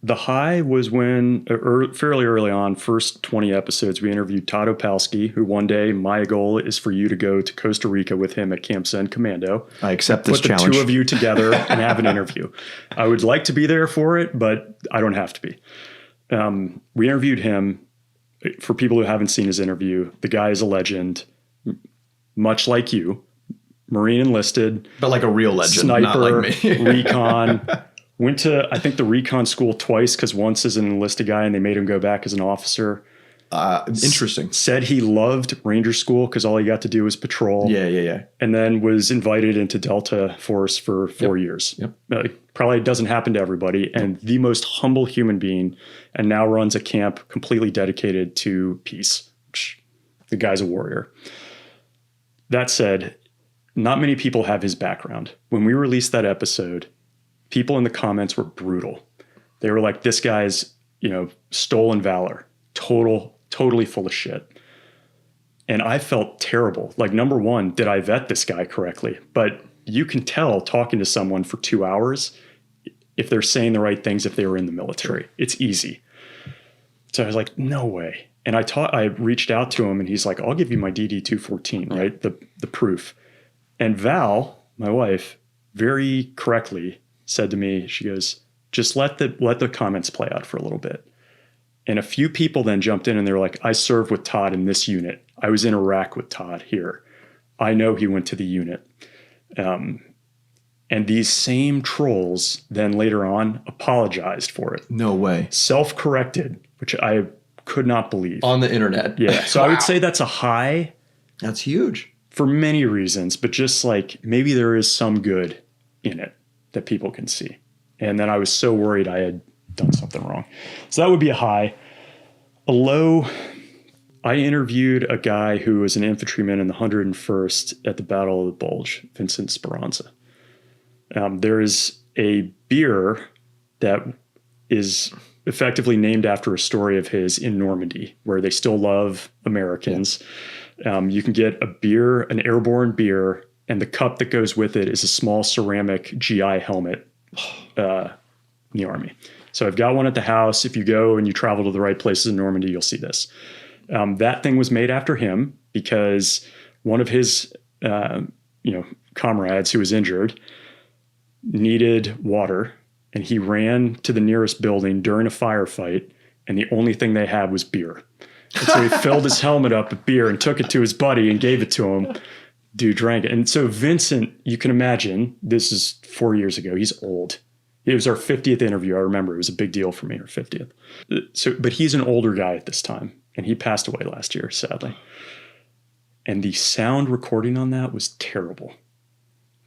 the high was when, fairly early on, first 20 episodes, we interviewed Todd Opalski, who one day, my goal is for you to go to Costa Rica with him at Camp Zen Commando. I accept this challenge. Put the two of you together and have an interview. I would like to be there for it, but I don't have to be. We interviewed him. For people who haven't seen his interview, the guy is a legend, much like you, Marine enlisted. But like a real legend, sniper, not like me. recon. Went to, I think, the recon school twice, because once as an enlisted guy and they made him go back as an officer. Interesting. Said he loved Ranger School because all he got to do was patrol. Yeah. And then was invited into Delta Force for 4 years. Yep. Probably doesn't happen to everybody. And the most humble human being, and now runs a camp completely dedicated to peace. The guy's a warrior. That said, not many people have his background. When we released that episode, people in the comments were brutal. They were like, this guy's, stolen valor, totally full of shit. And I felt terrible. Like, number one, did I vet this guy correctly? But you can tell talking to someone for 2 hours if they're saying the right things if they were in the military. Sure. It's easy. So I was like, no way. And I reached out to him and he's like, I'll give you my DD-214, right? The proof. And Val, my wife, very correctly said to me, she goes, just let the comments play out for a little bit. And a few people then jumped in and they were like, I served with Todd in this unit. I was in Iraq with Todd here. I know he went to the unit. And these same trolls then later on apologized for it. No way. Self-corrected, which I could not believe. On the internet. Yeah. So wow. I would say that's a high. That's huge. For many reasons, but just like maybe there is some good in it that people can see. And then I was so worried I had done something wrong. So that would be a high. A low, I interviewed a guy who was an infantryman in the 101st at the Battle of the Bulge, Vincent Speranza. There is a beer that is effectively named after a story of his in Normandy, where they still love Americans. Yeah. You can get a beer, an airborne beer, and the cup that goes with it is a small ceramic GI helmet in the Army. So I've got one at the house. If you go and you travel to the right places in Normandy, you'll see this. That thing was made after him because one of his comrades who was injured needed water, and he ran to the nearest building during a firefight, and the only thing they had was beer. And so he filled his helmet up with beer and took it to his buddy and gave it to him. Dude drank it. And so Vincent, you can imagine, this is 4 years ago. He's old. It was our 50th interview. I remember it was a big deal for me, our 50th. But he's an older guy at this time, and he passed away last year, sadly. And the sound recording on that was terrible.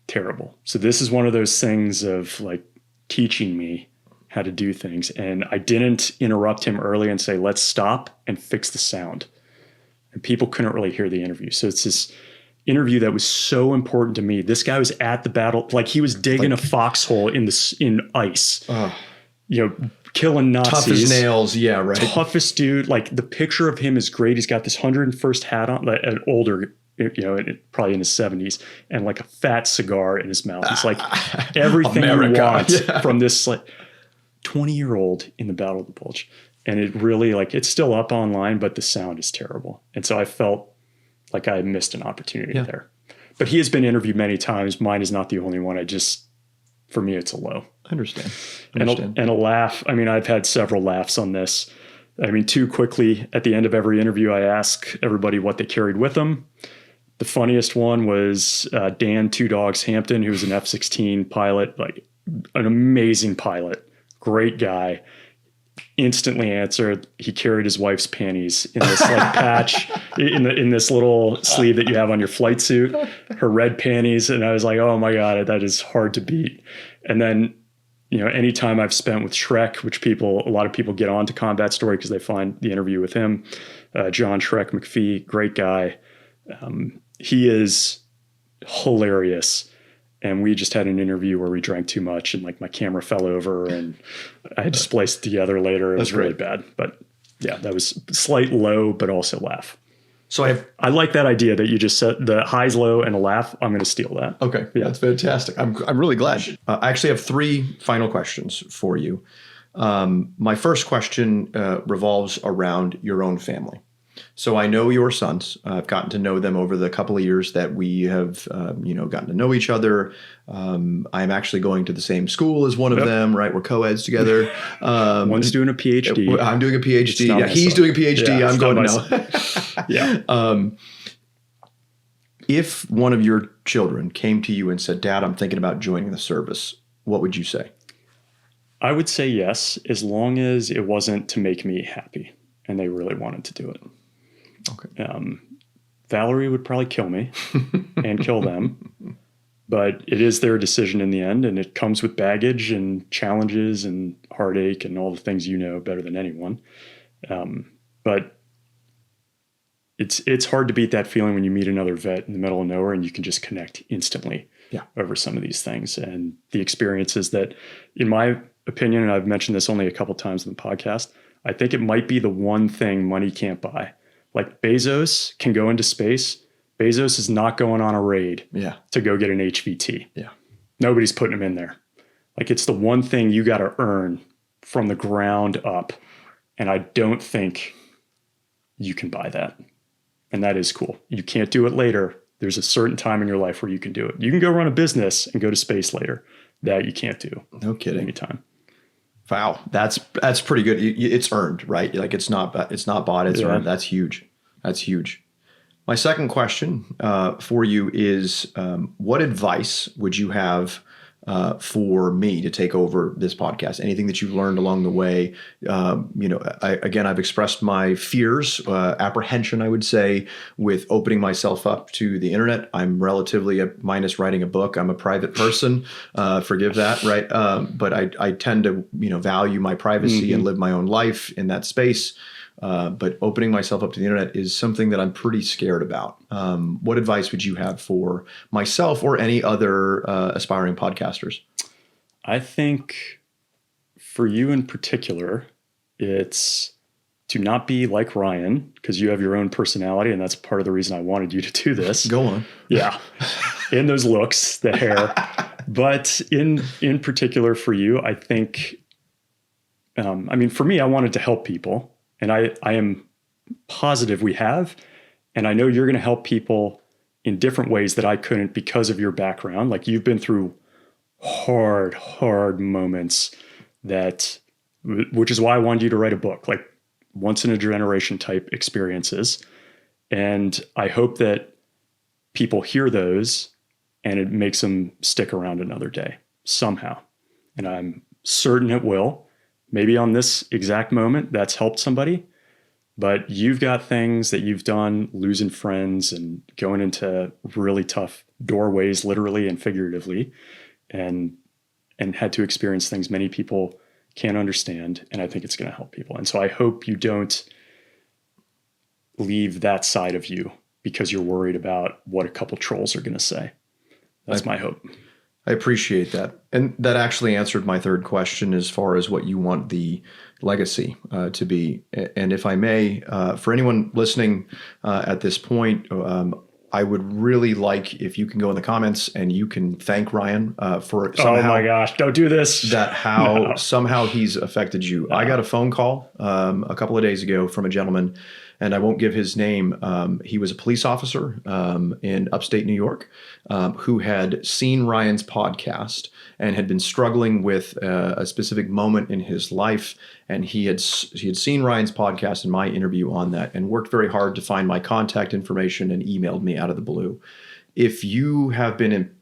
Terrible. So this is one of those things of like teaching me how to do things. And I didn't interrupt him early and say, let's stop and fix the sound. And people couldn't really hear the interview. So it's this interview that was so important to me. This guy was at the battle, like he was digging a foxhole in ice, killing Nazis. Tough as nails. Yeah, right. Toughest dude. Like the picture of him is great. He's got this 101st hat on, like an older, probably in his 70s, and like a fat cigar in his mouth. It's like everything America. You want from this like 20-year-old in the Battle of the Bulge. And it really, like, it's still up online, but the sound is terrible. And so I felt like I missed an opportunity there. But he has been interviewed many times. Mine is not the only one. For me, it's a low. I understand. And a laugh. I mean, I've had several laughs on this. I mean, too quickly, at the end of every interview, I ask everybody what they carried with them. The funniest one was Dan Two Dogs Hampton, who was an F-16 pilot, like an amazing pilot, great guy. Instantly answered, he carried his wife's panties in this like patch in this little sleeve that you have on your flight suit, her red panties. And I was like, oh my God, that is hard to beat. And then, any time I've spent with Shrek, which a lot of people get onto Combat Story because they find the interview with him, John Shrek McPhee, great guy. He is hilarious. And we just had an interview where we drank too much and like my camera fell over and I had to splice it together later. It was really bad. But yeah, that was slight low, but also laugh. So I like that idea that you just said the highs low and a laugh. I'm going to steal that. Okay. Yeah. That's fantastic. I'm really glad. I actually have 3 final questions for you. My first question revolves around your own family. So I know your sons. I've gotten to know them over the couple of years that we have, gotten to know each other. I'm actually going to the same school as one of them, right? We're co-eds together. One's doing a PhD. I'm doing a PhD. Yeah, he's doing a PhD. I'm going to Yeah. If one of your children came to you and said, Dad, I'm thinking about joining the service, what would you say? I would say yes, as long as it wasn't to make me happy and they really wanted to do it. Okay. Valerie would probably kill me and kill them, but it is their decision in the end, and it comes with baggage and challenges and heartache and all the things you know better than anyone. But it's hard to beat that feeling when you meet another vet in the middle of nowhere and you can just connect instantly over some of these things. And the experiences that, in my opinion, and I've mentioned this only a couple times in the podcast, I think it might be the one thing money can't buy. Like Bezos can go into space. Bezos is not going on a raid to go get an HVT. Yeah. Nobody's putting him in there. Like, it's the one thing you got to earn from the ground up. And I don't think you can buy that. And that is cool. You can't do it later. There's a certain time in your life where you can do it. You can go run a business and go to space later. That you can't do. No kidding. Anytime. Wow. That's pretty good. It's earned, right? Like, it's not bought, it's earned. That's huge. That's huge. My second question for you is, what advice would you have for me to take over this podcast? Anything that you've learned along the way? I've expressed my fears, apprehension, I would say, with opening myself up to the internet. I'm relatively, minus writing a book, I'm a private person. Forgive that, right? But I tend to, value my privacy and live my own life in that space. But opening myself up to the internet is something that I'm pretty scared about. What advice would you have for myself or any other aspiring podcasters? I think for you in particular, it's to not be like Ryan, because you have your own personality, and that's part of the reason I wanted you to do this. Go on. Yeah. In those looks, the hair. But in particular for you, I think, for me, I wanted to help people. And I am positive we have. And I know you're going to help people in different ways that I couldn't because of your background. Like, you've been through hard moments which is why I wanted you to write a book, like once in a generation type experiences. And I hope that people hear those and it makes them stick around another day somehow. And I'm certain it will. Maybe on this exact moment, that's helped somebody, but you've got things that you've done, losing friends and going into really tough doorways, literally and figuratively, and had to experience things many people can't understand. And I think it's going to help people. And so I hope you don't leave that side of you because you're worried about what a couple trolls are going to say. That's my hope. I appreciate that. And that actually answered my third question as far as what you want the legacy to be. And if I may, for anyone listening at this point, I would really like if you can go in the comments and you can thank Ryan for somehow. Oh my gosh, don't do this. Somehow he's affected you. No. I got a phone call a couple of days ago from a gentleman, and I won't give his name. He was a police officer in upstate New York who had seen Ryan's podcast and had been struggling with a specific moment in his life. And he had seen Ryan's podcast and my interview on that and worked very hard to find my contact information and emailed me out of the blue. If you have been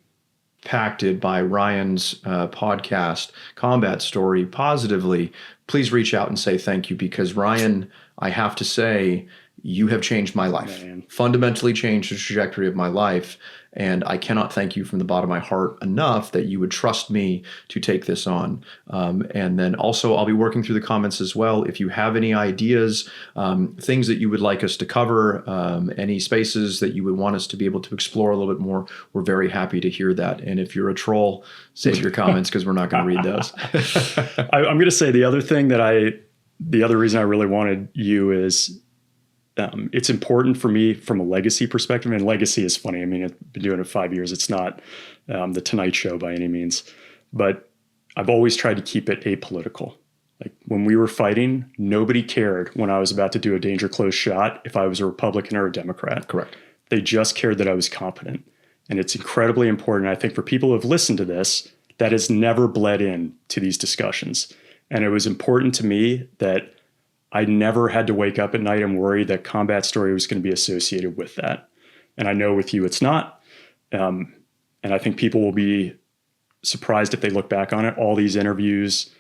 impacted by Ryan's podcast, Combat Story, positively, please reach out and say thank you, because Ryan, I have to say, you have changed my life, fundamentally changed the trajectory of my life. And I cannot thank you from the bottom of my heart enough that you would trust me to take this on. And then also I'll be working through the comments as well. If you have any ideas, things that you would like us to cover, any spaces that you would want us to be able to explore a little bit more, we're very happy to hear that. And if you're a troll, save your comments because we're not going to read those. I'm going to say the other reason I really wanted you is, it's important for me from a legacy perspective, and legacy is funny. I mean, I've been doing it 5 years. It's not the Tonight Show by any means, but I've always tried to keep it apolitical. Like, when we were fighting, nobody cared when I was about to do a danger close shot if I was a Republican or a Democrat. Correct. They just cared that I was competent. And it's incredibly important, I think, for people who have listened to this, that has never bled in to these discussions. And it was important to me that I never had to wake up at night and worry that Combat Story was going to be associated with that. And I know with you it's not. And I think people will be surprised if they look back on it. All these interviews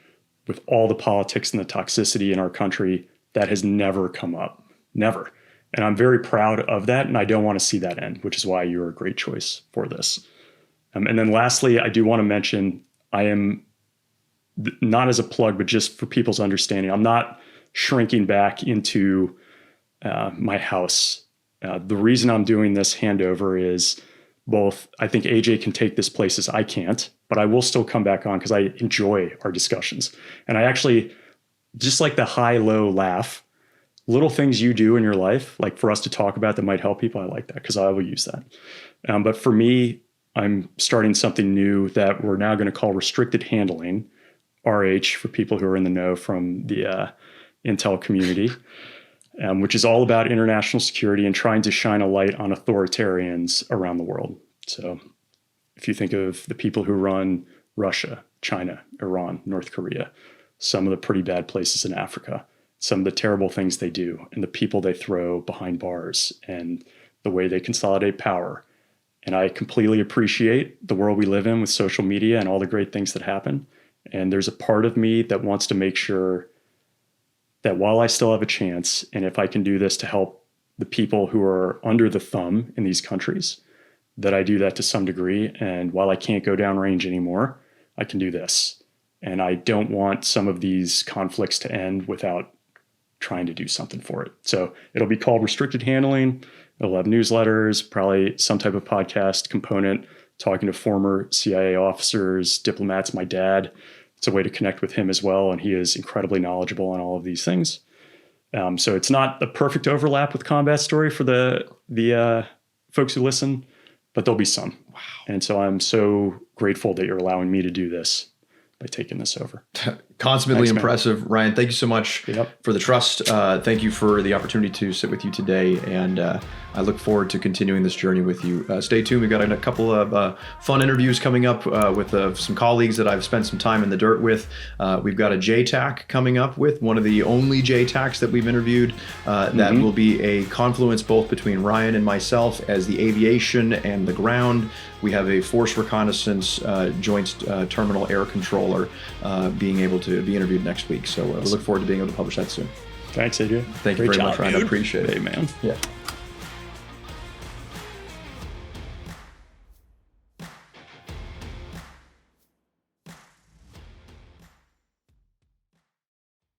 with all the politics and the toxicity in our country, that has never come up. Never. And I'm very proud of that, and I don't want to see that end, which is why you're a great choice for this. And then lastly, I do want to mention, I am not as a plug, but just for people's understanding, I'm not shrinking back into my house The reason I'm doing this handover is both, I think AJ can take this places I can't, but I will still come back on because I enjoy our discussions. And I actually, just like the high-low laugh, little things you do in your life, like for us to talk about that might help people, I like that because I will use that. But for me, I'm starting something new that we're now going to call restricted handling, RH for people who are in the know from the intel community, which is all about international security and trying to shine a light on authoritarians around the world. So if you think of the people who run Russia, China, Iran, North Korea, some of the pretty bad places in Africa, some of the terrible things they do, and the people they throw behind bars, and the way they consolidate power. And I completely appreciate the world we live in with social media and all the great things that happen. And there's a part of me that wants to make sure that while I still have a chance, and if I can do this to help the people who are under the thumb in these countries, that I do that to some degree. And while I can't go downrange anymore, I can do this. And I don't want some of these conflicts to end without trying to do something for it. So it'll be called restricted handling. It'll have newsletters, probably some type of podcast component, talking to former CIA officers, diplomats, my dad. It's a way to connect with him as well. And he is incredibly knowledgeable on all of these things. So it's not a perfect overlap with Combat Story for the folks who listen, but there'll be some. Wow. And so I'm so grateful that you're allowing me to do this by taking this over. Consummately impressive. Man. Ryan, thank you so much for the trust. Thank you for the opportunity to sit with you today. And I look forward to continuing this journey with you. Stay tuned. We've got a couple of fun interviews coming up with some colleagues that I've spent some time in the dirt with. We've got a JTAC coming up with one of the only JTACs that we've interviewed. That will be a confluence both between Ryan and myself as the aviation and the ground. We have a force reconnaissance joint terminal air controller being able to be interviewed next week. So we look forward to being able to publish that soon. Thanks, Adrian. Thank you very much, Ryan. I appreciate it. Hey, man. Yeah.